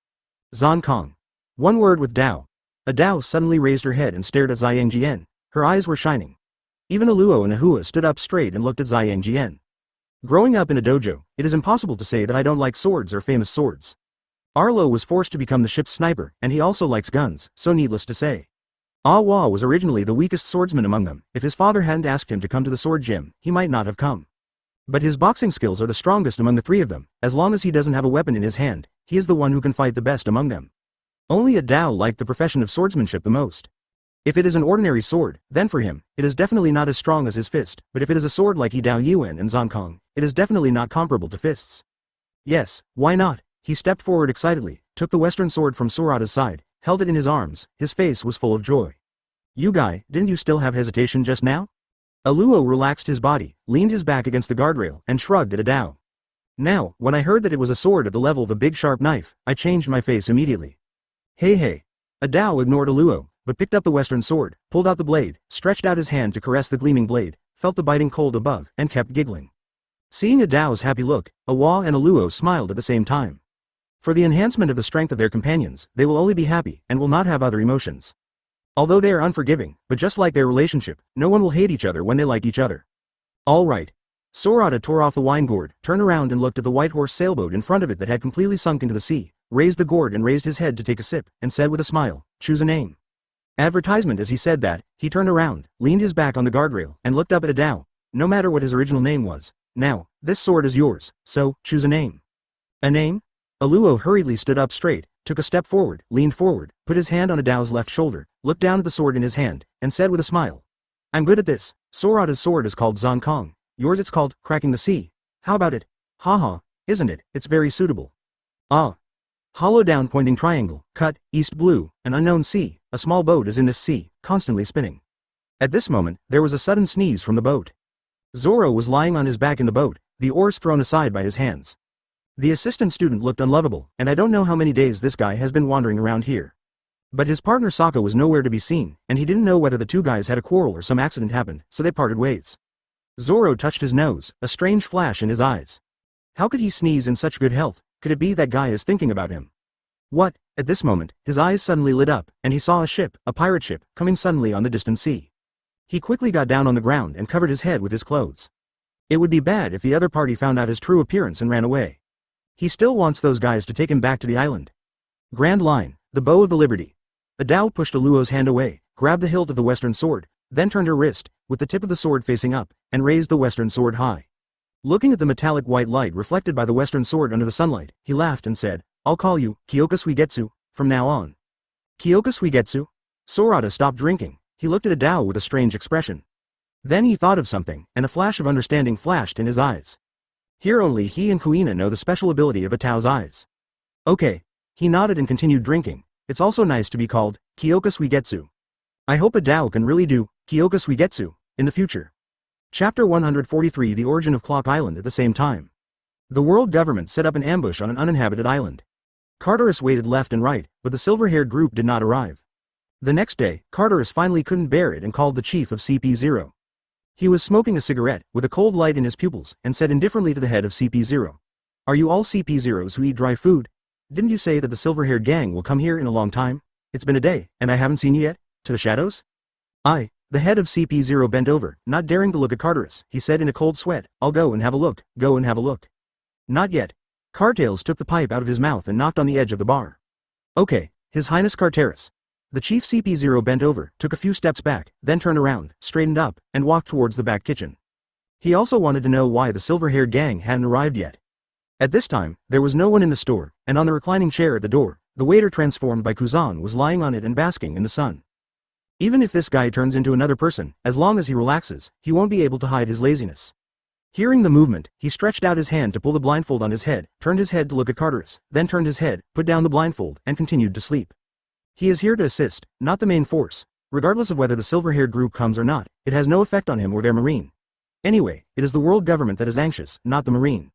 Zonkong. One word with Dao. Adao suddenly raised her head and stared at Xiangjien. Her eyes were shining. Even Aluo and Ahua stood up straight and looked at Xiangjien. Growing up in a dojo, it is impossible to say that I don't like swords or famous swords. Arlo was forced to become the ship's sniper, and he also likes guns, so needless to say. Awa was originally the weakest swordsman among them. If his father hadn't asked him to come to the sword gym, he might not have come. But his boxing skills are the strongest among the three of them. As long as he doesn't have a weapon in his hand, he is the one who can fight the best among them. Only Adao liked the profession of swordsmanship the most. If it is an ordinary sword, then for him, it is definitely not as strong as his fist, but if it is a sword like Hidao Yuan and Zonkong, it is definitely not comparable to fists. Yes, why not? He stepped forward excitedly, took the western sword from Sorata's side, held it in his arms. His face was full of joy. You guy, didn't you still have hesitation just now? Aluo relaxed his body, leaned his back against the guardrail, and shrugged at Adao. Now, when I heard that it was a sword at the level of a big sharp knife, I changed my face immediately. Hey. Adao ignored Aluo, but picked up the western sword, pulled out the blade, stretched out his hand to caress the gleaming blade, felt the biting cold above, and kept giggling. Seeing Adao's happy look, Awa and Aluo smiled at the same time. For the enhancement of the strength of their companions, they will only be happy, and will not have other emotions. Although they are unforgiving, but just like their relationship, no one will hate each other when they like each other. All right. Sorata tore off the wine gourd, turned around and looked at the white horse sailboat in front of it that had completely sunk into the sea, raised the gourd and raised his head to take a sip, and said with a smile, choose a name. Advertisement. As he said that, he turned around, leaned his back on the guardrail, and looked up at Adao. No matter what his original name was, now, This sword is yours, so, choose a name. A name? Aluo hurriedly stood up straight, took a step forward, leaned forward, put his hand on Adao's left shoulder, looked down at the sword in his hand, and said with a smile. I'm good at this. Sorata's sword is called Zon Kong. Yours it's called, Cracking the Sea. How about it? Haha, isn't it? It's very suitable. Ah. Hollow down pointing triangle, cut, east blue, an unknown sea, a small boat is in this sea, constantly spinning. At this moment, there was a sudden sneeze from the boat. Zoro was lying on his back in the boat, the oars thrown aside by his hands. The assistant student looked unlovable, and I don't know how many days this guy has been wandering around here. But his partner Sokka was nowhere to be seen, and he didn't know whether the two guys had a quarrel or some accident happened, so they parted ways. Zoro touched his nose, a strange flash in his eyes. How could he sneeze in such good health? Could it be that guy is thinking about him? What? At this moment, his eyes suddenly lit up, and he saw a ship, a pirate ship, coming suddenly on the distant sea. He quickly got down on the ground and covered his head with his clothes. It would be bad if the other party found out his true appearance and ran away. He still wants those guys to take him back to the island. Grand Line, the bow of the Liberty. Adao pushed Aluo's hand away, grabbed the hilt of the western sword, then turned her wrist, with the tip of the sword facing up, and raised the western sword high. Looking at the metallic white light reflected by the western sword under the sunlight, he laughed and said, I'll call you, Kyoka Suigetsu, from now on. Kyoka Suigetsu? Sorata stopped drinking. He looked at Adao with a strange expression. Then he thought of something, and a flash of understanding flashed in his eyes. Here only he and Kuina know the special ability of Atao's eyes. Okay. He nodded and continued drinking. It's also nice to be called, Kyoka Suigetsu. I hope Adao can really do, Kyoka Suigetsu, in the future. Chapter 143 The Origin of Clock Island at the same time. The world government set up an ambush on an uninhabited island. Carterus waited left and right, but the silver-haired group did not arrive. The next day, Carterus finally couldn't bear it and called the chief of CP0. He was smoking a cigarette, with a cold light in his pupils, and said indifferently to the head of CP0. Are you all CP0s who eat dry food? Didn't you say that the silver-haired gang will come here in a long time? It's been a day, and I haven't seen you yet? To the shadows? The head of CP0 bent over, not daring to look at Carterus. He said in a cold sweat, I'll go and have a look, go and have a look. Not yet. Cartails took the pipe out of his mouth and knocked on the edge of the bar. Okay, His Highness Carterus. The chief CP0 bent over, took a few steps back, then turned around, straightened up, and walked towards the back kitchen. He also wanted to know why the silver-haired gang hadn't arrived yet. At this time, there was no one in the store, and on the reclining chair at the door, the waiter transformed by Kuzan was lying on it and basking in the sun. Even if this guy turns into another person, as long as he relaxes, he won't be able to hide his laziness. Hearing the movement, he stretched out his hand to pull the blindfold on his head, turned his head to look at Carterus, then turned his head, put down the blindfold, and continued to sleep. He is here to assist, not the main force. Regardless of whether the silver-haired group comes or not, it has no effect on him or their marine. Anyway, it is the world government that is anxious, not the marine.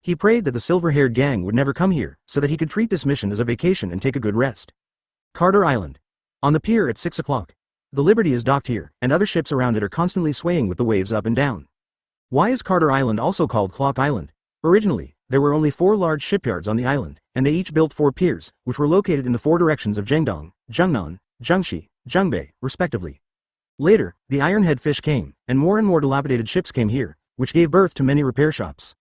He prayed that the silver-haired gang would never come here, so that he could treat this mission as a vacation and take a good rest. Carter Island. On the pier at 6 o'clock. The Liberty is docked here, and other ships around it are constantly swaying with the waves up and down. Why is Carter Island also called Clock Island? Originally, there were only 4 large shipyards on the island, and they each built 4 piers, which were located in the 4 directions of Zhengdong, Zhengnan, Zhengxi, Zhengbei, respectively. Later, the ironhead fish came, and more dilapidated ships came here, which gave birth to many repair shops.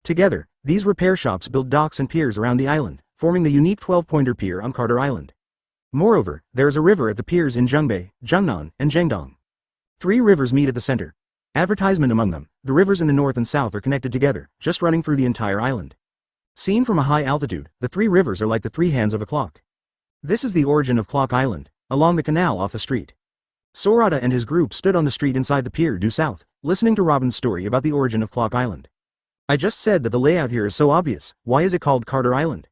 Together, these repair shops built docks and piers around the island, forming the unique 12-pointer pier on Carter Island. Moreover, there is a river at the piers in Zhengbei, Zhengnan, and Zhengdong. 3 rivers meet at the center. Advertisement among them, the rivers in the north and south are connected together, just running through the entire island. Seen from a high altitude, the 3 rivers are like the 3 hands of a clock. This is the origin of Clock Island, along the canal off the street. Sorata and his group stood on the street inside the pier due south, listening to Robin's story about the origin of Clock Island. I just said that the layout here is so obvious, why is it called Carter Island?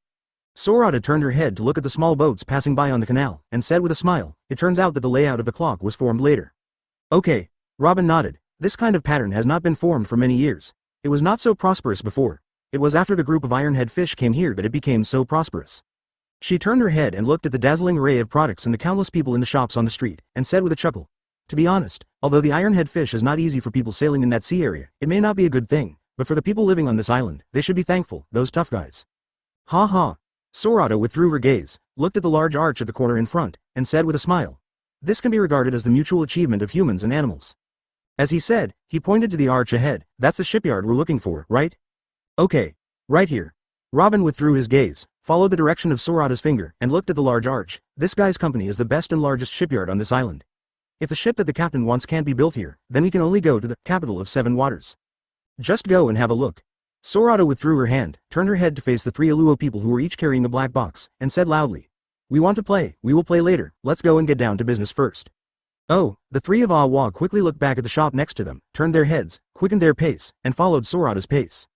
Sorata turned her head to look at the small boats passing by on the canal, and said with a smile, it turns out that the layout of the clock was formed later. Okay. Robin nodded. This kind of pattern has not been formed for many years. It was not so prosperous before. It was after the group of ironhead fish came here that it became so prosperous. She turned her head and looked at the dazzling array of products and the countless people in the shops on the street, and said with a chuckle, to be honest, although the ironhead fish is not easy for people sailing in that sea area, it may not be a good thing, but for the people living on this island, they should be thankful, those tough guys. Ha ha. Sorata withdrew her gaze, looked at the large arch at the corner in front, and said with a smile. This can be regarded as the mutual achievement of humans and animals. As he said, he pointed to the arch ahead. That's the shipyard we're looking for, right? Okay. Right here. Robin withdrew his gaze, followed the direction of Sorata's finger, and looked at the large arch. This guy's company is the best and largest shipyard on this island. If the ship that the captain wants can't be built here, then we can only go to the capital of 7 waters. Just go and have a look. Sorata withdrew her hand, turned her head to face the three Aluo people who were each carrying a black box, and said loudly. We want to play, we will play later, let's go and get down to business first. Oh, the three of Awa quickly looked back at the shop next to them, turned their heads, quickened their pace, and followed Sorata's pace.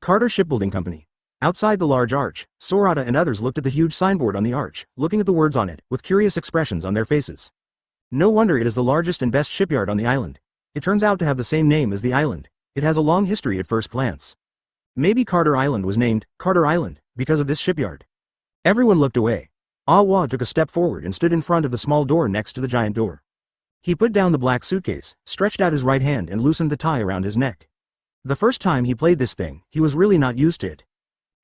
Carter Shipbuilding Company. Outside the large arch, Sorata and others looked at the huge signboard on the arch, looking at the words on it, with curious expressions on their faces. No wonder it is the largest and best shipyard on the island. It turns out to have the same name as the island. It has a long history at first glance. Maybe Carter Island was named Carter Island because of this shipyard. Everyone looked away. Awa took a step forward and stood in front of the small door next to the giant door. He put down the black suitcase, stretched out his right hand and loosened the tie around his neck. The first time he played this thing, he was really not used to it.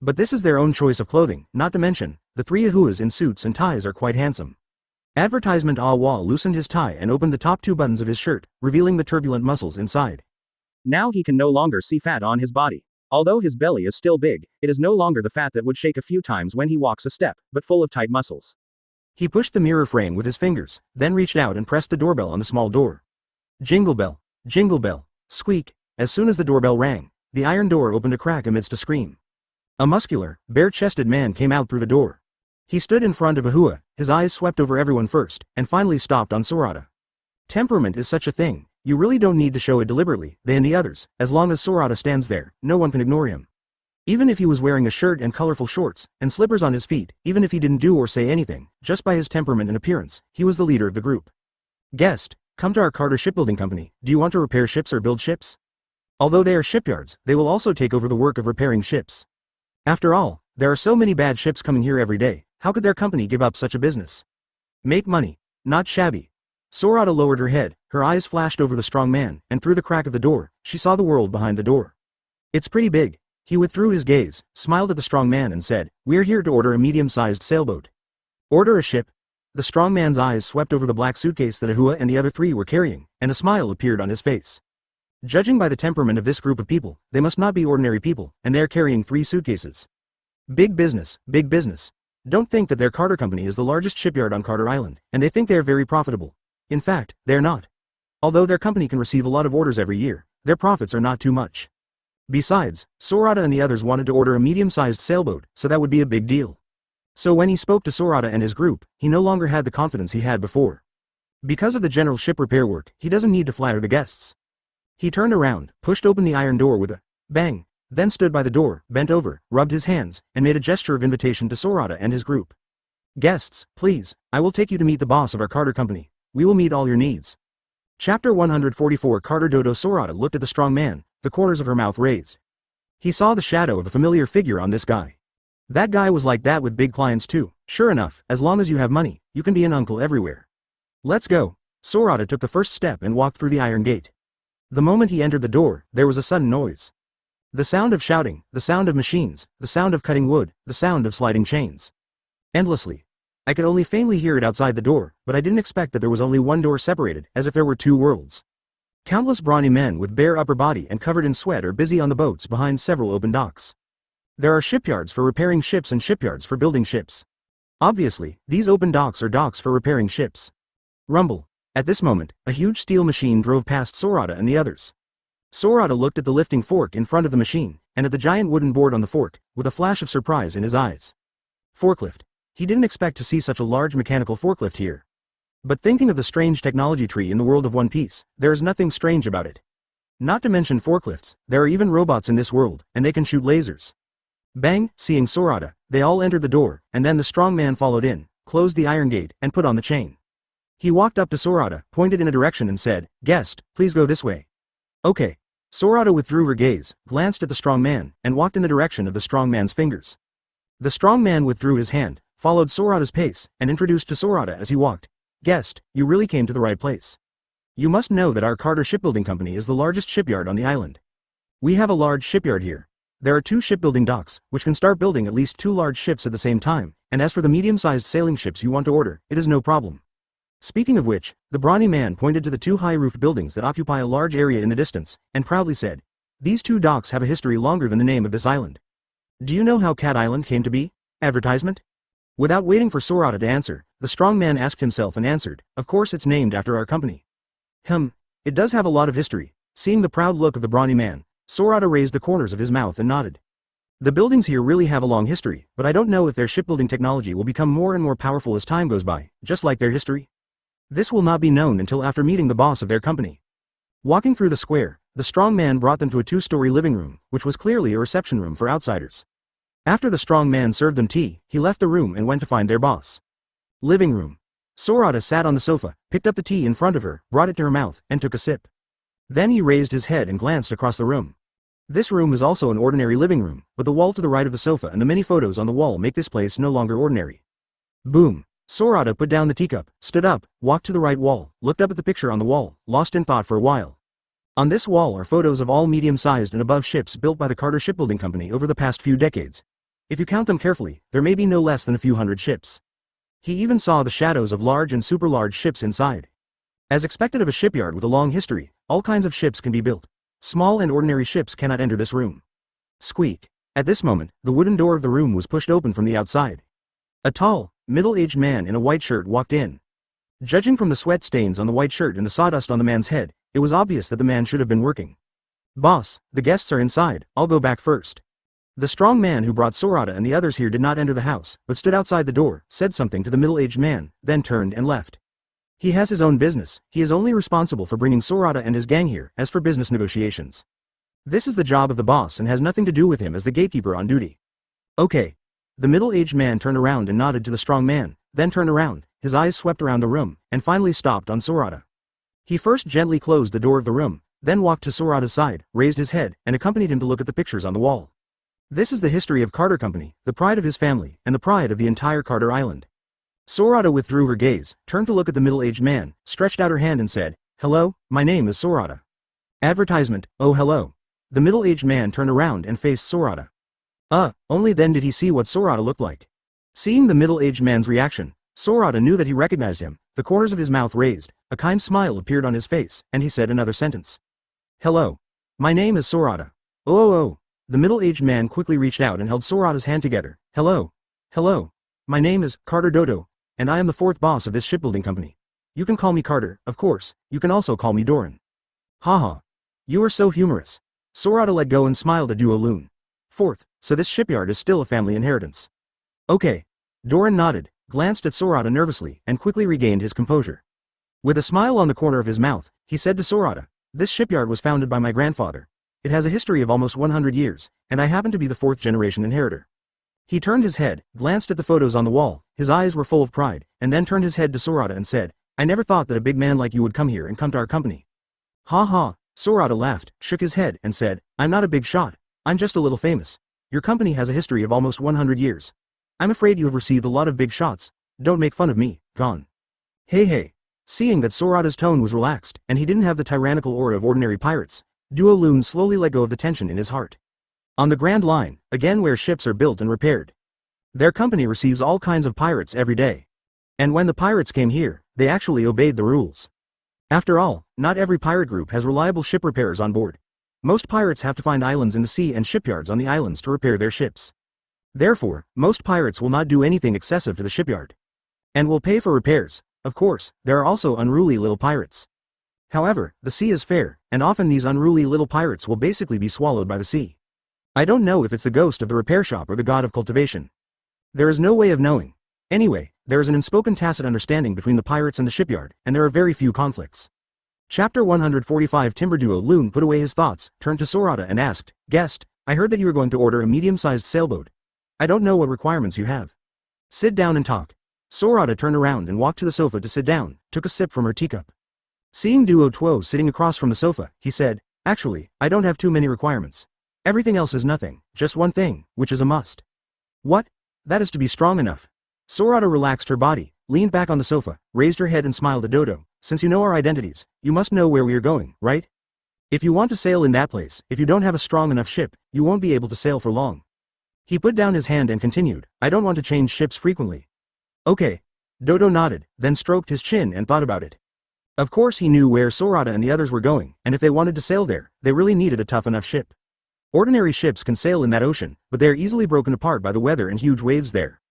But this is their own choice of clothing, not to mention, the three Ahuas in suits and ties are quite handsome. Advertisement. Awa loosened his tie and opened the top two buttons of his shirt, revealing the turbulent muscles inside. Now he can no longer see fat on his body. Although his belly is still big, it is no longer the fat that would shake a few times when he walks a step, but full of tight muscles. He pushed the mirror frame with his fingers, then reached out and pressed the doorbell on the small door. Jingle bell, squeak. As soon as the doorbell rang, the iron door opened a crack amidst a scream. A muscular, bare-chested man came out through the door. He stood in front of Ahua, his eyes swept over everyone first, and finally stopped on Sorata. Temperament is such a thing, you really don't need to show it deliberately, they and the others, as long as Sorata stands there, no one can ignore him. Even if he was wearing a shirt and colorful shorts, and slippers on his feet, even if he didn't do or say anything, just by his temperament and appearance, he was the leader of the group. Guest, come to our Carter Shipbuilding Company, do you want to repair ships or build ships? Although they are shipyards, they will also take over the work of repairing ships. After all, there are so many bad ships coming here every day, how could their company give up such a business? Make money. Not shabby. Sorata lowered her head, her eyes flashed over the strong man, and through the crack of the door, she saw the world behind the door. It's pretty big. He withdrew his gaze, smiled at the strong man and said, we're here to order a medium-sized sailboat. Order a ship? The strong man's eyes swept over the black suitcase that Ahua and the other three were carrying, and a smile appeared on his face. Judging by the temperament of this group of people, they must not be ordinary people, and they're carrying 3 suitcases. Big business, big business. Don't think that their Carter Company is the largest shipyard on Carter Island, and they think they're very profitable. In fact, they're not. Although their company can receive a lot of orders every year, their profits are not too much. Besides, Sorata and the others wanted to order a medium-sized sailboat, so that would be a big deal. So when he spoke to Sorata and his group, he no longer had the confidence he had before. Because of the general ship repair work, he doesn't need to flatter the guests. He turned around, pushed open the iron door with a bang, then stood by the door, bent over, rubbed his hands, and made a gesture of invitation to Sorata and his group. Guests, please, I will take you to meet the boss of our Carter Company. We will meet all your needs. Chapter 144. Carter Dodo. Sorata looked at the strong man, the corners of her mouth raised. He saw the shadow of a familiar figure on this guy. That guy was like that with big clients too. Sure enough, as long as you have money, you can be an uncle everywhere. Let's go. Sorata took the first step and walked through the iron gate. The moment he entered the door, there was a sudden noise. The sound of shouting, the sound of machines, the sound of cutting wood, the sound of sliding chains. Endlessly. I could only faintly hear it outside the door, but I didn't expect that there was only one door separated, as if there were 2 worlds. Countless brawny men with bare upper body and covered in sweat are busy on the boats behind several open docks. There are shipyards for repairing ships and shipyards for building ships. Obviously, these open docks are docks for repairing ships. Rumble. At this moment, a huge steel machine drove past Sorata and the others. Sorata looked at the lifting fork in front of the machine, and at the giant wooden board on the fork, with a flash of surprise in his eyes. Forklift. He didn't expect to see such a large mechanical forklift here. But thinking of the strange technology tree in the world of One Piece, there is nothing strange about it. Not to mention forklifts, there are even robots in this world, and they can shoot lasers. Bang, seeing Sorata, they all entered the door, and then the strong man followed in, closed the iron gate, and put on the chain. He walked up to Sorata, pointed in a direction and said, "Guest, please go this way." Okay. Sorata withdrew her gaze, glanced at the strong man, and walked in the direction of the strong man's fingers. The strong man withdrew his hand, followed Sorata's pace, and introduced to Sorata as he walked, "Guest, you really came to the right place. You must know that our Carter Shipbuilding Company is the largest shipyard on the island. We have a large shipyard here. There are 2 shipbuilding docks, which can start building at least 2 large ships at the same time, and as for the medium-sized sailing ships you want to order, it is no problem." Speaking of which, the brawny man pointed to the 2 high-roofed buildings that occupy a large area in the distance, and proudly said, "These 2 docks have a history longer than the name of this island. Do you know how Cat Island came to be? Advertisement?" Without waiting for Sorata to answer, the strong man asked himself and answered, "Of course it's named after our company." It does have a lot of history." Seeing the proud look of the brawny man, Sorata raised the corners of his mouth and nodded. The buildings here really have a long history, but I don't know if their shipbuilding technology will become more and more powerful as time goes by, just like their history. This will not be known until after meeting the boss of their company. Walking through the square, the strong man brought them to a two-story living room, which was clearly a reception room for outsiders. After the strong man served them tea, he left the room and went to find their boss. Living room. Sorata sat on the sofa, picked up the tea in front of her, brought it to her mouth, and took a sip. Then he raised his head and glanced across the room. This room is also an ordinary living room, but the wall to the right of the sofa and the many photos on the wall make this place no longer ordinary. Boom. Sorata put down the teacup, stood up, walked to the right wall, looked up at the picture on the wall, lost in thought for a while. On this wall are photos of all medium-sized and above ships built by the Carter Shipbuilding Company over the past few decades. If you count them carefully, there may be no less than a few hundred ships. He even saw the shadows of large and super-large ships inside. As expected of a shipyard with a long history, all kinds of ships can be built. Small and ordinary ships cannot enter this room. Squeak. At this moment, the wooden door of the room was pushed open from the outside. A tall, middle-aged man in a white shirt walked in. Judging from the sweat stains on the white shirt and the sawdust on the man's head, it was obvious that the man should have been working. "Boss, the guests are inside, I'll go back first." The strong man who brought Sorata and the others here did not enter the house, but stood outside the door, said something to the middle-aged man, then turned and left. He has his own business, he is only responsible for bringing Sorata and his gang here, as for business negotiations. This is the job of the boss and has nothing to do with him as the gatekeeper on duty. Okay. The middle-aged man turned around and nodded to the strong man, then turned around, his eyes swept around the room, and finally stopped on Sorata. He first gently closed the door of the room, then walked to Sorata's side, raised his head, and accompanied him to look at the pictures on the wall. This is the history of Carter Company, the pride of his family, and the pride of the entire Carter Island. Sorata withdrew her gaze, turned to look at the middle-aged man, stretched out her hand and said, "Hello, my name is Sorata." Advertisement, oh hello. The middle-aged man turned around and faced Sorata. Only then did he see what Sorata looked like. Seeing the middle-aged man's reaction, Sorata knew that he recognized him, the corners of his mouth raised, a kind smile appeared on his face, and he said another sentence. "Hello. My name is Sorata." Oh. The middle-aged man quickly reached out and held Sorata's hand together. Hello. My name is Carter Dodo, and I am the fourth boss of this shipbuilding company. You can call me Carter, of course, you can also call me Doran. Haha. You are so humorous. Sorata let go and smiled at Duo Loon. Fourth, so this shipyard is still a family inheritance. Okay. Doran nodded, glanced at Sorata nervously, and quickly regained his composure. With a smile on the corner of his mouth, he said to Sorata, "This shipyard was founded by my grandfather. It has a history of almost 100 years, and I happen to be the fourth-generation inheritor." He turned his head, glanced at the photos on the wall, his eyes were full of pride, and then turned his head to Sorata and said, "I never thought that a big man like you would come here and come to our company." Ha. Sorata laughed, shook his head, and said, "I'm not a big shot, I'm just a little famous. Your company has a history of almost 100 years. I'm afraid you have received a lot of big shots. Don't make fun of me, gone." Hey. Seeing that Sorata's tone was relaxed, and he didn't have the tyrannical aura of ordinary pirates, Duo Loon slowly let go of the tension in his heart. On the Grand Line, again where ships are built and repaired. Their company receives all kinds of pirates every day. And when the pirates came here, they actually obeyed the rules. After all, not every pirate group has reliable ship repairers on board. Most pirates have to find islands in the sea and shipyards on the islands to repair their ships. Therefore, most pirates will not do anything excessive to the shipyard. And will pay for repairs. Of course, there are also unruly little pirates. However, the sea is fair, and often these unruly little pirates will basically be swallowed by the sea. I don't know if it's the ghost of the repair shop or the god of cultivation. There is no way of knowing. Anyway, there is an unspoken tacit understanding between the pirates and the shipyard, and there are very few conflicts. Chapter 145 Timber Duo Loon put away his thoughts, turned to Sorata and asked, "Guest, I heard that you were going to order a medium-sized sailboat. I don't know what requirements you have. Sit down and talk." Sorata turned around and walked to the sofa to sit down, took a sip from her teacup. Seeing Duo Tuo sitting across from the sofa, he said, "Actually, I don't have too many requirements. Everything else is nothing, just one thing, which is a must." "What?" "That is to be strong enough." Sorata relaxed her body, leaned back on the sofa, raised her head and smiled at Dodo. "Since you know our identities, you must know where we are going, right? If you want to sail in that place, if you don't have a strong enough ship, you won't be able to sail for long." He put down his hand and continued, "I don't want to change ships frequently." "Okay." Dodo nodded, then stroked his chin and thought about it. Of course he knew where Sorata and the others were going, and if they wanted to sail there, they really needed a tough enough ship. Ordinary ships can sail in that ocean, but they are easily broken apart by the weather and huge waves there.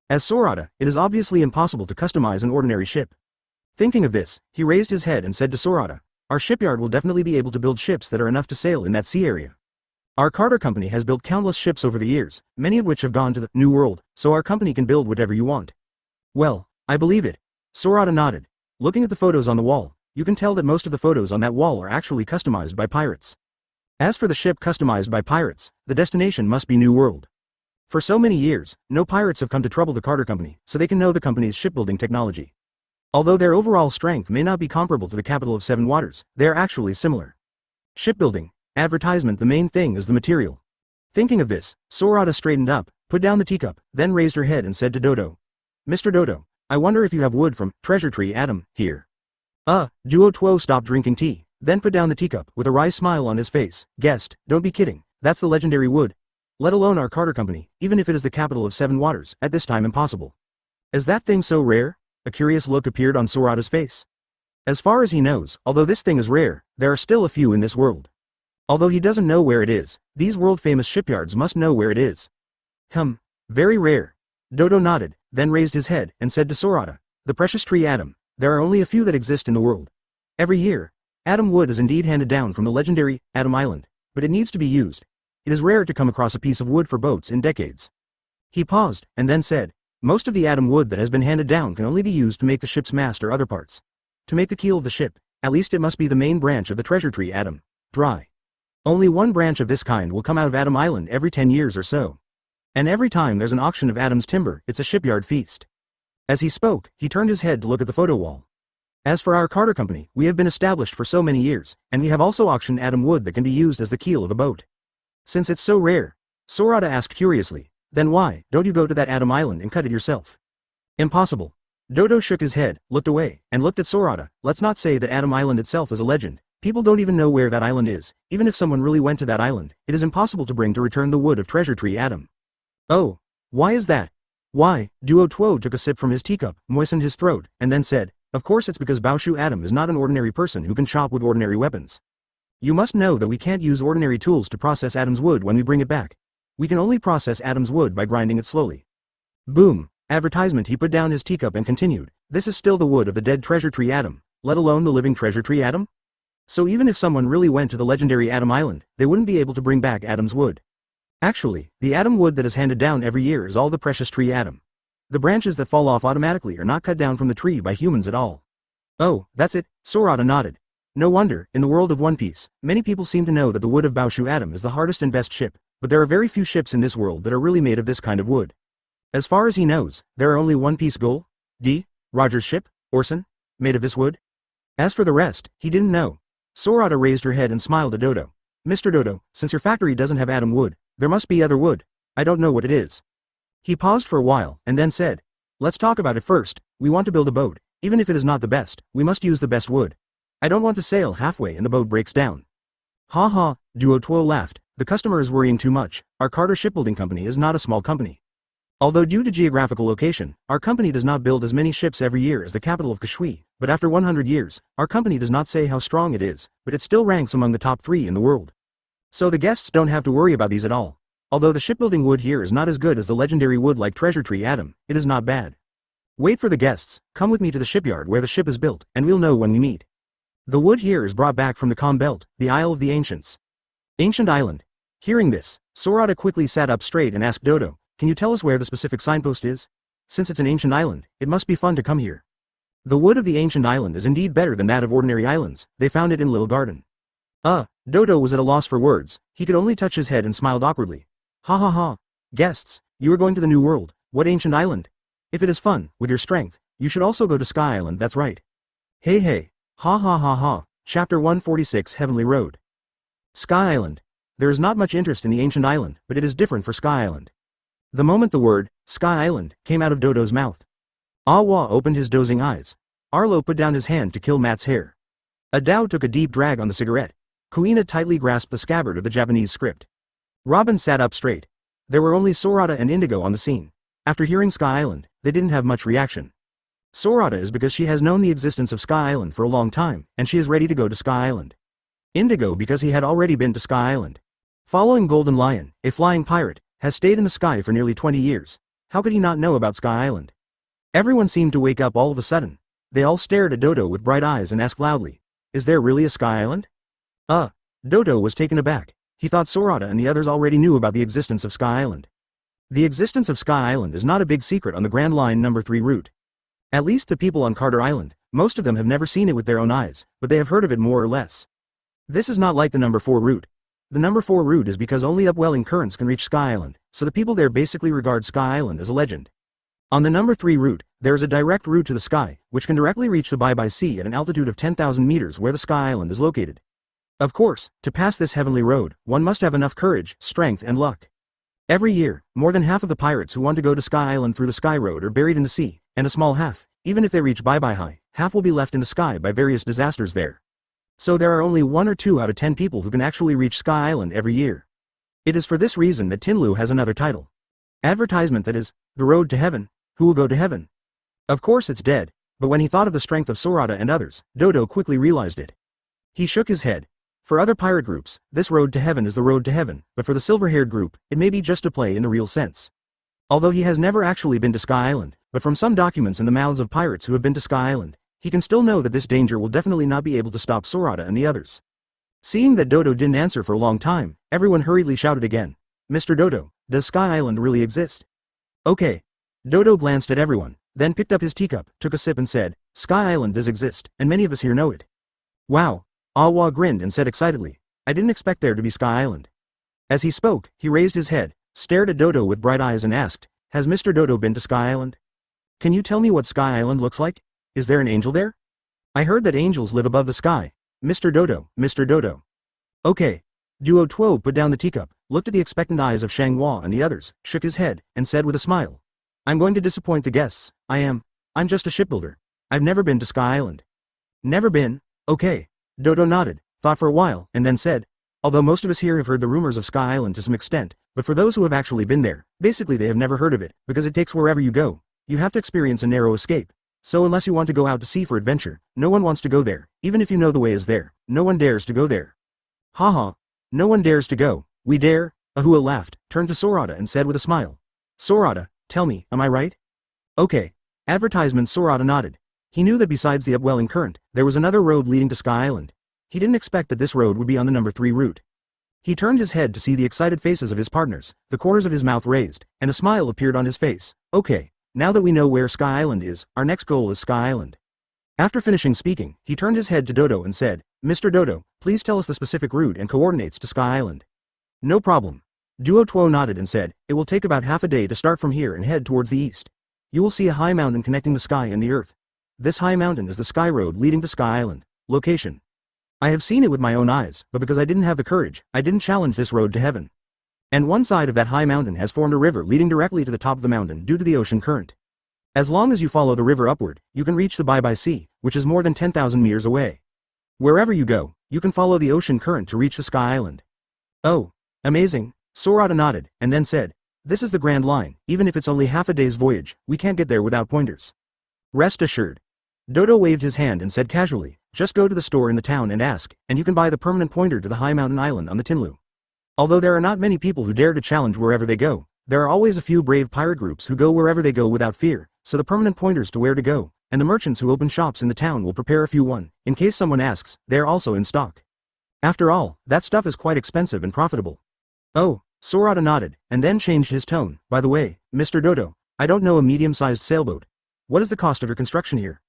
As Sorata, it is obviously impossible to customize an ordinary ship. Thinking of this, he raised his head and said to Sorata, "Our shipyard will definitely be able to build ships that are enough to sail in that sea area. Our Carter company has built countless ships over the years, many of which have gone to the New World, so our company can build whatever you want. Well, I believe it. Sorata nodded. Looking at the photos on the wall, you can tell that most of the photos on that wall are actually customized by pirates. As for the ship customized by pirates, the destination must be New World. For so many years, no pirates have come to trouble the Carter company, so they can know the company's shipbuilding technology. Although their overall strength may not be comparable to the capital of Seven Waters, they are actually similar. Shipbuilding. Advertisement. The main thing is the material. Thinking of this, Sorata straightened up, put down the teacup, then raised her head and said to Dodo. Mr. Dodo, I wonder if you have wood from Treasure Tree Adam here. Duo Tuo stopped drinking tea, then put down the teacup with a wry smile on his face. Guest, don't be kidding, that's the legendary wood. Let alone our Carter company, even if it is the capital of Seven Waters, at this time impossible. Is that thing so rare? A curious look appeared on Sorata's face. As far as he knows, although this thing is rare, there are still a few in this world. Although he doesn't know where it is, these world-famous shipyards must know where it is. Very rare. Dodo nodded, then raised his head and said to Sorata, the precious tree Adam, there are only a few that exist in the world. Every year, Adam wood is indeed handed down from the legendary Adam Island, but it needs to be used. It is rare to come across a piece of wood for boats in decades. He paused, and then said, most of the Adam wood that has been handed down can only be used to make the ship's mast or other parts. To make the keel of the ship, at least it must be the main branch of the treasure tree Adam, dry. Only one branch of this kind will come out of Adam Island every 10 years or so. And every time there's an auction of Adam's timber, it's a shipyard feast. As he spoke, he turned his head to look at the photo wall. As for our Carter company, we have been established for so many years, and we have also auctioned Adam wood that can be used as the keel of a boat. Since it's so rare, Sorata asked curiously, then why don't you go to that Adam Island and cut it yourself? Impossible. Dodo shook his head, looked away, and looked at Sorata. Let's not say that Adam Island itself is a legend. People don't even know where that island is. Even if someone really went to that island, it is impossible to return the wood of Treasure Tree Adam. Oh, why is that? Why? Duo Tuo took a sip from his teacup, moistened his throat, and then said, of course it's because Baoshu Adam is not an ordinary person who can chop with ordinary weapons. You must know that we can't use ordinary tools to process Adam's wood when we bring it back. We can only process Adam's wood by grinding it slowly. Boom. Advertisement. He put down his teacup and continued, this is still the wood of the dead Treasure Tree Adam, let alone the living Treasure Tree Adam? So even if someone really went to the legendary Adam Island, they wouldn't be able to bring back Adam's wood. Actually, the Adam wood that is handed down every year is all the precious tree Adam. The branches that fall off automatically are not cut down from the tree by humans at all. Oh, that's it, Sorata nodded. No wonder, in the world of One Piece, many people seem to know that the wood of Baoshu Adam is the hardest and best ship, but there are very few ships in this world that are really made of this kind of wood. As far as he knows, there are only One Piece Gull, Roger's ship, Orson, made of this wood. As for the rest, he didn't know. Sorata raised her head and smiled at Dodo. Mr. Dodo, since your factory doesn't have Adam wood, there must be other wood. I don't know what it is. He paused for a while, and then said, let's talk about it first. We want to build a boat. Even if it is not the best, we must use the best wood. I don't want to sail halfway and the boat breaks down. Ha ha, Duo Tuo laughed. The customer is worrying too much. Our Carter Shipbuilding Company is not a small company. Although due to geographical location, our company does not build as many ships every year as the capital of Kashui, but after 100 years, our company does not say how strong it is, but it still ranks among the top 3 in the world. So the guests don't have to worry about these at all. Although the shipbuilding wood here is not as good as the legendary wood like Treasure Tree Adam, it is not bad. Wait for the guests, come with me to the shipyard where the ship is built, and we'll know when we meet. The wood here is brought back from the Calm Belt, the Isle of the Ancients. Ancient Island. Hearing this, Sorata quickly sat up straight and asked Dodo, can you tell us where the specific signpost is? Since it's an ancient island, it must be fun to come here. The wood of the ancient island is indeed better than that of ordinary islands. They found it in Lil Garden. Dodo was at a loss for words. He could only touch his head and smiled awkwardly. Ha ha ha. Guests, you are going to the New World. What ancient island? If it is fun, with your strength, you should also go to Sky Island, that's right. Hey hey. Ha ha ha ha. Chapter 146 Heavenly Road. Sky Island. There is not much interest in the ancient island, but it is different for Sky Island. The moment the word, Sky Island, came out of Dodo's mouth, Awa opened his dozing eyes. Arlo put down his hand to kill Matt's hair. Adao took a deep drag on the cigarette. Kuina tightly grasped the scabbard of the Japanese script. Robin sat up straight. There were only Sorata and Indigo on the scene. After hearing Sky Island, they didn't have much reaction. Sorata is because she has known the existence of Sky Island for a long time, and she is ready to go to Sky Island. Indigo because he had already been to Sky Island. Following Golden Lion, a flying pirate, has stayed in the sky for nearly 20 years. How could he not know about Sky Island? Everyone seemed to wake up all of a sudden. They all stared at Dodo with bright eyes and asked loudly, is there really a Sky Island? Dodo was taken aback. He thought Sorata and the others already knew about the existence of Sky Island. The existence of Sky Island is not a big secret on the Grand Line number 3 route. At least the people on Carter Island, most of them have never seen it with their own eyes, but they have heard of it more or less. This is not like the number 4 route. The number 4 route is because only upwelling currents can reach Sky Island, so the people there basically regard Sky Island as a legend. On the number 3 route, there is a direct route to the sky, which can directly reach the Bye-Bye Sea at an altitude of 10,000 meters where the Sky Island is located. Of course, to pass this heavenly road, one must have enough courage, strength and luck. Every year, more than half of the pirates who want to go to Sky Island through the Sky Road are buried in the sea, and a small half, even if they reach Bye-Bye High, half will be left in the sky by various disasters there. So there are only 1 or 2 out of 10 people who can actually reach Sky Island every year. It is for this reason that Tinlu has another title. Advertisement that is, The Road to Heaven. Who will go to heaven? Of course it's dead, but when he thought of the strength of Sorata and others, Dodo quickly realized it. He shook his head. For other pirate groups, this road to heaven is the road to heaven, but for the silver-haired group, it may be just a play in the real sense. Although he has never actually been to Sky Island, but from some documents in the mouths of pirates who have been to Sky Island, he can still know that this danger will definitely not be able to stop Sorata and the others. Seeing that Dodo didn't answer for a long time, everyone hurriedly shouted again, "Mr. Dodo, does Sky Island really exist?" Okay. Dodo glanced at everyone, then picked up his teacup, took a sip and said, "Sky Island does exist, and many of us here know it." Wow. Awa grinned and said excitedly, "I didn't expect there to be Sky Island." As he spoke, he raised his head, stared at Dodo with bright eyes and asked, "Has Mr. Dodo been to Sky Island? Can you tell me what Sky Island looks like? Is there an angel there? I heard that angels live above the sky. Mr. Dodo, Mr. Dodo." Okay. Duo Tuo put down the teacup, looked at the expectant eyes of Shanghua and the others, shook his head, and said with a smile, "I'm going to disappoint the guests. I'm just a shipbuilder. I've never been to Sky Island." Never been? Okay. Dodo nodded, thought for a while, and then said, "Although most of us here have heard the rumors of Sky Island to some extent, but for those who have actually been there, basically they have never heard of it, because it takes wherever you go. You have to experience a narrow escape. So unless you want to go out to sea for adventure, no one wants to go there. Even if you know the way is there, no one dares to go there." Haha. No one dares to go. We dare? Ahua laughed, turned to Sorata and said with a smile, "Sorata, tell me, am I right?" Okay. Advertisement. Sorata nodded. He knew that besides the upwelling current, there was another road leading to Sky Island. He didn't expect that this road would be on the number 3 route. He turned his head to see the excited faces of his partners, the corners of his mouth raised, and a smile appeared on his face. Okay. Now that we know where Sky Island is, our next goal is Sky Island. After finishing speaking, he turned his head to Dodo and said, "Mr. Dodo, please tell us the specific route and coordinates to Sky Island." No problem. Duo Tuo nodded and said, "It will take about half a day to start from here and head towards the east. You will see a high mountain connecting the sky and the earth. This high mountain is the Sky Road leading to Sky Island. Location. I have seen it with my own eyes, but because I didn't have the courage, I didn't challenge this road to heaven. And one side of that high mountain has formed a river leading directly to the top of the mountain due to the ocean current. As long as you follow the river upward, you can reach the Bye-Bye Sea, which is more than 10,000 meters away. Wherever you go, you can follow the ocean current to reach the Sky Island." Oh, amazing. Sorata nodded, and then said, "This is the Grand Line. Even if it's only half a day's voyage, we can't get there without pointers. Rest assured." Dodo waved his hand and said casually, "Just go to the store in the town and ask, and you can buy the permanent pointer to the high mountain island on the Tinlu." Although there are not many people who dare to challenge wherever they go, there are always a few brave pirate groups who go wherever they go without fear, so the permanent pointers to where to go, and the merchants who open shops in the town will prepare a few in case someone asks. They are also in stock. After all, that stuff is quite expensive and profitable. Oh, Sorata nodded, and then changed his tone. "By the way, Mr. Dodo, I don't know a medium-sized sailboat. What is the cost of your construction here?"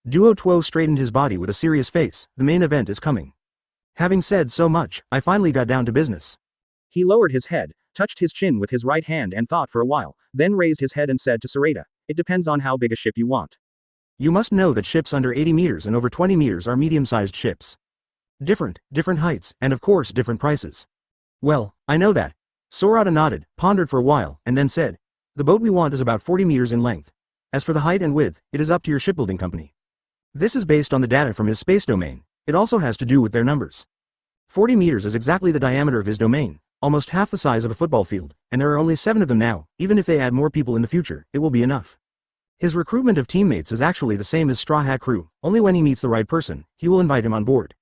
Duo Tuo straightened his body with a serious face. "The main event is coming." Having said so much, I finally got down to business. He lowered his head, touched his chin with his right hand and thought for a while, then raised his head and said to Sorata, "It depends on how big a ship you want. You must know that ships under 80 meters and over 20 meters are medium-sized ships. Different heights, and of course different prices." "Well, I know that." Sorata nodded, pondered for a while, and then said, "The boat we want is about 40 meters in length. As for the height and width, it is up to your shipbuilding company. This is based on the data from his space domain. It also has to do with their numbers. 40 meters is exactly the diameter of his domain, almost half the size of a football field, and there are only 7 of them now. Even if they add more people in the future, it will be enough. His recruitment of teammates is actually the same as Straw Hat Crew, only when he meets the right person, he will invite him on board.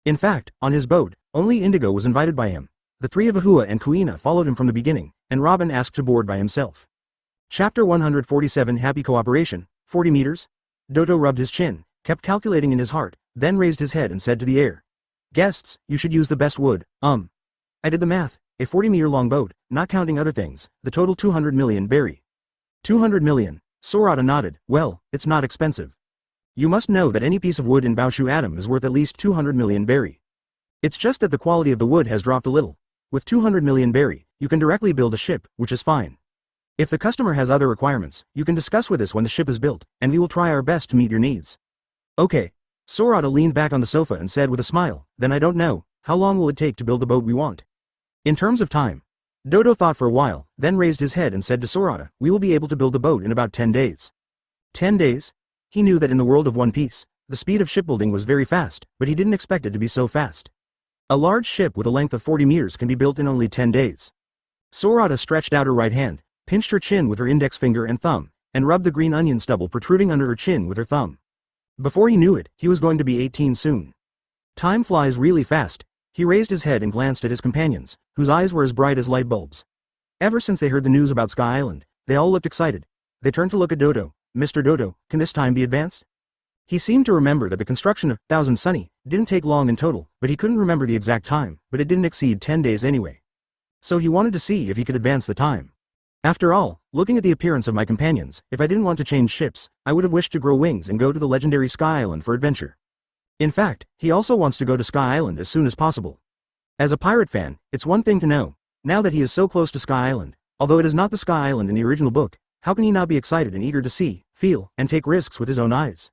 In fact, on his boat, only Indigo was invited by him. The 3 of Ahua and Kuina followed him from the beginning, and Robin asked to board by himself. Chapter 147. Happy Cooperation. 40 meters? Dodo rubbed his chin, kept calculating in his heart, then raised his head and said to the air, Guests, you should use the best wood. I did the math. A 40-meter long boat, not counting other things, the total 200 million berry. 200 million. Sorata nodded. Well, it's not expensive. You must know that any piece of wood in Baoshu Atom is worth at least 200 million berry. It's just that the quality of the wood has dropped a little. With 200 million berry, you can directly build a ship, which is fine. If the customer has other requirements, you can discuss with us when the ship is built, and we will try our best to meet your needs. Okay. Sorata leaned back on the sofa and said with a smile, then I don't know, how long will it take to build the boat we want? In terms of time. Dodo thought for a while, then raised his head and said to Sorata, we will be able to build the boat in about 10 days. 10 days? He knew that in the world of One Piece, the speed of shipbuilding was very fast, but he didn't expect it to be so fast. A large ship with a length of 40 meters can be built in only 10 days. Sorata stretched out her right hand, pinched her chin with her index finger and thumb, and rubbed the green onion stubble protruding under her chin with her thumb. Before he knew it, he was going to be 18 soon. Time flies really fast. He raised his head and glanced at his companions, whose eyes were as bright as light bulbs. Ever since they heard the news about Sky Island, they all looked excited. They turned to look at Dodo. Mr. Dodo, can this time be advanced? He seemed to remember that the construction of Thousand Sunny didn't take long in total, but he couldn't remember the exact time, but it didn't exceed 10 days anyway. So he wanted to see if he could advance the time. After all, looking at the appearance of my companions, if I didn't want to change ships, I would have wished to grow wings and go to the legendary Sky Island for adventure. In fact, he also wants to go to Sky Island as soon as possible. As a pirate fan, it's one thing to know, now that he is so close to Sky Island, although it is not the Sky Island in the original book, how can he not be excited and eager to see, feel, and take risks with his own eyes?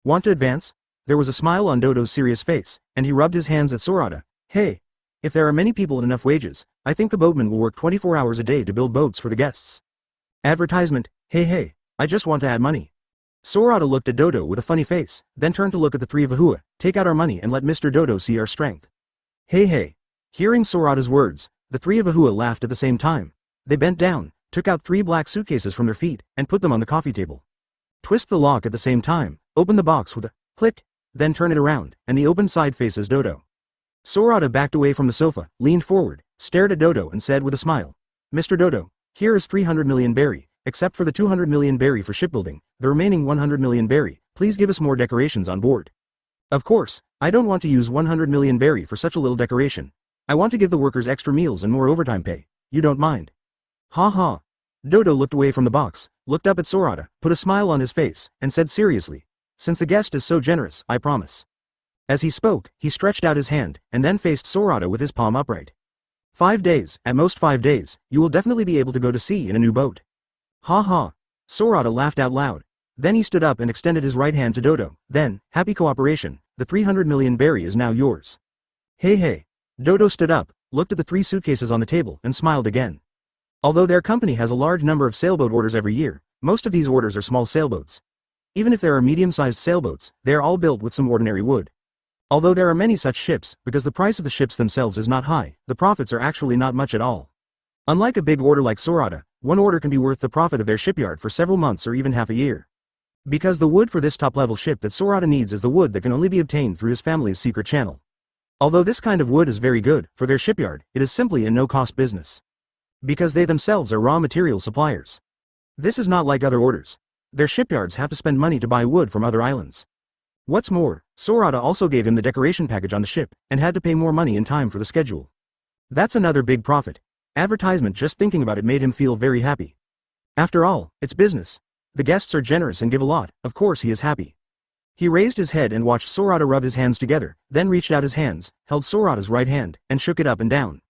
Want to advance? There was a smile on Dodo's serious face, and he rubbed his hands at Sorata. Hey! If there are many people and enough wages, I think the boatmen will work 24 hours a day to build boats for the guests. Advertisement, hey, I just want to add money. Sorata looked at Dodo with a funny face, then turned to look at the three of Ahua. Take out our money and let Mr. Dodo see our strength. Hey. Hearing Sorata's words, the three of Ahua laughed at the same time. They bent down, took out 3 black suitcases from their feet, and put them on the coffee table. Twist the lock at the same time, open the box with a click, then turn it around, and the open side faces Dodo. Sorata backed away from the sofa, leaned forward, stared at Dodo and said with a smile, Mr. Dodo, here is 300 million berry, except for the 200 million berry for shipbuilding, the remaining 100 million berry, please give us more decorations on board. Of course, I don't want to use 100 million berry for such a little decoration. I want to give the workers extra meals and more overtime pay. You don't mind? Ha. Dodo looked away from the box, looked up at Sorata, put a smile on his face, and said seriously, since the guest is so generous, I promise. As he spoke, he stretched out his hand, and then faced Sorata with his palm upright. 5 days, at most 5 days, you will definitely be able to go to sea in a new boat. Ha. Sorata laughed out loud. Then he stood up and extended his right hand to Dodo. Then, happy cooperation, the 300 million berry is now yours. Hey. Dodo stood up, looked at the 3 suitcases on the table, and smiled again. Although their company has a large number of sailboat orders every year, most of these orders are small sailboats. Even if there are medium-sized sailboats, they are all built with some ordinary wood. Although there are many such ships, because the price of the ships themselves is not high, the profits are actually not much at all. Unlike a big order like Sorata, one order can be worth the profit of their shipyard for several months or even half a year. Because the wood for this top-level ship that Sorata needs is the wood that can only be obtained through his family's secret channel. Although this kind of wood is very good, for their shipyard, it is simply a no-cost business. Because they themselves are raw material suppliers. This is not like other orders. Their shipyards have to spend money to buy wood from other islands. What's more, Sorata also gave him the decoration package on the ship, and had to pay more money in time for the schedule. That's another big profit. Advertisement just thinking about it made him feel very happy. After all, it's business. The guests are generous and give a lot, of course he is happy. He raised his head and watched Sorata rub his hands together, then reached out his hands, held Sorata's right hand, and shook it up and down.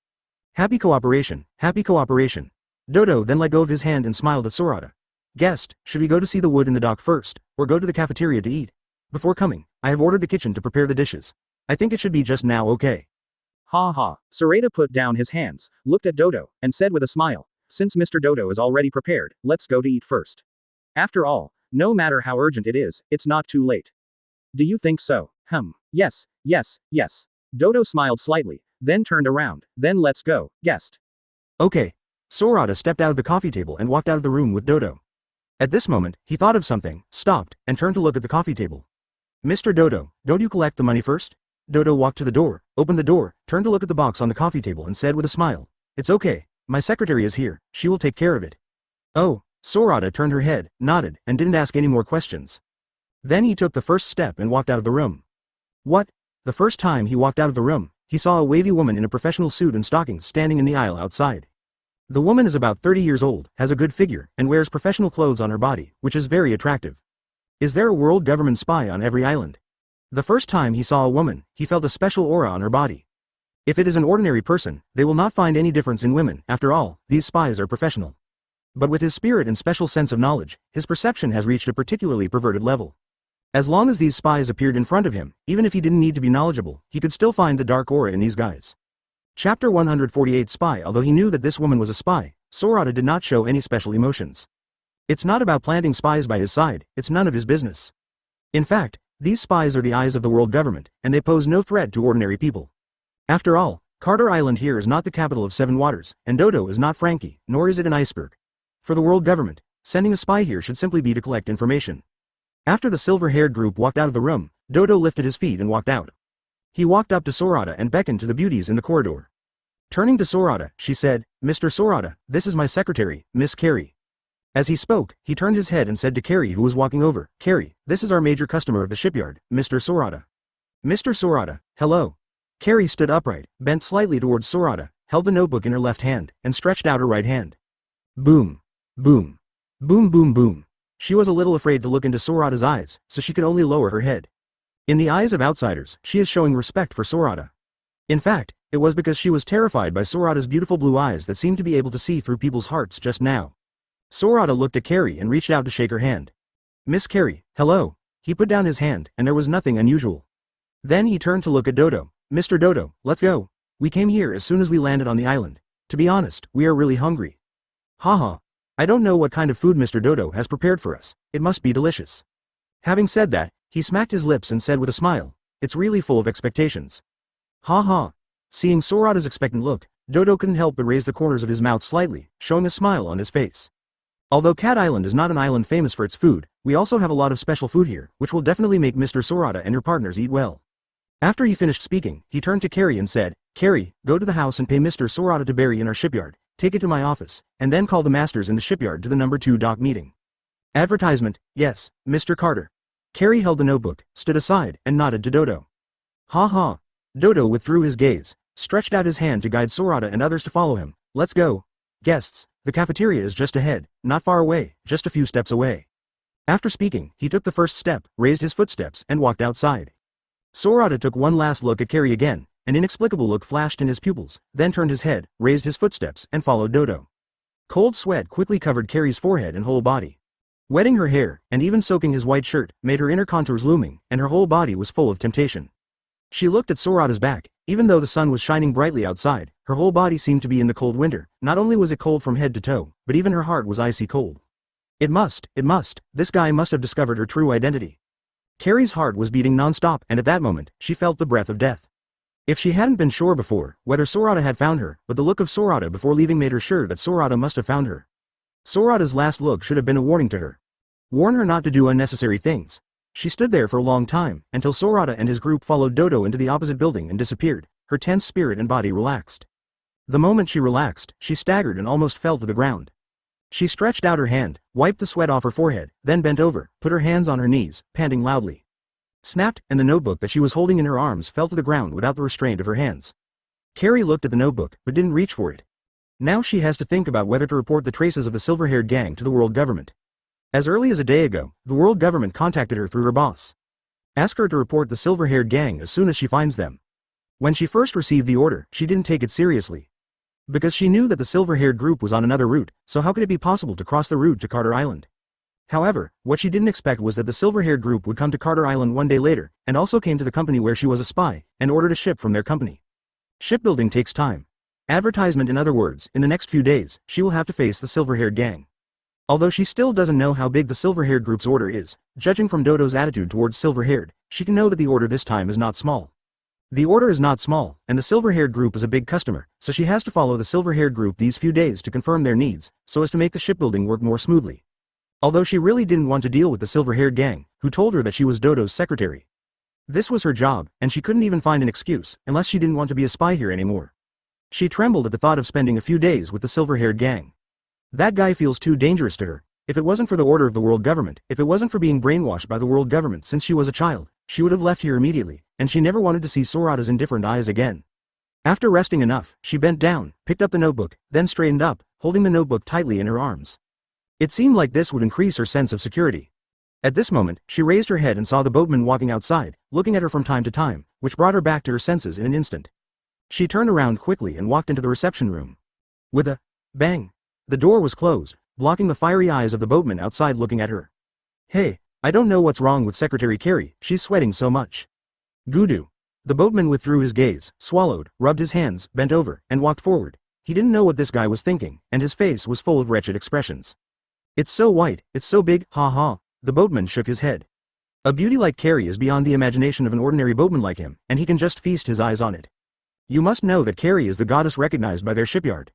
Happy cooperation, happy cooperation. Dodo then let go of his hand and smiled at Sorata. Guest, should we go to see the wood in the dock first, or go to the cafeteria to eat? Before coming, I have ordered the kitchen to prepare the dishes. I think it should be just now, okay? Ha. Sorata put down his hands, looked at Dodo, and said with a smile, since Mr. Dodo is already prepared, let's go to eat first. After all, no matter how urgent it is, it's not too late. Do you think so? Yes. Dodo smiled slightly, then turned around, then let's go, guest. Okay. Sorata stepped out of the coffee table and walked out of the room with Dodo. At this moment, he thought of something, stopped, and turned to look at the coffee table. Mr. Dodo, don't you collect the money first? Dodo walked to the door, opened the door, turned to look at the box on the coffee table and said with a smile, it's okay, my secretary is here, she will take care of it. Oh, Sorata turned her head, nodded, and didn't ask any more questions. Then he took the first step and walked out of the room. What? The first time he walked out of the room, he saw a wavy woman in a professional suit and stockings standing in the aisle outside. The woman is about 30 years old, has a good figure, and wears professional clothes on her body, which is very attractive. Is there a world government spy on every island? The first time he saw a woman, he felt a special aura on her body. If it is an ordinary person, they will not find any difference in women. After all, these spies are professional. But with his spirit and special sense of knowledge, his perception has reached a particularly perverted level. As long as these spies appeared in front of him, even if he didn't need to be knowledgeable, he could still find the dark aura in these guys. Chapter 148 Spy. Although he knew that this woman was a spy, Sorata did not show any special emotions. It's not about planting spies by his side, it's none of his business. In fact, these spies are the eyes of the world government, and they pose no threat to ordinary people. After all, Carter Island here is not the capital of Seven Waters, and Dodo is not Frankie, nor is it an iceberg. For the world government, sending a spy here should simply be to collect information. After the silver-haired group walked out of the room, Dodo lifted his feet and walked out. He walked up to Sorata and beckoned to the beauties in the corridor. Turning to Sorata, she said, "Mr. Sorata, this is my secretary, Miss Carey." As he spoke, he turned his head and said to Carey, who was walking over, "Carey, this is our major customer of the shipyard, Mr. Sorata." "Mr. Sorata, hello." Carey stood upright, bent slightly towards Sorata, held the notebook in her left hand, and stretched out her right hand. Boom. Boom. Boom boom boom. She was a little afraid to look into Sorata's eyes, so she could only lower her head. In the eyes of outsiders, she is showing respect for Sorata. In fact, it was because she was terrified by Sorata's beautiful blue eyes that seemed to be able to see through people's hearts just now. Sorata looked at Carey and reached out to shake her hand. "Miss Carey, hello." He put down his hand, and there was nothing unusual. Then he turned to look at Dodo. "Mr. Dodo, let's go. We came here as soon as we landed on the island. To be honest, we are really hungry." "Haha. I don't know what kind of food Mr. Dodo has prepared for us. It must be delicious." Having said that, he smacked his lips and said with a smile, "It's really full of expectations." "Ha ha." Seeing Sorata's expectant look, Dodo couldn't help but raise the corners of his mouth slightly, showing a smile on his face. Although Cat Island is not an island famous for its food, we also have a lot of special food here, which will definitely make Mr. Sorata and your partners eat well. After he finished speaking, he turned to Carey and said, "Carey, go to the house and pay Mr. Sorata to bury in our shipyard, take it to my office, and then call the masters in the shipyard to the number 2 dock meeting." Advertisement, yes, Mr. Carter. Carey held the notebook, stood aside, and nodded to Dodo. Ha ha. Dodo withdrew his gaze, stretched out his hand to guide Sorata and others to follow him. "Let's go. Guests, the cafeteria is just ahead, not far away, just a few steps away." After speaking, he took the first step, raised his footsteps, and walked outside. Sorata took one last look at Carey again, an inexplicable look flashed in his pupils, then turned his head, raised his footsteps, and followed Dodo. Cold sweat quickly covered Carey's forehead and whole body. Wetting her hair, and even soaking his white shirt, made her inner contours looming, and her whole body was full of temptation. She looked at Sorata's back. Even though the sun was shining brightly outside, her whole body seemed to be in the cold winter. Not only was it cold from head to toe, but even her heart was icy cold. It must, this guy must have discovered her true identity. Carey's heart was beating non-stop, and at that moment, she felt the breath of death. If she hadn't been sure before whether Sorata had found her, but the look of Sorata before leaving made her sure that Sorata must have found her. Sorata's last look should have been a warning to her. Warn her not to do unnecessary things. She stood there for a long time, until Sorata and his group followed Dodo into the opposite building and disappeared. Her tense spirit and body relaxed. The moment she relaxed, she staggered and almost fell to the ground. She stretched out her hand, wiped the sweat off her forehead, then bent over, put her hands on her knees, panting loudly. Snapped, and the notebook that she was holding in her arms fell to the ground without the restraint of her hands. Carey looked at the notebook, but didn't reach for it. Now she has to think about whether to report the traces of the silver-haired gang to the world government. As early as a day ago, the world government contacted her through her boss. Ask her to report the silver-haired gang as soon as she finds them. When she first received the order, she didn't take it seriously. Because she knew that the silver-haired group was on another route, so how could it be possible to cross the route to Carter Island? However, what she didn't expect was that the silver-haired group would come to Carter Island one day later, and also came to the company where she was a spy, and ordered a ship from their company. Shipbuilding takes time. Advertisement, in other words, in the next few days, she will have to face the silver-haired gang. Although she still doesn't know how big the silver-haired group's order is, judging from Dodo's attitude towards silver-haired, she can know that the order this time is not small. The order is not small, and the silver-haired group is a big customer, so she has to follow the silver-haired group these few days to confirm their needs, so as to make the shipbuilding work more smoothly. Although she really didn't want to deal with the silver-haired gang, who told her that she was Dodo's secretary. This was her job, and she couldn't even find an excuse, unless she didn't want to be a spy here anymore. She trembled at the thought of spending a few days with the silver-haired gang. That guy feels too dangerous to her. If it wasn't for the order of the world government, if it wasn't for being brainwashed by the world government since she was a child, she would have left here immediately, and she never wanted to see Sorata's indifferent eyes again. After resting enough, she bent down, picked up the notebook, then straightened up, holding the notebook tightly in her arms. It seemed like this would increase her sense of security. At this moment, she raised her head and saw the boatman walking outside, looking at her from time to time, which brought her back to her senses in an instant. She turned around quickly and walked into the reception room. With a bang, the door was closed, blocking the fiery eyes of the boatman outside looking at her. Hey, I don't know what's wrong with Secretary Carey, she's sweating so much. Goodoo. The boatman withdrew his gaze, swallowed, rubbed his hands, bent over, and walked forward. He didn't know what this guy was thinking, and his face was full of wretched expressions. It's so white, it's so big, ha ha. The boatman shook his head. A beauty like Carey is beyond the imagination of an ordinary boatman like him, and he can just feast his eyes on it. You must know that Carey is the goddess recognized by their shipyard.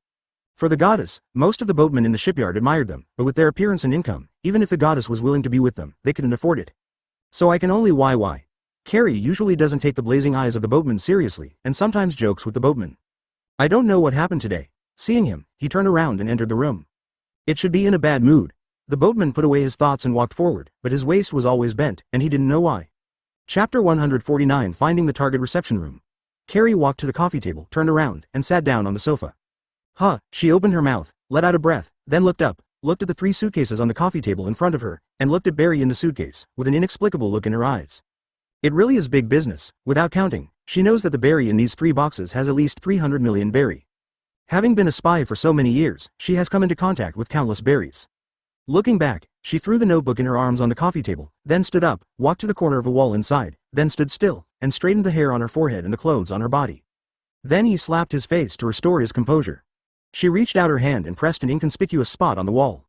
For the goddess, most of the boatmen in the shipyard admired them, but with their appearance and income, even if the goddess was willing to be with them, they couldn't afford it. So I can only why. Carey usually doesn't take the blazing eyes of the boatman seriously, and sometimes jokes with the boatman. I don't know what happened today. Seeing him, he turned around and entered the room. It should be in a bad mood. The boatman put away his thoughts and walked forward, but his waist was always bent, and he didn't know why. Chapter 149 Finding the Target Reception Room. Carey walked to the coffee table, turned around, and sat down on the sofa. Huh, she opened her mouth, let out a breath, then looked up, looked at the 3 suitcases on the coffee table in front of her, and looked at Barry in the suitcase, with an inexplicable look in her eyes. It really is big business, without counting. She knows that the Barry in these 3 boxes has at least 300 million Barry. Having been a spy for so many years, she has come into contact with countless Barrys. Looking back, she threw the notebook in her arms on the coffee table, then stood up, walked to the corner of a wall inside, then stood still, and straightened the hair on her forehead and the clothes on her body. Then he slapped his face to restore his composure. She reached out her hand and pressed an inconspicuous spot on the wall.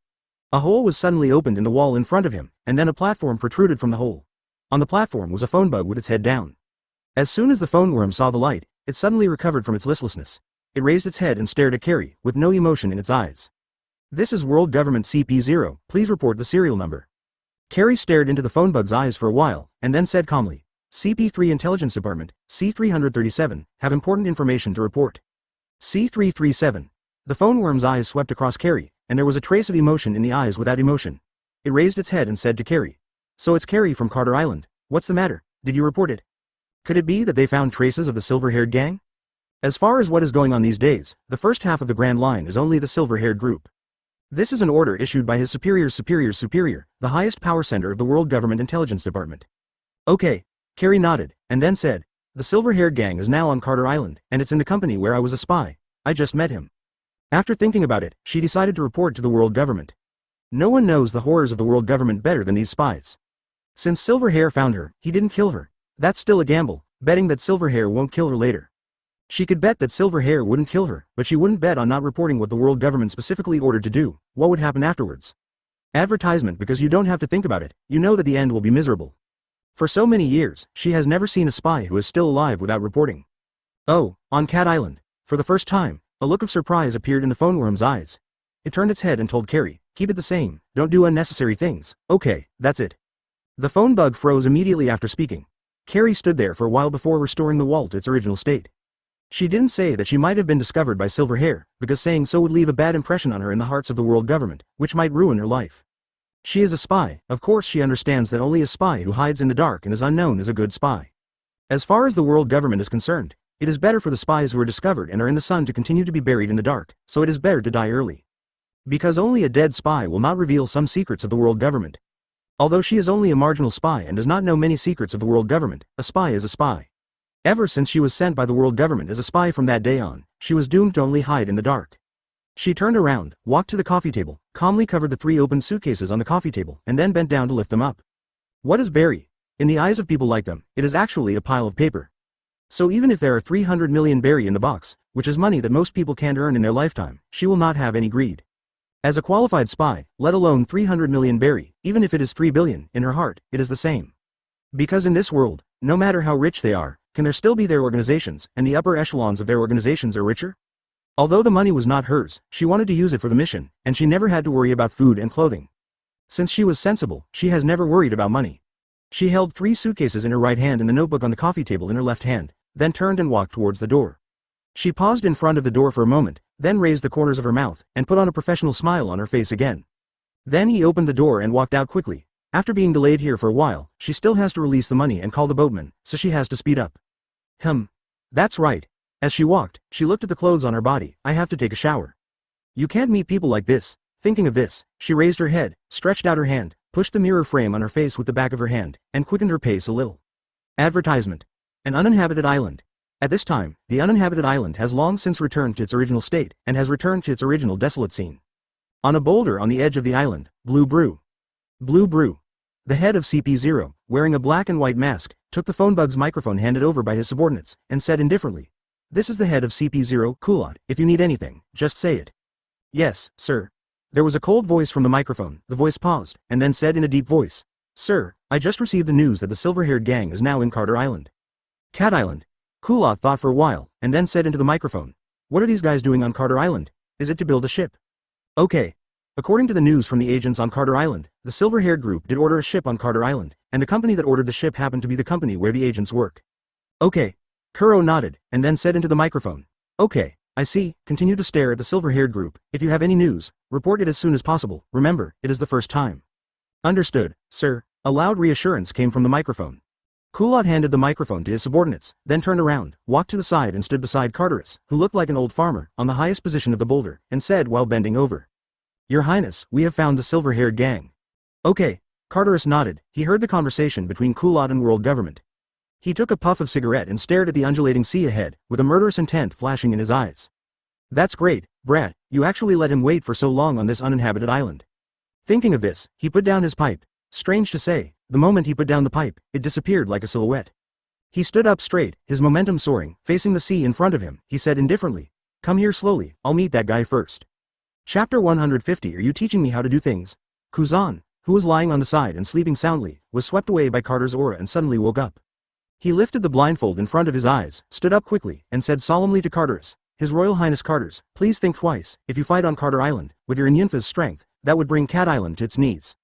A hole was suddenly opened in the wall in front of him, and then a platform protruded from the hole. On the platform was a phone bug with its head down. As soon as the phone worm saw the light, it suddenly recovered from its listlessness. It raised its head and stared at Carey, with no emotion in its eyes. This is World Government CP0, please report the serial number. Carey stared into the phone bug's eyes for a while, and then said calmly, CP3 Intelligence Department, C337, have important information to report. C337. The phone worm's eyes swept across Carey, and there was a trace of emotion in the eyes without emotion. It raised its head and said to Carey, so it's Carey from Carter Island, what's the matter, did you report it? Could it be that they found traces of the silver-haired gang? As far as what is going on these days, the first half of the Grand Line is only the silver-haired group. This is an order issued by his superior's superior, the highest power center of the World Government Intelligence Department. Okay, Carey nodded, and then said, the silver-haired gang is now on Carter Island, and it's in the company where I was a spy. I just met him. After thinking about it, she decided to report to the World Government. No one knows the horrors of the World Government better than these spies. Since Silverhair found her, he didn't kill her. That's still a gamble, betting that Silverhair won't kill her later. She could bet that Silverhair wouldn't kill her, but she wouldn't bet on not reporting what the World Government specifically ordered to do. What would happen afterwards? Advertisement, because you don't have to think about it, you know that the end will be miserable. For so many years, she has never seen a spy who is still alive without reporting. Oh, on Cat Island. For the first time, a look of surprise appeared in the phone worm's eyes. It turned its head and told Carey, keep it the same, don't do unnecessary things, okay, that's it. The phone bug froze immediately after speaking. Carey stood there for a while before restoring the wall to its original state. She didn't say that she might have been discovered by Silverhair, because saying so would leave a bad impression on her in the hearts of the World Government, which might ruin her life. She is a spy, of course she understands that only a spy who hides in the dark and is unknown is a good spy. As far as the World Government is concerned, it is better for the spies who are discovered and are in the sun to continue to be buried in the dark, so it is better to die early. Because only a dead spy will not reveal some secrets of the World Government. Although she is only a marginal spy and does not know many secrets of the World Government, a spy is a spy. Ever since she was sent by the World Government as a spy from that day on, she was doomed to only hide in the dark. She turned around, walked to the coffee table, calmly covered the 3 open suitcases on the coffee table, and then bent down to lift them up. What is Barry? In the eyes of people like them, it is actually a pile of paper. So even if there are 300 million Barry in the box, which is money that most people can't earn in their lifetime, she will not have any greed. As a qualified spy, let alone 300 million Barry, even if it is 3 billion, in her heart, it is the same. Because in this world, no matter how rich they are, can there still be their organizations, and the upper echelons of their organizations are richer? Although the money was not hers, she wanted to use it for the mission, and she never had to worry about food and clothing. Since she was sensible, she has never worried about money. She held 3 suitcases in her right hand and the notebook on the coffee table in her left hand, then turned and walked towards the door. She paused in front of the door for a moment, then raised the corners of her mouth, and put on a professional smile on her face again. Then he opened the door and walked out quickly. After being delayed here for a while, she still has to release the money and call the boatman, so she has to speed up. That's right. As she walked, she looked at the clothes on her body. I have to take a shower. You can't meet people like this. Thinking of this, she raised her head, stretched out her hand, pushed the mirror frame on her face with the back of her hand, and quickened her pace a little. Advertisement. An uninhabited island. At this time, the uninhabited island has long since returned to its original state, and has returned to its original desolate scene. On a boulder on the edge of the island, Blue Brew. Blue Brew. The head of CP0, wearing a black and white mask, took the phone bug's microphone handed over by his subordinates, and said indifferently, "This is the head of CP0, Kulot. If you need anything, just say it." "Yes, sir." There was a cold voice from the microphone. The voice paused, and then said in a deep voice, "Sir, I just received the news that the silver-haired gang is now in Carter Island." Cat Island. Kulot thought for a while, and then said into the microphone, "What are these guys doing on Carter Island? Is it to build a ship?" "Okay." According to the news from the agents on Carter Island, the silver-haired group did order a ship on Carter Island, and the company that ordered the ship happened to be the company where the agents work. "Okay." Kuro nodded, and then said into the microphone, "Okay, I see." Continue to stare at the silver-haired group. "If you have any news, report it as soon as possible. Remember, it is the first time." "Understood, sir." A loud reassurance came from the microphone. Kulot handed the microphone to his subordinates, then turned around, walked to the side and stood beside Carterus, who looked like an old farmer, on the highest position of the boulder, and said while bending over, "Your Highness, we have found the silver-haired gang." "Okay." Carterus nodded. He heard the conversation between Kulot and world government. He took a puff of cigarette and stared at the undulating sea ahead, with a murderous intent flashing in his eyes. "That's great, brat, you actually let him wait for so long on this uninhabited island." Thinking of this, he put down his pipe. Strange to say, the moment he put down the pipe, it disappeared like a silhouette. He stood up straight, his momentum soaring, facing the sea in front of him. He said indifferently, "Come here slowly, I'll meet that guy first." Chapter 150. Are you teaching me how to do things? Kuzan, who was lying on the side and sleeping soundly, was swept away by Carter's aura and suddenly woke up. He lifted the blindfold in front of his eyes, stood up quickly, and said solemnly to Carterus, "His Royal Highness Carterus, please think twice. If you fight on Carter Island, with your Inyunfa's strength, that would bring Cat Island to its knees."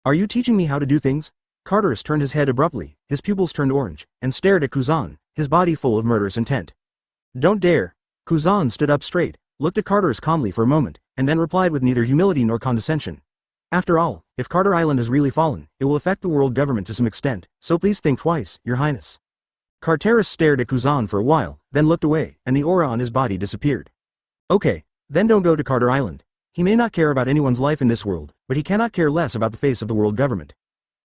"Are you teaching me how to do things?" Carterus turned his head abruptly, his pupils turned orange, and stared at Kuzan, his body full of murderous intent. "Don't dare." Kuzan stood up straight, looked at Carterus calmly for a moment, and then replied with neither humility nor condescension. "After all, if Carter Island has really fallen, it will affect the world government to some extent, so please think twice, Your Highness." Carterus stared at Kuzan for a while, then looked away, and the aura on his body disappeared. "Okay, then don't go to Carter Island. He may not care about anyone's life in this world, but he cannot care less about the face of the world government."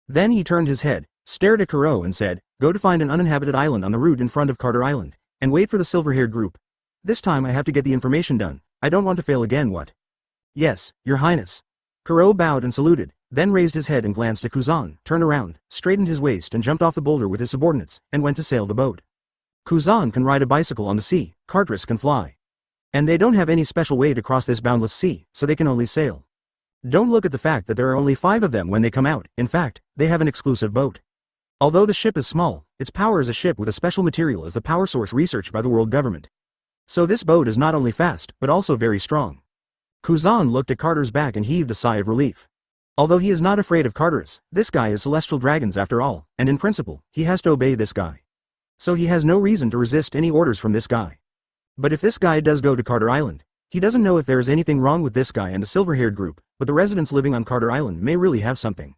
Then he turned his head, stared at Kuro and said, "Go to find an uninhabited island on the route in front of Carter Island, and wait for the silver-haired group. This time I have to get the information done. I don't want to fail again. What?" "Yes, Your Highness." Kuro bowed and saluted, then raised his head and glanced at Kuzan, turned around, straightened his waist and jumped off the boulder with his subordinates, and went to sail the boat. Kuzan can ride a bicycle on the sea, Carterus can fly. And they don't have any special way to cross this boundless sea, so they can only sail. Don't look at the fact that there are only 5 of them when they come out. In fact, they have an exclusive boat. Although the ship is small, its power is a ship with a special material as the power source researched by the world government. So this boat is not only fast, but also very strong. Kuzan looked at Carter's back and heaved a sigh of relief. Although he is not afraid of Carterus, this guy is celestial dragons after all, and in principle, he has to obey this guy. So he has no reason to resist any orders from this guy. But if this guy does go to Carter Island, he doesn't know if there is anything wrong with this guy and the silver-haired group, but the residents living on Carter Island may really have something.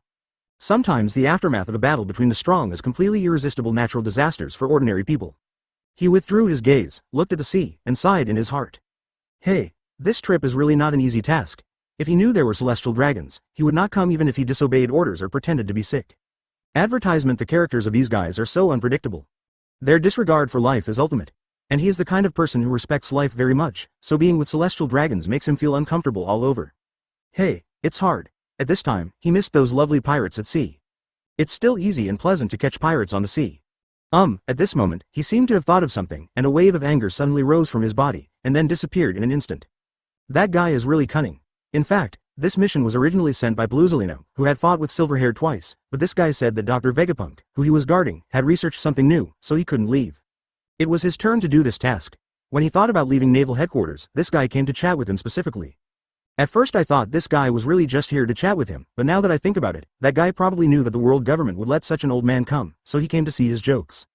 Sometimes the aftermath of a battle between the strong is completely irresistible natural disasters for ordinary people. He withdrew his gaze, looked at the sea, and sighed in his heart. Hey, this trip is really not an easy task. If he knew there were celestial dragons, he would not come even if he disobeyed orders or pretended to be sick. Advertisement. The characters of these guys are so unpredictable. Their disregard for life is ultimate. And he is the kind of person who respects life very much, so being with celestial dragons makes him feel uncomfortable all over. Hey, it's hard. At this time, he missed those lovely pirates at sea. It's still easy and pleasant to catch pirates on the sea. At this moment, he seemed to have thought of something, and a wave of anger suddenly rose from his body, and then disappeared in an instant. That guy is really cunning. In fact, this mission was originally sent by Bluzolino, who had fought with Silverhair twice, but this guy said that Dr. Vegapunk, who he was guarding, had researched something new, so he couldn't leave. It was his turn to do this task. When he thought about leaving naval headquarters, this guy came to chat with him specifically. At first I thought this guy was really just here to chat with him, but now that I think about it, that guy probably knew that the world government would let such an old man come, so he came to see his jokes.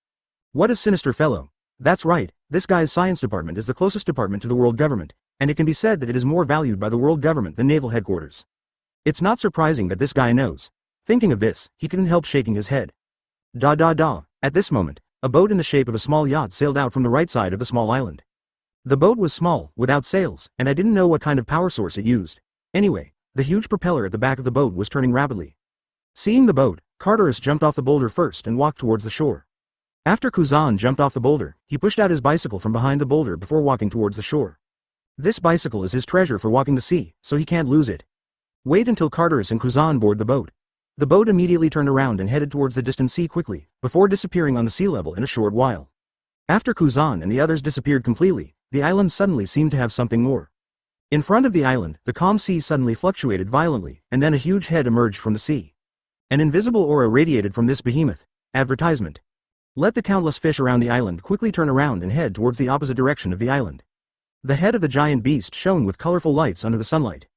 What a sinister fellow. That's right, this guy's science department is the closest department to the world government, and it can be said that it is more valued by the world government than naval headquarters. It's not surprising that this guy knows. Thinking of this, he couldn't help shaking his head. Da da da. At this moment, a boat in the shape of a small yacht sailed out from the right side of the small island. The boat was small, without sails, and I didn't know what kind of power source it used. Anyway, the huge propeller at the back of the boat was turning rapidly. Seeing the boat, Carteris jumped off the boulder first and walked towards the shore. After Kuzan jumped off the boulder, he pushed out his bicycle from behind the boulder before walking towards the shore. This bicycle is his treasure for walking the sea, so he can't lose it. Wait until Carteris and Kuzan board the boat. The boat immediately turned around and headed towards the distant sea quickly, before disappearing on the sea level in a short while. After Kuzan and the others disappeared completely, the island suddenly seemed to have something more. In front of the island, the calm sea suddenly fluctuated violently, and then a huge head emerged from the sea. An invisible aura radiated from this behemoth. Advertisement. Let the countless fish around the island quickly turn around and head towards the opposite direction of the island. The head of the giant beast shone with colorful lights under the sunlight.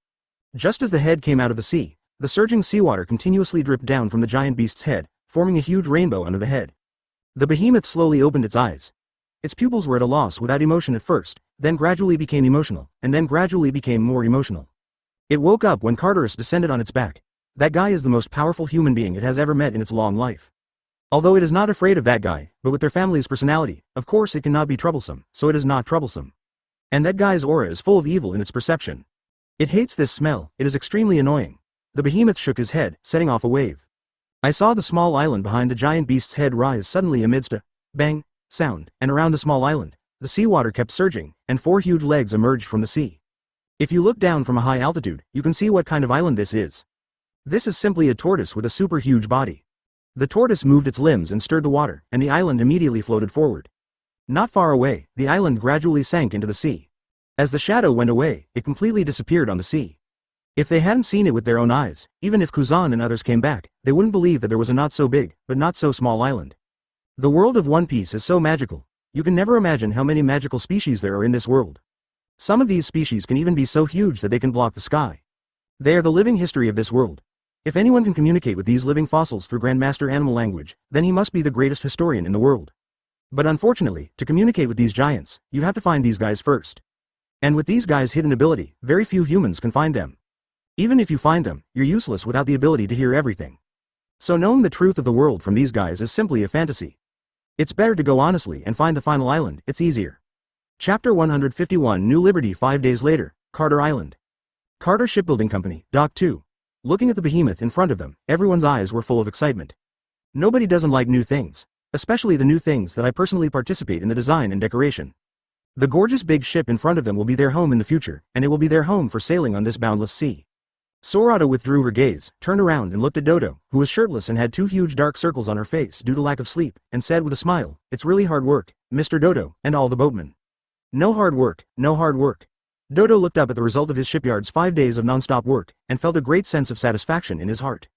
Just as the head came out of the sea, the surging seawater continuously dripped down from the giant beast's head, forming a huge rainbow under the head. The behemoth slowly opened its eyes. Its pupils were at a loss without emotion at first, then gradually became emotional, and then gradually became more emotional. It woke up when Carteris descended on its back. That guy is the most powerful human being it has ever met in its long life. Although it is not afraid of that guy, but with their family's personality, of course it cannot be troublesome, so it is not troublesome. And that guy's aura is full of evil in its perception. It hates this smell, it is extremely annoying. The behemoth shook his head, setting off a wave. I saw the small island behind the giant beast's head rise suddenly amidst a bang sound, and around the small island, the seawater kept surging, and 4 huge legs emerged from the sea. If you look down from a high altitude, you can see what kind of island this is. This is simply a tortoise with a super huge body. The tortoise moved its limbs and stirred the water, and the island immediately floated forward. Not far away, the island gradually sank into the sea. As the shadow went away, it completely disappeared on the sea. If they hadn't seen it with their own eyes, even if Kuzan and others came back, they wouldn't believe that there was a not so big, but not so small island. The world of One Piece is so magical. You can never imagine how many magical species there are in this world. Some of these species can even be so huge that they can block the sky. They are the living history of this world. If anyone can communicate with these living fossils through Grandmaster Animal Language, then he must be the greatest historian in the world. But unfortunately, to communicate with these giants, you have to find these guys first. And with these guys' hidden ability, very few humans can find them. Even if you find them, you're useless without the ability to hear everything. So knowing the truth of the world from these guys is simply a fantasy. It's better to go honestly and find the final island, it's easier. Chapter 151 New Liberty 5 days later, Carter Island. Carter Shipbuilding Company, Dock 2. Looking at the behemoth in front of them, everyone's eyes were full of excitement. Nobody doesn't like new things, especially the new things that I personally participate in the design and decoration. The gorgeous big ship in front of them will be their home in the future, and it will be their home for sailing on this boundless sea. Sorata withdrew her gaze, turned around and looked at Dodo, who was shirtless and had 2 huge dark circles on her face due to lack of sleep, and said with a smile, "It's really hard work, Mr. Dodo, and all the boatmen." No hard work, no hard work. Dodo looked up at the result of his shipyard's 5 days of non-stop work, and felt a great sense of satisfaction in his heart.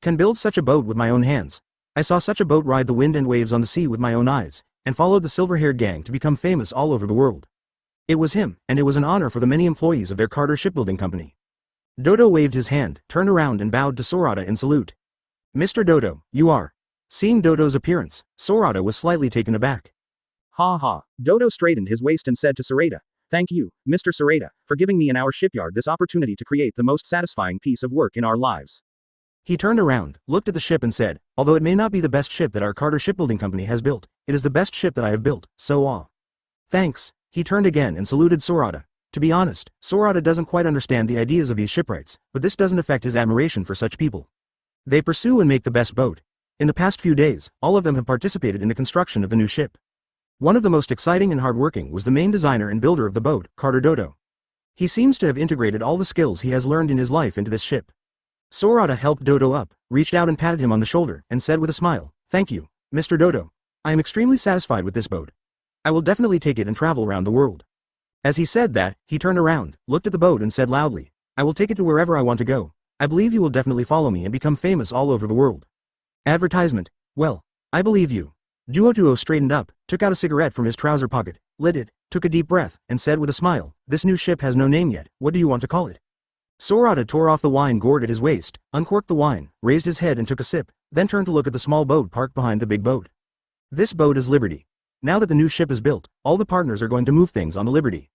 Can build such a boat with my own hands. I saw such a boat ride the wind and waves on the sea with my own eyes, and followed the silver-haired gang to become famous all over the world. It was him, and it was an honor for the many employees of their Carter Shipbuilding Company. Dodo waved his hand, turned around and bowed to Sorata in salute. "Mr. Dodo, you are." Seeing Dodo's appearance, Sorata was slightly taken aback. "Ha ha." Dodo straightened his waist and said to Sorata, "Thank you, Mr. Sorata, for giving me and our shipyard this opportunity to create the most satisfying piece of work in our lives." He turned around, looked at the ship and said, "Although it may not be the best ship that our Carter Shipbuilding Company has built, it is the best ship that I have built, so thanks." He turned again and saluted Sorata. To be honest, Sorata doesn't quite understand the ideas of these shipwrights, but this doesn't affect his admiration for such people. They pursue and make the best boat. In the past few days, all of them have participated in the construction of the new ship. One of the most exciting and hardworking was the main designer and builder of the boat, Carter Dodo. He seems to have integrated all the skills he has learned in his life into this ship. Sorata helped Dodo up, reached out and patted him on the shoulder, and said with a smile, "Thank you, Mr. Dodo. I am extremely satisfied with this boat. I will definitely take it and travel around the world." As he said that, he turned around, looked at the boat and said loudly, "I will take it to wherever I want to go. I believe you will definitely follow me and become famous all over the world." Advertisement. Well, I believe you. Duo straightened up, took out a cigarette from his trouser pocket, lit it, took a deep breath, and said with a smile, "This new ship has no name yet, what do you want to call it?" Sorata tore off the wine gourd at his waist, uncorked the wine, raised his head and took a sip, then turned to look at the small boat parked behind the big boat. "This boat is Liberty. Now that the new ship is built, all the partners are going to move things on the Liberty."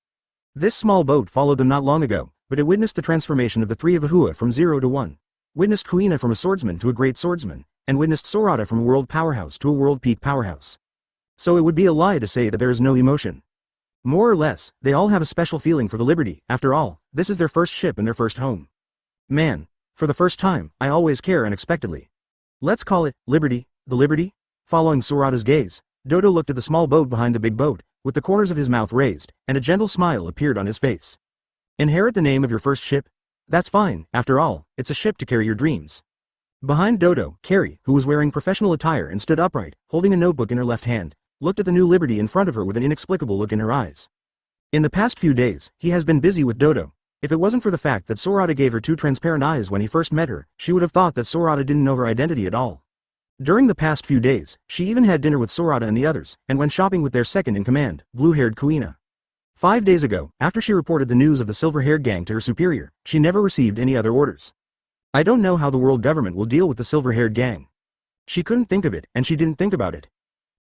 This small boat followed them not long ago, but it witnessed the transformation of the 3 of Ahua from 0 to 1. witnessed Kuina from a swordsman to a great swordsman, and witnessed Sorata from a world powerhouse to a world peak powerhouse. So it would be a lie to say that there is no emotion. More or less, they all have a special feeling for the Liberty. After all, this is their first ship and their first home. Man, for the first time, I always care unexpectedly. Let's call it Liberty, the Liberty? Following Sorata's gaze, Dodo looked at the small boat behind the big boat, with the corners of his mouth raised, and a gentle smile appeared on his face. Inherit the name of your first ship? That's fine, after all, it's a ship to carry your dreams. Behind Dodo, Carrie, who was wearing professional attire and stood upright, holding a notebook in her left hand, looked at the new Liberty in front of her with an inexplicable look in her eyes. In the past few days, he has been busy with Dodo. If it wasn't for the fact that Sorata gave her two transparent eyes when he first met her, she would have thought that Sorata didn't know her identity at all. During the past few days, she even had dinner with Sorata and the others, and went shopping with their second-in-command, blue-haired Kuina. 5 days ago, after she reported the news of the silver-haired gang to her superior, she never received any other orders. I don't know how the world government will deal with the silver-haired gang. She couldn't think of it, and she didn't think about it.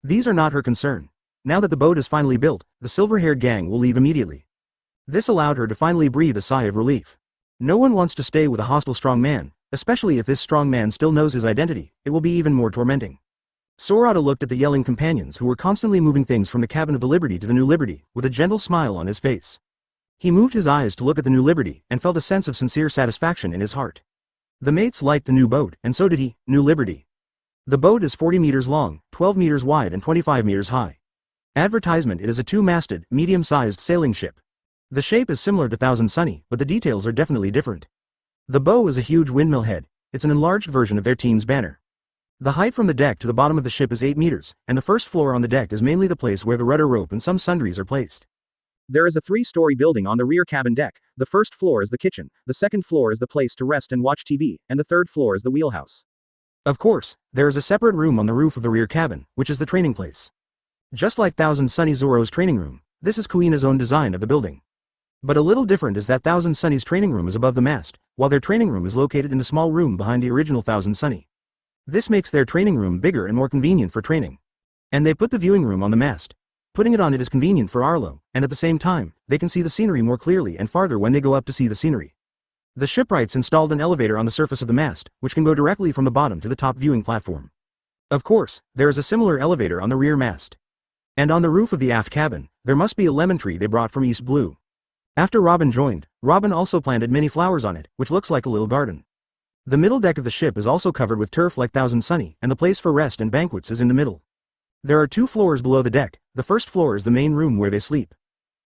These are not her concern. Now that the boat is finally built, the silver-haired gang will leave immediately. This allowed her to finally breathe a sigh of relief. No one wants to stay with a hostile strong man, especially if this strong man still knows his identity. It will be even more tormenting. Sorata looked at the yelling companions who were constantly moving things from the cabin of the Liberty to the new Liberty, with a gentle smile on his face. He moved his eyes to look at the new Liberty, and felt a sense of sincere satisfaction in his heart. The mates liked the new boat, and so did he, New Liberty. The boat is 40 meters long, 12 meters wide and 25 meters high. Advertisement: it is a two-masted, medium-sized sailing ship. The shape is similar to Thousand Sunny, but the details are definitely different. The bow is a huge windmill head. It's an enlarged version of their team's banner. The height from the deck to the bottom of the ship is 8 meters, and the first floor on the deck is mainly the place where the rudder rope and some sundries are placed. There is a 3-story building on the rear cabin deck. The first floor is the kitchen, the second floor is the place to rest and watch TV, and the third floor is the wheelhouse. Of course, there is a separate room on the roof of the rear cabin, which is the training place. Just like Thousand Sunny Zoro's training room, this is Kuina's own design of the building. But a little different is that Thousand Sunny's training room is above the mast, while their training room is located in the small room behind the original Thousand Sunny. This makes their training room bigger and more convenient for training. And they put the viewing room on the mast. Putting it on it is convenient for Arlo, and at the same time, they can see the scenery more clearly and farther when they go up to see the scenery. The shipwrights installed an elevator on the surface of the mast, which can go directly from the bottom to the top viewing platform. Of course, there is a similar elevator on the rear mast. And on the roof of the aft cabin, there must be a lemon tree they brought from East Blue. After Robin joined, Robin also planted many flowers on it, which looks like a little garden. The middle deck of the ship is also covered with turf like Thousand Sunny, and the place for rest and banquets is in the middle. There are 2 floors below the deck. The first floor is the main room where they sleep.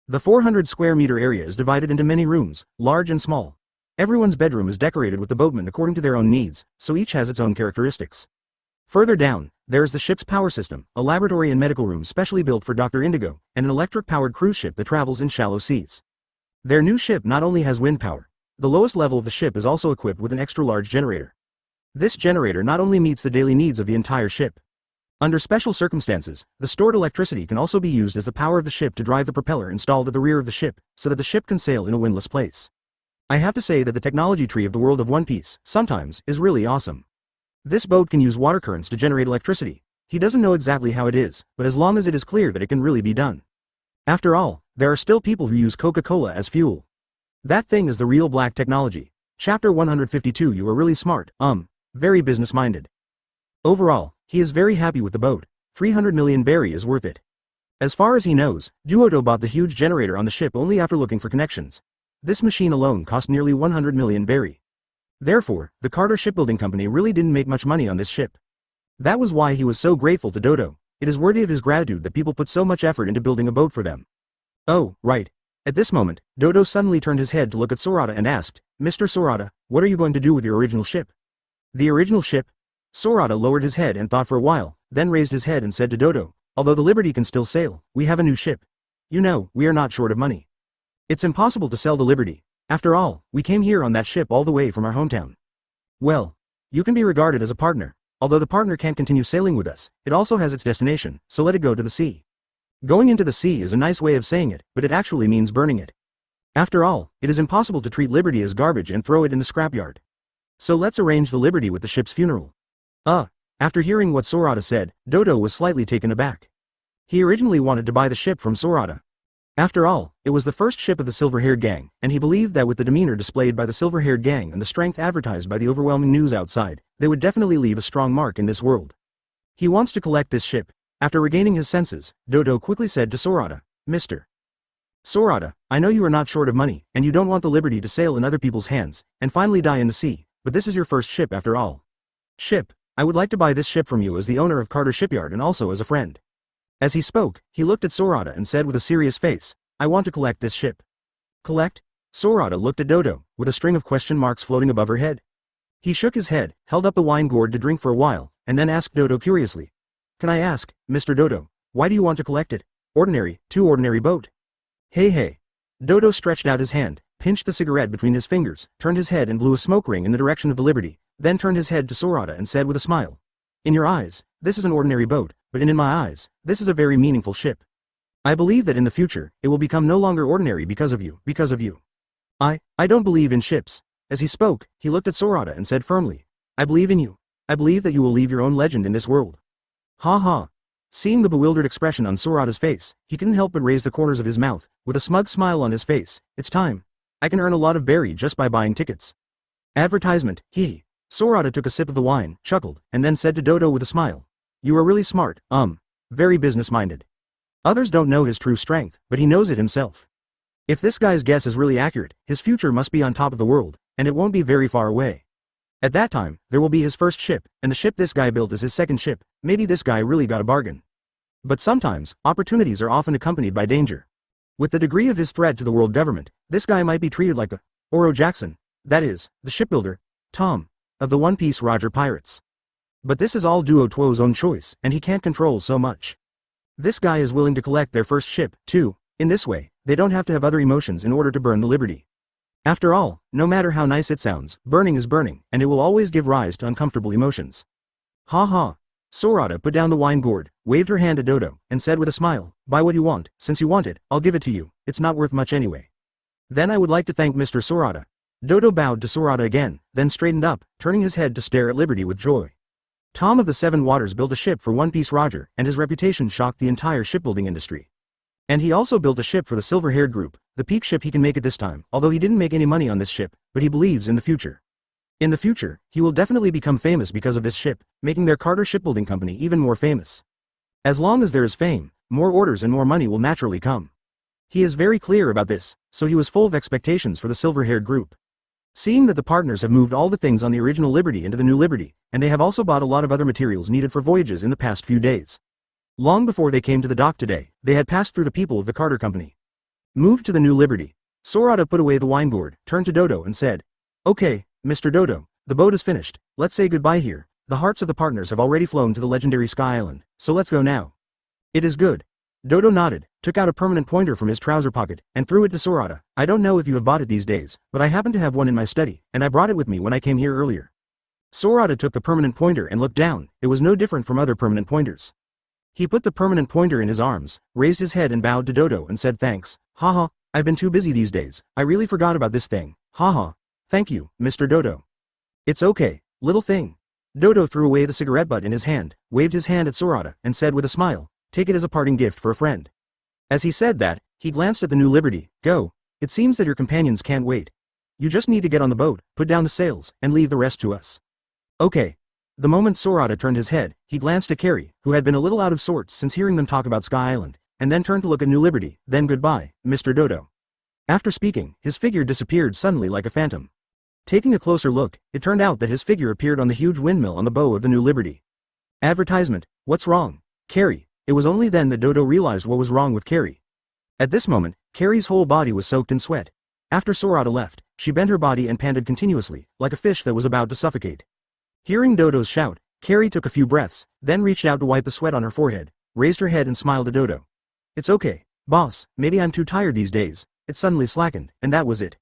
The 400 square meter area is divided into many rooms, large and small. Everyone's bedroom is decorated with the boatmen according to their own needs, so each has its own characteristics. Further down, there is the ship's power system, a laboratory and medical room specially built for Dr. Indigo, and an electric-powered cruise ship that travels in shallow seas. Their new ship not only has wind power. The lowest level of the ship is also equipped with an extra-large generator. This generator not only meets the daily needs of the entire ship. Under special circumstances, the stored electricity can also be used as the power of the ship to drive the propeller installed at the rear of the ship, so that the ship can sail in a windless place. I have to say that the technology tree of the world of One Piece, sometimes, is really awesome. This boat can use water currents to generate electricity. He doesn't know exactly how it is, but as long as it is clear that it can really be done. After all, there are still people who use Coca-Cola as fuel. That thing is the real black technology. Chapter 152. You are really smart, very business-minded. Overall, he is very happy with the boat. 300 million berry is worth it. As far as he knows, Duodo bought the huge generator on the ship only after looking for connections. This machine alone cost nearly 100 million berry. Therefore, the Carter Shipbuilding Company really didn't make much money on this ship. That was why he was so grateful to Dodo. It is worthy of his gratitude that people put so much effort into building a boat for them. Oh, right. At this moment, Dodo suddenly turned his head to look at Sorata and asked, "Mr. Sorata, what are you going to do with your original ship?" The original ship? Sorata lowered his head and thought for a while, then raised his head and said to Dodo, "Although the Liberty can still sail, we have a new ship. You know, we are not short of money. It's impossible to sell the Liberty. After all, we came here on that ship all the way from our hometown. Well, you can be regarded as a partner. Although the partner can't continue sailing with us, it also has its destination, so let it go to the sea." Going into the sea is a nice way of saying it, but it actually means burning it. After all, it is impossible to treat Liberty as garbage and throw it in the scrapyard. So let's arrange the Liberty with the ship's funeral. After hearing what Sorata said, Dodo was slightly taken aback. He originally wanted to buy the ship from Sorata. After all, it was the first ship of the silver-haired gang, and he believed that with the demeanor displayed by the silver-haired gang and the strength advertised by the overwhelming news outside, they would definitely leave a strong mark in this world. He wants to collect this ship. After regaining his senses, Dodo quickly said to Sorata, Mr. Sorata, I know you are not short of money, and you don't want the liberty to sail in other people's hands, and finally die in the sea, but this is your first ship after all. Ship, I would like to buy this ship from you as the owner of Carter Shipyard and also as a friend. As he spoke, he looked at Sorata and said with a serious face, I want to collect this ship. Collect? Sorata looked at Dodo, with a string of question marks floating above her head. He shook his head, held up the wine gourd to drink for a while, and then asked Dodo curiously. Can I ask, Mr. Dodo, why do you want to collect it? Too ordinary boat. Hey. Dodo stretched out his hand, pinched the cigarette between his fingers, turned his head and blew a smoke ring in the direction of the Liberty, then turned his head to Sorata and said with a smile. In your eyes, this is an ordinary boat, but in my eyes, this is a very meaningful ship. I believe that in the future, it will become no longer ordinary because of you. I don't believe in ships. As he spoke, he looked at Sorata and said firmly, I believe in you. I believe that you will leave your own legend in this world. Ha ha. Seeing the bewildered expression on Sorata's face, he couldn't help but raise the corners of his mouth, with a smug smile on his face. It's time. I can earn a lot of berry just by buying tickets. Advertisement, hee. Sorata took a sip of the wine, chuckled, and then said to Dodo with a smile. You are really smart, very business-minded. Others don't know his true strength, but he knows it himself. If this guy's guess is really accurate, his future must be on top of the world, and it won't be very far away. At that time, there will be his first ship, and the ship this guy built is his second ship. Maybe this guy really got a bargain. But sometimes, opportunities are often accompanied by danger. With the degree of his threat to the world government, this guy might be treated like the Oro Jackson, that is, the shipbuilder, Tom, of the One Piece Roger Pirates. But this is all Duo Tuo's own choice, and he can't control so much. This guy is willing to collect their first ship, too. In this way, they don't have to have other emotions in order to burn the Liberty. After all, no matter how nice it sounds, burning is burning, and it will always give rise to uncomfortable emotions. Ha ha. Sorata put down the wine gourd, waved her hand at Dodo, and said with a smile, buy what you want, since you want it, I'll give it to you, it's not worth much anyway. Then I would like to thank Mr. Sorata. Dodo bowed to Sorata again, then straightened up, turning his head to stare at Liberty with joy. Tom of the Seven Waters built a ship for One Piece Roger, and his reputation shocked the entire shipbuilding industry. And he also built a ship for the silver-haired group, the peak ship he can make it this time, although he didn't make any money on this ship, but he believes in the future. In the future, he will definitely become famous because of this ship, making their Carter Shipbuilding Company even more famous. As long as there is fame, more orders and more money will naturally come. He is very clear about this, so he was full of expectations for the silver-haired group. Seeing that the partners have moved all the things on the original Liberty into the new Liberty, and they have also bought a lot of other materials needed for voyages in the past few days. Long before they came to the dock today, they had passed through the people of the Carter Company. Moved to the new Liberty. Sorata put away the wine gourd, turned to Dodo and said, Okay, Mr. Dodo, the boat is finished, let's say goodbye here. The hearts of the partners have already flown to the legendary Sky Island, so let's go now. It is good. Dodo nodded, took out a permanent pointer from his trouser pocket, and threw it to Sorata. I don't know if you have bought it these days, but I happen to have one in my study, and I brought it with me when I came here earlier. Sorata took the permanent pointer and looked down. It was no different from other permanent pointers. He put the permanent pointer in his arms, raised his head and bowed to Dodo and said thanks. Haha, I've been too busy these days, I really forgot about this thing. Haha. Thank you, Mr. Dodo. It's okay, little thing. Dodo threw away the cigarette butt in his hand, waved his hand at Sorata, and said with a smile, take it as a parting gift for a friend. As he said that, he glanced at the new Liberty. Go. It seems that your companions can't wait. You just need to get on the boat, put down the sails, and leave the rest to us. Okay. The moment Sorata turned his head, he glanced at Carrie, who had been a little out of sorts since hearing them talk about Sky Island, and then turned to look at New Liberty. Then goodbye, Mr. Dodo. After speaking, his figure disappeared suddenly like a phantom. Taking a closer look, it turned out that his figure appeared on the huge windmill on the bow of the New Liberty. Advertisement. What's wrong? Carrie. It was only then that Dodo realized what was wrong with Carrie. At this moment, Carrie's whole body was soaked in sweat. After Sorata left, she bent her body and panted continuously, like a fish that was about to suffocate. Hearing Dodo's shout, Carrie took a few breaths, then reached out to wipe the sweat on her forehead, raised her head and smiled at Dodo. It's okay, boss, maybe I'm too tired these days. It suddenly slackened, and that was it.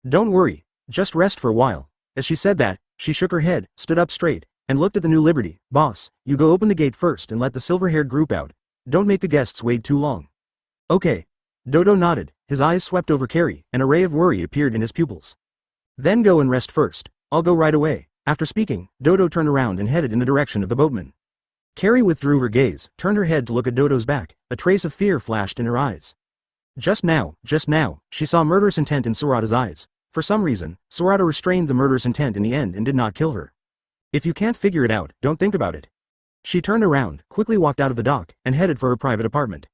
Don't worry, just rest for a while. As she said that, she shook her head, stood up straight, and looked at the New Liberty. Boss, you go open the gate first and let the silver-haired group out. Don't make the guests wait too long. Okay. Dodo nodded, his eyes swept over Carrie, and a ray of worry appeared in his pupils. Then go and rest first. I'll go right away. After speaking, Dodo turned around and headed in the direction of the boatman. Carrie withdrew her gaze, turned her head to look at Dodo's back. A trace of fear flashed in her eyes. Just now, she saw murderous intent in Sorata's eyes. For some reason, Sorata restrained the murderous intent in the end and did not kill her. If you can't figure it out, don't think about it. She turned around, quickly walked out of the dock, and headed for her private apartment.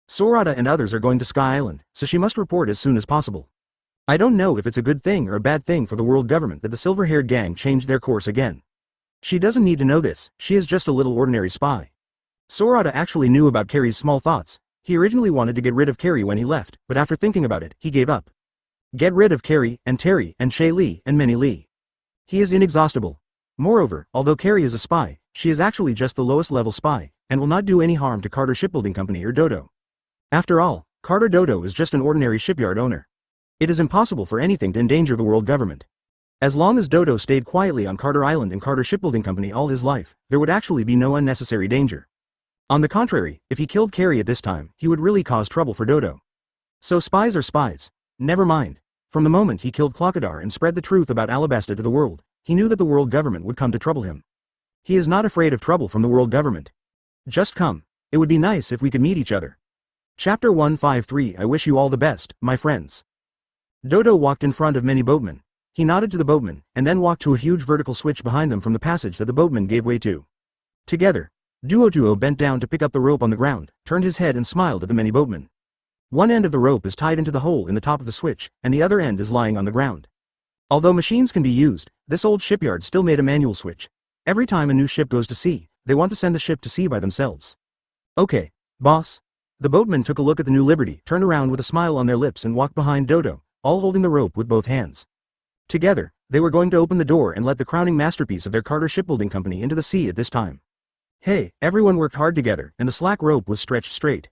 Sorata and others are going to Sky Island, so she must report as soon as possible. I don't know if it's a good thing or a bad thing for the world government that the silver-haired gang changed their course again. She doesn't need to know this, she is just a little ordinary spy. Sorata actually knew about Carrie's small thoughts. He originally wanted to get rid of Carrie when he left, but after thinking about it, he gave up. Get rid of Carrie, and Terry, and Shay Lee, and Minnie Lee. He is inexhaustible. Moreover, although Carrie is a spy, she is actually just the lowest level spy, and will not do any harm to Carter Shipbuilding Company or Dodo. After all, Carter Dodo is just an ordinary shipyard owner. It is impossible for anything to endanger the world government. As long as Dodo stayed quietly on Carter Island and Carter Shipbuilding Company all his life, there would actually be no unnecessary danger. On the contrary, if he killed Carrie at this time, he would really cause trouble for Dodo. So spies are spies. Never mind. From the moment he killed Clockadar and spread the truth about Alabasta to the world, he knew that the world government would come to trouble him. He is not afraid of trouble from the world government. Just come. It would be nice if we could meet each other. Chapter 153. I wish you all the best, my friends. Dodo walked in front of many boatmen. He nodded to the boatmen, and then walked to a huge vertical switch behind them from the passage that the boatmen gave way to. Together, Duo bent down to pick up the rope on the ground, turned his head and smiled at the many boatmen. One end of the rope is tied into the hole in the top of the switch, and the other end is lying on the ground. Although machines can be used, this old shipyard still made a manual switch. Every time a new ship goes to sea, they want to send the ship to sea by themselves. Okay, boss. The boatmen took a look at the new Liberty, turned around with a smile on their lips and walked behind Dodo, all holding the rope with both hands. Together, they were going to open the door and let the crowning masterpiece of their Carter Shipbuilding Company into the sea at this time. Hey, everyone worked hard together, and the slack rope was stretched straight.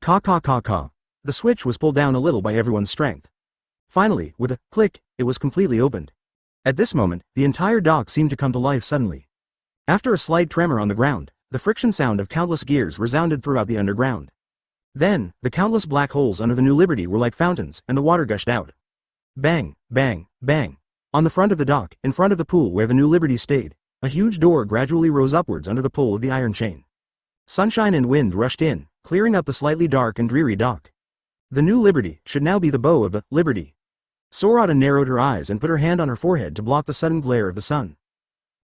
Caw caw caw caw. The switch was pulled down a little by everyone's strength. Finally, with a click, it was completely opened. At this moment, the entire dock seemed to come to life suddenly. After a slight tremor on the ground, the friction sound of countless gears resounded throughout the underground. Then, the countless black holes under the new Liberty were like fountains, and the water gushed out. Bang, bang, bang. On the front of the dock, in front of the pool where the new Liberty stayed, a huge door gradually rose upwards under the pull of the iron chain. Sunshine and wind rushed in, clearing up the slightly dark and dreary dock. The new Liberty should now be the bow of the Liberty. Sorata narrowed her eyes and put her hand on her forehead to block the sudden glare of the sun.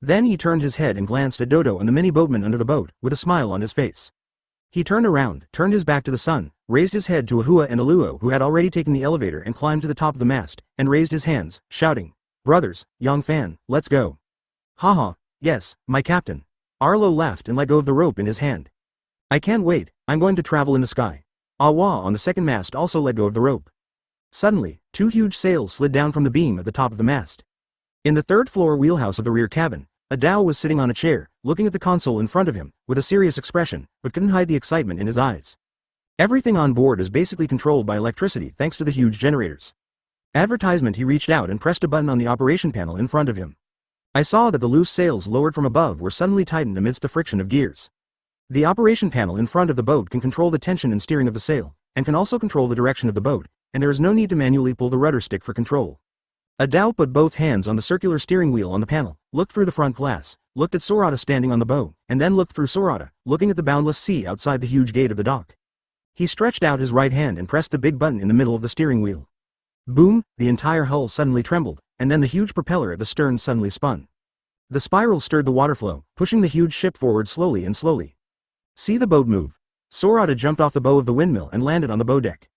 Then he turned his head and glanced at Dodo and the many boatmen under the boat, with a smile on his face. He turned around, turned his back to the sun, raised his head to Ahua and Aluo who had already taken the elevator and climbed to the top of the mast, and raised his hands, shouting, "Brothers, Young Fan, let's go." Haha, yes, my captain. Arlo laughed and let go of the rope in his hand. I can't wait, I'm going to travel in the sky. Awa on the second mast also let go of the rope. Suddenly, two huge sails slid down from the beam at the top of the mast. In the third-floor wheelhouse of the rear cabin, Adao was sitting on a chair, looking at the console in front of him, with a serious expression, but couldn't hide the excitement in his eyes. Everything on board is basically controlled by electricity thanks to the huge generators. Advertisement. He reached out and pressed a button on the operation panel in front of him. I saw that the loose sails lowered from above were suddenly tightened amidst the friction of gears. The operation panel in front of the boat can control the tension and steering of the sail, and can also control the direction of the boat, and there is no need to manually pull the rudder stick for control. Adao put both hands on the circular steering wheel on the panel, looked through the front glass, looked at Sorata standing on the bow, and then looked through Sorata, looking at the boundless sea outside the huge gate of the dock. He stretched out his right hand and pressed the big button in the middle of the steering wheel. Boom, the entire hull suddenly trembled, and then the huge propeller at the stern suddenly spun. The spiral stirred the water flow, pushing the huge ship forward slowly and slowly. See the boat move. Sorata jumped off the bow of the windmill and landed on the bow deck.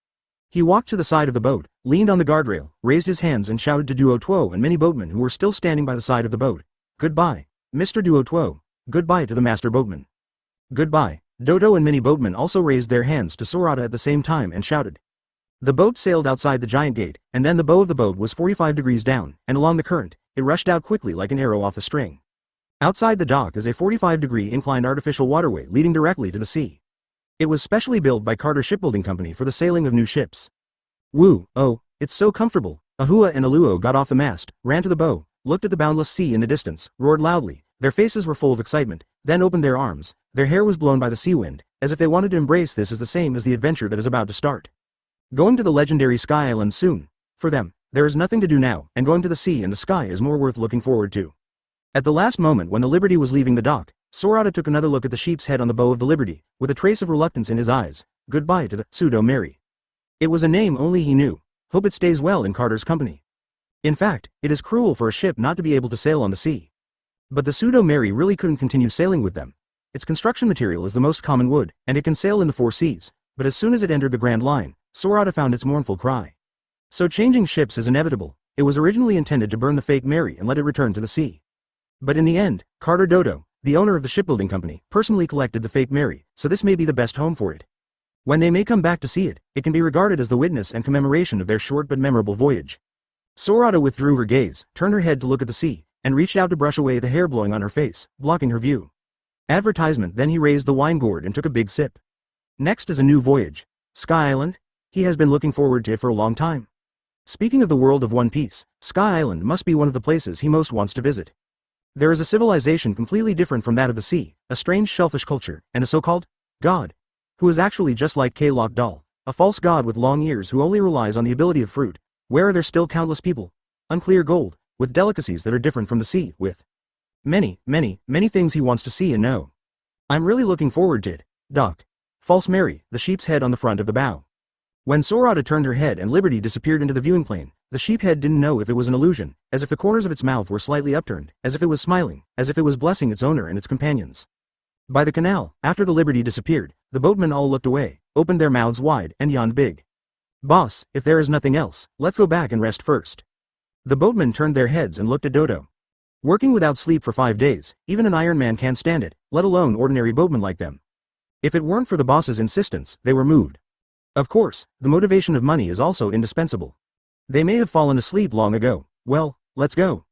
He walked to the side of the boat, leaned on the guardrail, raised his hands and shouted to Duo Tuo and many boatmen who were still standing by the side of the boat. Goodbye, Mr. Duo Tuo. Goodbye to the master boatman. Goodbye. Dodo and many boatmen also raised their hands to Sorata at the same time and shouted. The boat sailed outside the giant gate, and then the bow of the boat was 45 degrees down, and along the current, it rushed out quickly like an arrow off the string. Outside the dock is a 45-degree inclined artificial waterway leading directly to the sea. It was specially built by Carter Shipbuilding Company for the sailing of new ships. Woo, oh, it's so comfortable. Ahua and Aluo got off the mast, ran to the bow, looked at the boundless sea in the distance, roared loudly, their faces were full of excitement, then opened their arms, their hair was blown by the sea wind, as if they wanted to embrace this as the same as the adventure that is about to start. Going to the legendary Sky Island soon. For them, there is nothing to do now, and going to the sea and the sky is more worth looking forward to. At the last moment when the Liberty was leaving the dock, Sorata took another look at the sheep's head on the bow of the Liberty, with a trace of reluctance in his eyes. Goodbye to the pseudo-Mary. It was a name only he knew. Hope it stays well in Carter's company. In fact, it is cruel for a ship not to be able to sail on the sea. But the pseudo-Mary really couldn't continue sailing with them. Its construction material is the most common wood, and it can sail in the 4 seas, but as soon as it entered the Grand Line, Sorata found its mournful cry. So changing ships is inevitable. It was originally intended to burn the fake Mary and let it return to the sea. But in the end, Carter Dodo, the owner of the shipbuilding company, personally collected the fake Mary, so this may be the best home for it. When they may come back to see it, it can be regarded as the witness and commemoration of their short but memorable voyage. Sorata withdrew her gaze, turned her head to look at the sea, and reached out to brush away the hair blowing on her face, blocking her view. Advertisement. Then he raised the wine gourd and took a big sip. Next is a new voyage. Sky Island? He has been looking forward to it for a long time. Speaking of the world of One Piece, Sky Island must be one of the places he most wants to visit. There is a civilization completely different from that of the sea, a strange shellfish culture, and a so-called god, who is actually just like K-Lock Doll, a false god with long ears who only relies on the ability of fruit. Where are there still countless people? Unclear gold, with delicacies that are different from the sea, with many things he wants to see and know. I'm really looking forward to it. Doc. False Mary, the sheep's head on the front of the bow. When Sorata turned her head and Liberty disappeared into the viewing plane, the sheep head didn't know if it was an illusion, as if the corners of its mouth were slightly upturned, as if it was smiling, as if it was blessing its owner and its companions. By the canal, after the Liberty disappeared, the boatmen all looked away, opened their mouths wide, and yawned big. Boss, if there is nothing else, let's go back and rest first. The boatmen turned their heads and looked at Dodo. Working without sleep for 5 days, even an Iron Man can't stand it, let alone ordinary boatmen like them. If it weren't for the boss's insistence, they were moved. Of course, the motivation of money is also indispensable. They may have fallen asleep long ago. Well, let's go.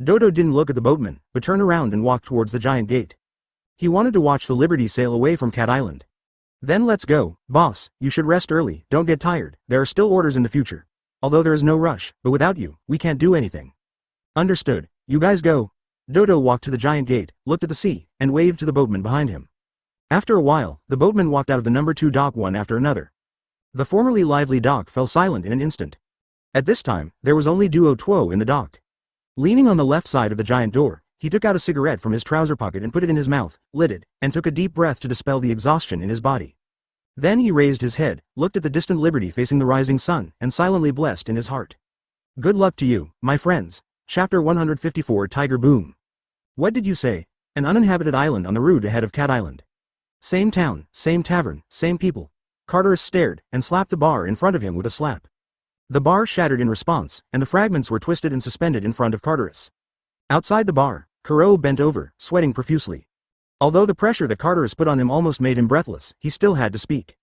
Dodo didn't look at the boatman, but turned around and walked towards the giant gate. He wanted to watch the Liberty sail away from Cat Island. Then let's go, boss, you should rest early, don't get tired, there are still orders in the future. Although there is no rush, but without you, we can't do anything. Understood, you guys go. Dodo walked to the giant gate, looked at the sea, and waved to the boatman behind him. After a while, the boatman walked out of the number 2 dock one after another. The formerly lively dock fell silent in an instant. At this time, there was only Duo Tuo in the dock. Leaning on the left side of the giant door, he took out a cigarette from his trouser pocket and put it in his mouth, lit it, and took a deep breath to dispel the exhaustion in his body. Then he raised his head, looked at the distant Liberty facing the rising sun, and silently blessed in his heart. Good luck to you, my friends. Chapter 154 Tiger Boom. What did you say? An uninhabited island on the route ahead of Cat Island. Same town, same tavern, same people. Carter stared, and slapped the bar in front of him with a slap. The bar shattered in response, and the fragments were twisted and suspended in front of Carterus. Outside the bar, Kuro bent over, sweating profusely. Although the pressure that Carterus put on him almost made him breathless, he still had to speak.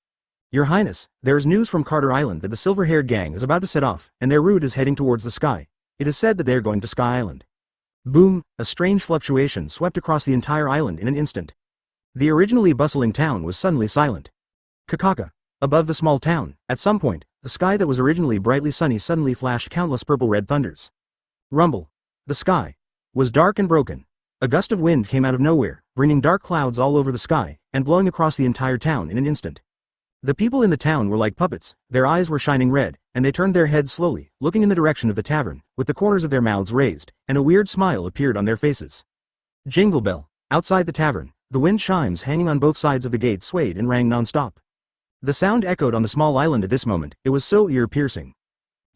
Your Highness, there is news from Carter Island that the silver-haired gang is about to set off, and their route is heading towards the sky. It is said that they are going to Sky Island. Boom, a strange fluctuation swept across the entire island in an instant. The originally bustling town was suddenly silent. Kakaka. Above the small town, at some point, the sky that was originally brightly sunny suddenly flashed countless purple-red thunders. Rumble. The sky was dark and broken. A gust of wind came out of nowhere, bringing dark clouds all over the sky, and blowing across the entire town in an instant. The people in the town were like puppets, their eyes were shining red, and they turned their heads slowly, looking in the direction of the tavern, with the corners of their mouths raised, and a weird smile appeared on their faces. Jingle bell. Outside the tavern, the wind chimes hanging on both sides of the gate swayed and rang non-stop. The sound echoed on the small island at this moment, it was so ear-piercing.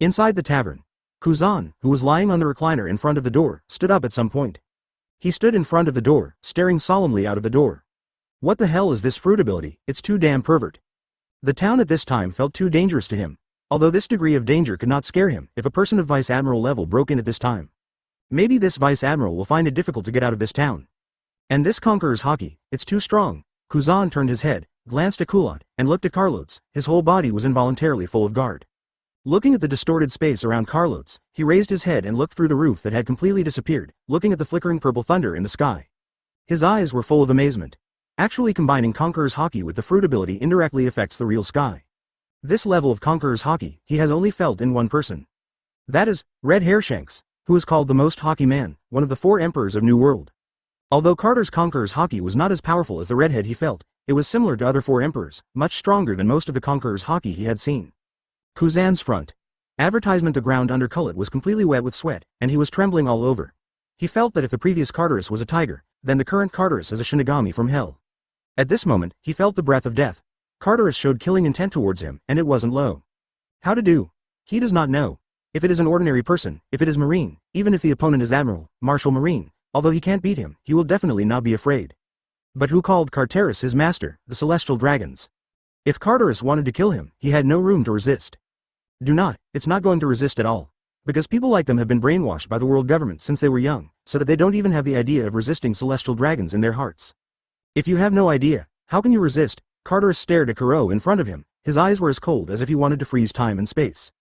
Inside the tavern, Kuzan, who was lying on the recliner in front of the door, stood up at some point. He stood in front of the door, staring solemnly out of the door. What the hell is this fruit ability? It's too damn pervert. The town at this time felt too dangerous to him. Although this degree of danger could not scare him if a person of Vice Admiral level broke in at this time. Maybe this Vice Admiral will find it difficult to get out of this town. And this Conqueror's hockey, it's too strong. Kuzan turned his head, glanced at Kulot, and looked at Carlotes. His whole body was involuntarily full of guard. Looking at the distorted space around Carlotes, he raised his head and looked through the roof that had completely disappeared, looking at the flickering purple thunder in the sky. His eyes were full of amazement. Actually combining Conqueror's hockey with the fruit ability indirectly affects the real sky. This level of Conqueror's hockey, he has only felt in one person. That is, Red Hairshanks, who is called the Most Hockey Man, one of the 4 Emperors of New World. Although Carter's Conqueror's hockey was not as powerful as the redhead he felt, it was similar to other 4 Emperors, much stronger than most of the Conqueror's hockey he had seen. Kuzan's front. Advertisement. The ground under Kulot was completely wet with sweat, and he was trembling all over. He felt that if the previous Carterus was a tiger, then the current Carterus is a Shinigami from hell. At this moment, he felt the breath of death. Carterus showed killing intent towards him, and it wasn't low. How to do? He does not know. If it is an ordinary person, if it is Marine, even if the opponent is Admiral, Marshal Marine, although he can't beat him, he will definitely not be afraid. But who called Carteris his master, the celestial dragons? If Carteris wanted to kill him, he had no room to resist. It's not going to resist at all. Because people like them have been brainwashed by the world government since they were young, so that they don't even have the idea of resisting celestial dragons in their hearts. If you have no idea, how can you resist? Carteris stared at Kuro in front of him, his eyes were as cold as if he wanted to freeze time and space.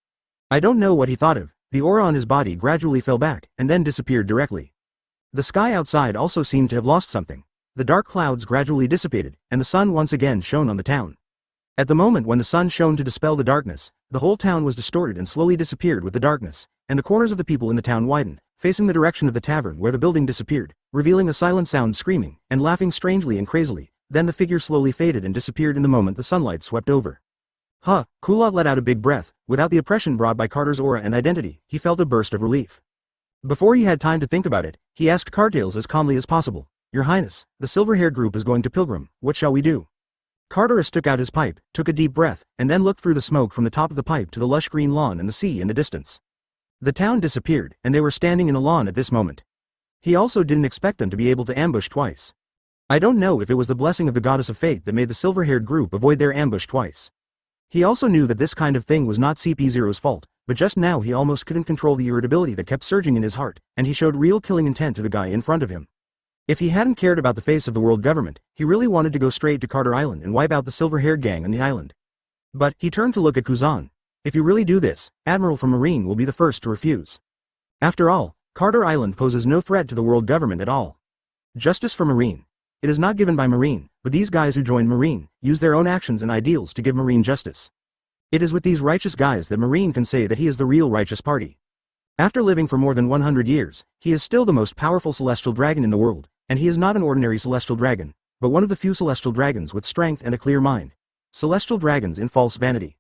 I don't know what he thought of, the aura on his body gradually fell back, and then disappeared directly. The sky outside also seemed to have lost something. The dark clouds gradually dissipated, and the sun once again shone on the town. At the moment when the sun shone to dispel the darkness, the whole town was distorted and slowly disappeared with the darkness, and the corners of the people in the town widened, facing the direction of the tavern where the building disappeared, revealing a silent sound screaming, and laughing strangely and crazily. Then the figure slowly faded and disappeared in the moment the sunlight swept over. Kulot let out a big breath. Without the oppression brought by Carter's aura and identity, he felt a burst of relief. Before he had time to think about it, he asked Cartails as calmly as possible, "Your Highness, the silver-haired group is going to Pilgrim, what shall we do?" Carteris took out his pipe, took a deep breath, and then looked through the smoke from the top of the pipe to the lush green lawn and the sea in the distance. The town disappeared, and they were standing in a lawn at this moment. He also didn't expect them to be able to ambush twice. I don't know if it was the blessing of the goddess of fate that made the silver-haired group avoid their ambush twice. He also knew that this kind of thing was not CP0's fault, but just now he almost couldn't control the irritability that kept surging in his heart, and he showed real killing intent to the guy in front of him. If he hadn't cared about the face of the world government, he really wanted to go straight to Carter Island and wipe out the silver-haired gang on the island. But he turned to look at Kuzan. If you really do this, Admiral from Marine will be the first to refuse. After all, Carter Island poses no threat to the world government at all. Justice for Marine. It is not given by Marine, but these guys who joined Marine use their own actions and ideals to give Marine justice. It is with these righteous guys that Marine can say that he is the real righteous party. After living for more than 100 years, he is still the most powerful celestial dragon in the world, and he is not an ordinary celestial dragon, but one of the few celestial dragons with strength and a clear mind. Celestial dragons in false vanity.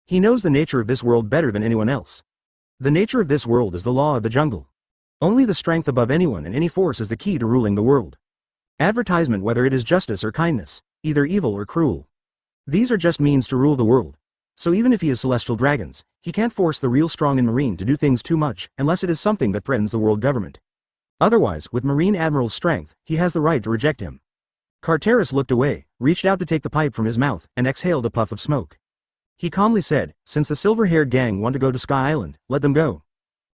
He knows the nature of this world better than anyone else. The nature of this world is the law of the jungle. Only the strength above anyone and any force is the key to ruling the world. Advertisement, whether it is justice or kindness, either evil or cruel. These are just means to rule the world. So even if he is celestial dragons, he can't force the real strong in Marine to do things too much unless it is something that threatens the world government. Otherwise, with Marine Admiral's strength, he has the right to reject him. Carteris looked away, reached out to take the pipe from his mouth, and exhaled a puff of smoke. He calmly said, "Since the silver-haired gang want to go to Sky Island, let them go.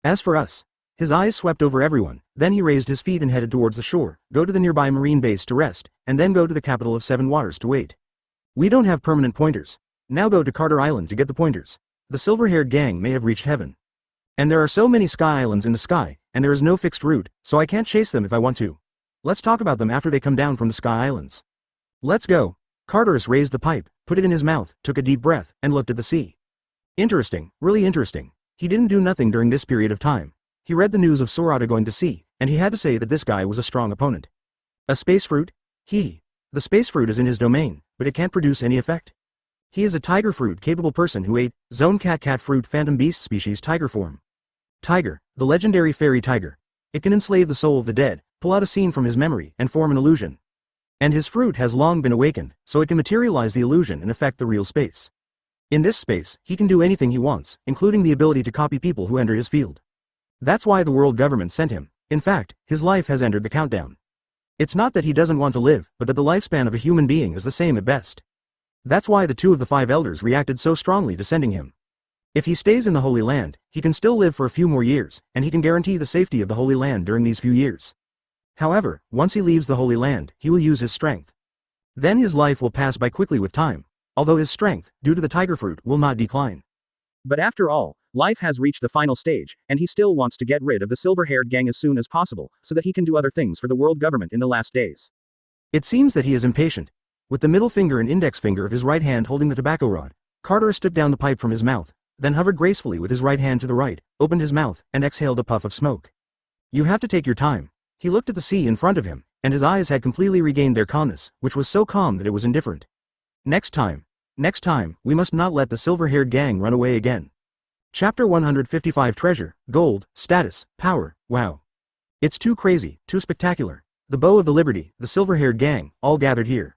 As for us." His eyes swept over everyone, then he raised his feet and headed towards the shore, go to the nearby Marine base to rest, and then go to the capital of Seven Waters to wait. We don't have permanent pointers. Now go to Carter Island to get the pointers. The silver-haired gang may have reached heaven. And there are so many Sky Islands in the sky, and there is no fixed route, so I can't chase them if I want to. Let's talk about them after they come down from the Sky Islands. Let's go. Carteris raised the pipe, put it in his mouth, took a deep breath, and looked at the sea. Interesting, really interesting. He didn't do nothing during this period of time. He read the news of Sorata going to sea, and he had to say that this guy was a strong opponent. A space fruit? The space fruit is in his domain, but it can't produce any effect. He is a tiger fruit capable person who ate zone cat fruit phantom beast species tiger form. Tiger, the legendary fairy tiger. It can enslave the soul of the dead, pull out a scene from his memory, and form an illusion. And his fruit has long been awakened, so it can materialize the illusion and affect the real space. In this space, he can do anything he wants, including the ability to copy people who enter his field. That's why the world government sent him. In fact, his life has entered the countdown. It's not that he doesn't want to live, but that the lifespan of a human being is the same at best. That's why the two of the five elders reacted so strongly to sending him. If he stays in the Holy Land, he can still live for a few more years, and he can guarantee the safety of the Holy Land during these few years. However, once he leaves the Holy Land, he will use his strength. Then his life will pass by quickly with time, although his strength, due to the tiger fruit, will not decline. But after all, life has reached the final stage, and he still wants to get rid of the silver-haired gang as soon as possible, so that he can do other things for the world government in the last days. It seems that he is impatient. With the middle finger and index finger of his right hand holding the tobacco rod, Carteris took down the pipe from his mouth, then hovered gracefully with his right hand to the right, opened his mouth, and exhaled a puff of smoke. You have to take your time. He looked at the sea in front of him, and his eyes had completely regained their calmness, which was so calm that it was indifferent. Next time, we must not let the silver-haired gang run away again. Chapter 155 Treasure, Gold, Status, Power, wow. It's too crazy, too spectacular. The Bow of the Liberty, the silver-haired gang, all gathered here.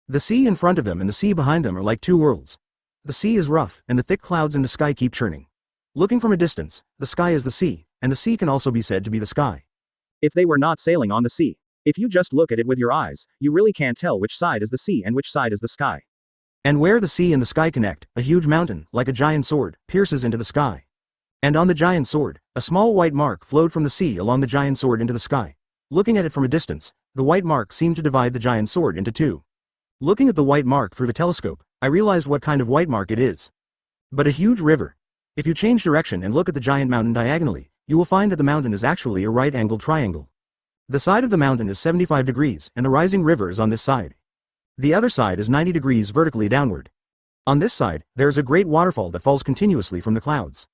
The sea in front of them and the sea behind them are like two worlds. The sea is rough, and the thick clouds in the sky keep churning. Looking from a distance, the sky is the sea, and the sea can also be said to be the sky. If they were not sailing on the sea, if you just look at it with your eyes, you really can't tell which side is the sea and which side is the sky. And where the sea and the sky connect, a huge mountain, like a giant sword, pierces into the sky. And on the giant sword, a small white mark flowed from the sea along the giant sword into the sky. Looking at it from a distance, the white mark seemed to divide the giant sword into two. Looking at the white mark through the telescope, I realized what kind of white mark it is. But a huge river. If you change direction and look at the giant mountain diagonally, you will find that the mountain is actually a right-angled triangle. The side of the mountain is 75 degrees, and the rising river is on this side. The other side is 90 degrees vertically downward. On this side, there is a great waterfall that falls continuously from the clouds.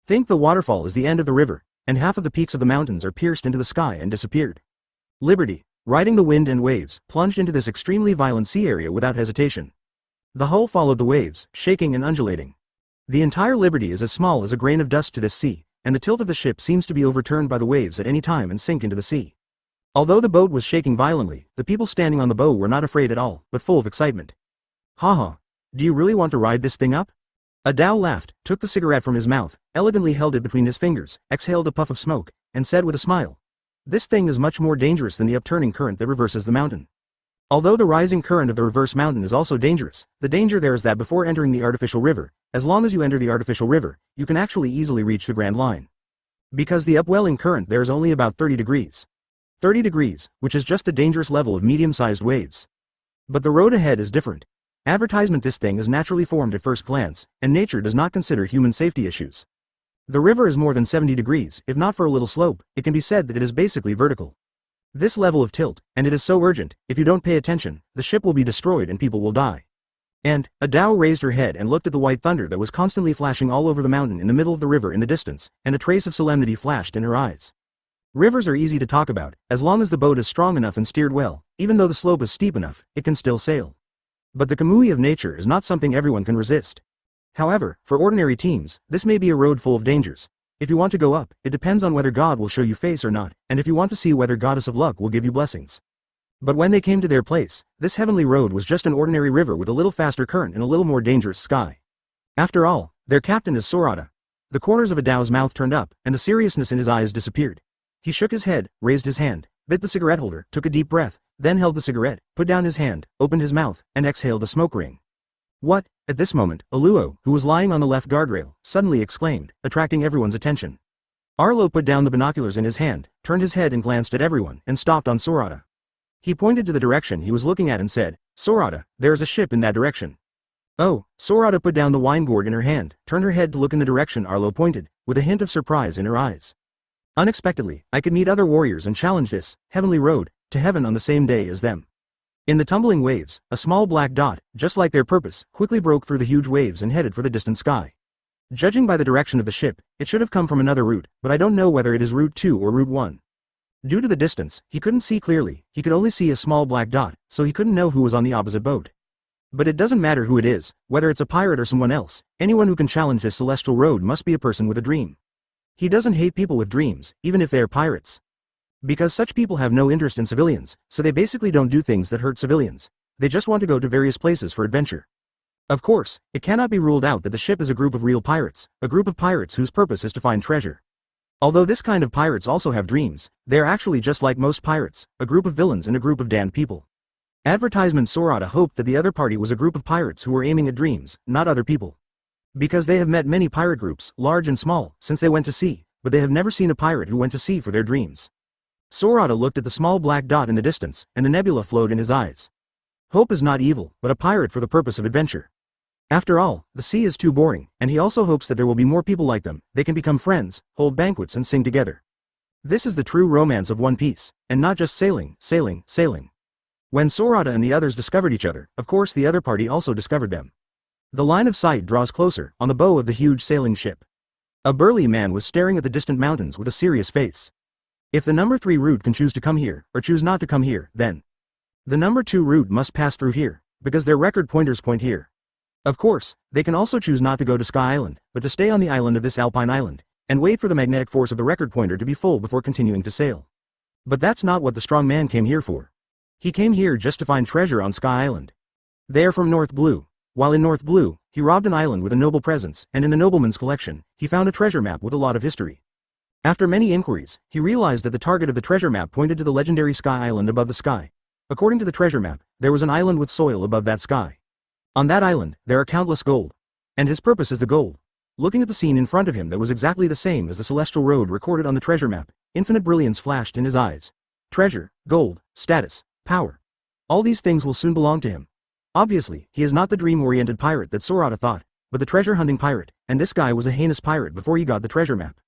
Think the waterfall is the end of the river, and half of the peaks of the mountains are pierced into the sky and disappeared. Liberty, riding the wind and waves, plunged into this extremely violent sea area without hesitation. The hull followed the waves, shaking and undulating. The entire Liberty is as small as a grain of dust to this sea, and the tilt of the ship seems to be overturned by the waves at any time and sink into the sea. Although the boat was shaking violently, the people standing on the bow were not afraid at all, but full of excitement. Haha. Do you really want to ride this thing up? Adao laughed, took the cigarette from his mouth, elegantly held it between his fingers, exhaled a puff of smoke, and said with a smile. This thing is much more dangerous than the upturning current that reverses the mountain. Although the rising current of the reverse mountain is also dangerous, the danger there is that before entering the artificial river, as long as you enter the artificial river, you can actually easily reach the Grand Line. Because the upwelling current there is only about 30 degrees. 30 degrees, which is just the dangerous level of medium-sized waves. But the road ahead is different. Advertisement this thing is naturally formed at first glance, and nature does not consider human safety issues. The river is more than 70 degrees, if not for a little slope, it can be said that it is basically vertical. This level of tilt, and it is so urgent, if you don't pay attention, the ship will be destroyed and people will die. And, Adao raised her head and looked at the white thunder that was constantly flashing all over the mountain in the middle of the river in the distance, and a trace of solemnity flashed in her eyes. Rivers are easy to talk about, as long as the boat is strong enough and steered well, even though the slope is steep enough, it can still sail. But the kamui of nature is not something everyone can resist. However, for ordinary teams, this may be a road full of dangers. If you want to go up, it depends on whether God will show you face or not, and if you want to see whether Goddess of Luck will give you blessings. But when they came to their place, this heavenly road was just an ordinary river with a little faster current and a little more dangerous sky. After all, their captain is Sorata. The corners of Adao's mouth turned up, and the seriousness in his eyes disappeared. He shook his head, raised his hand, bit the cigarette holder, took a deep breath, then held the cigarette, put down his hand, opened his mouth, and exhaled a smoke ring. What? At this moment, Aluo, who was lying on the left guardrail, suddenly exclaimed, attracting everyone's attention. Arlo put down the binoculars in his hand, turned his head and glanced at everyone, and stopped on Sorata. He pointed to the direction he was looking at and said, Sorata, there is a ship in that direction. Oh, Sorata put down the wine gourd in her hand, turned her head to look in the direction Arlo pointed, with a hint of surprise in her eyes. Unexpectedly, I could meet other warriors and challenge this heavenly road to heaven on the same day as them. In the tumbling waves, a small black dot, just like their purpose, quickly broke through the huge waves and headed for the distant sky. Judging by the direction of the ship, it should have come from another route, but I don't know whether it is Route 2 or Route 1. Due to the distance, he couldn't see clearly, he could only see a small black dot, so he couldn't know who was on the opposite boat. But it doesn't matter who it is, whether it's a pirate or someone else, anyone who can challenge this celestial road must be a person with a dream. He doesn't hate people with dreams, even if they are pirates. Because such people have no interest in civilians, so they basically don't do things that hurt civilians. They just want to go to various places for adventure. Of course, it cannot be ruled out that the ship is a group of real pirates, a group of pirates whose purpose is to find treasure. Although this kind of pirates also have dreams, they are actually just like most pirates, a group of villains and a group of damned people. Advertisement Sorata hoped that the other party was a group of pirates who were aiming at dreams, not other people. Because they have met many pirate groups, large and small, since they went to sea, but they have never seen a pirate who went to sea for their dreams. Sorata looked at the small black dot in the distance, and the nebula flowed in his eyes. Hope is not evil, but a pirate for the purpose of adventure. After all, the sea is too boring, and he also hopes that there will be more people like them, they can become friends, hold banquets and sing together. This is the true romance of One Piece, and not just sailing, sailing, sailing. When Sorata and the others discovered each other, of course the other party also discovered them. The line of sight draws closer, on the bow of the huge sailing ship. A burly man was staring at the distant mountains with a serious face. If the number 3 route can choose to come here, or choose not to come here, then the number 2 route must pass through here, because their record pointers point here. Of course, they can also choose not to go to Sky Island, but to stay on the island of this alpine island, and wait for the magnetic force of the record pointer to be full before continuing to sail. But that's not what the strong man came here for. He came here just to find treasure on Sky Island. They are from North Blue. While in North Blue, he robbed an island with a noble presence, and in the nobleman's collection, he found a treasure map with a lot of history. After many inquiries, he realized that the target of the treasure map pointed to the legendary sky island above the sky. According to the treasure map, there was an island with soil above that sky. On that island, there are countless gold. And his purpose is the gold. Looking at the scene in front of him that was exactly the same as the celestial road recorded on the treasure map, infinite brilliance flashed in his eyes. Treasure, gold, status, power. All these things will soon belong to him. Obviously, he is not the dream-oriented pirate that Sorata thought, but the treasure-hunting pirate, and this guy was a heinous pirate before he got the treasure map.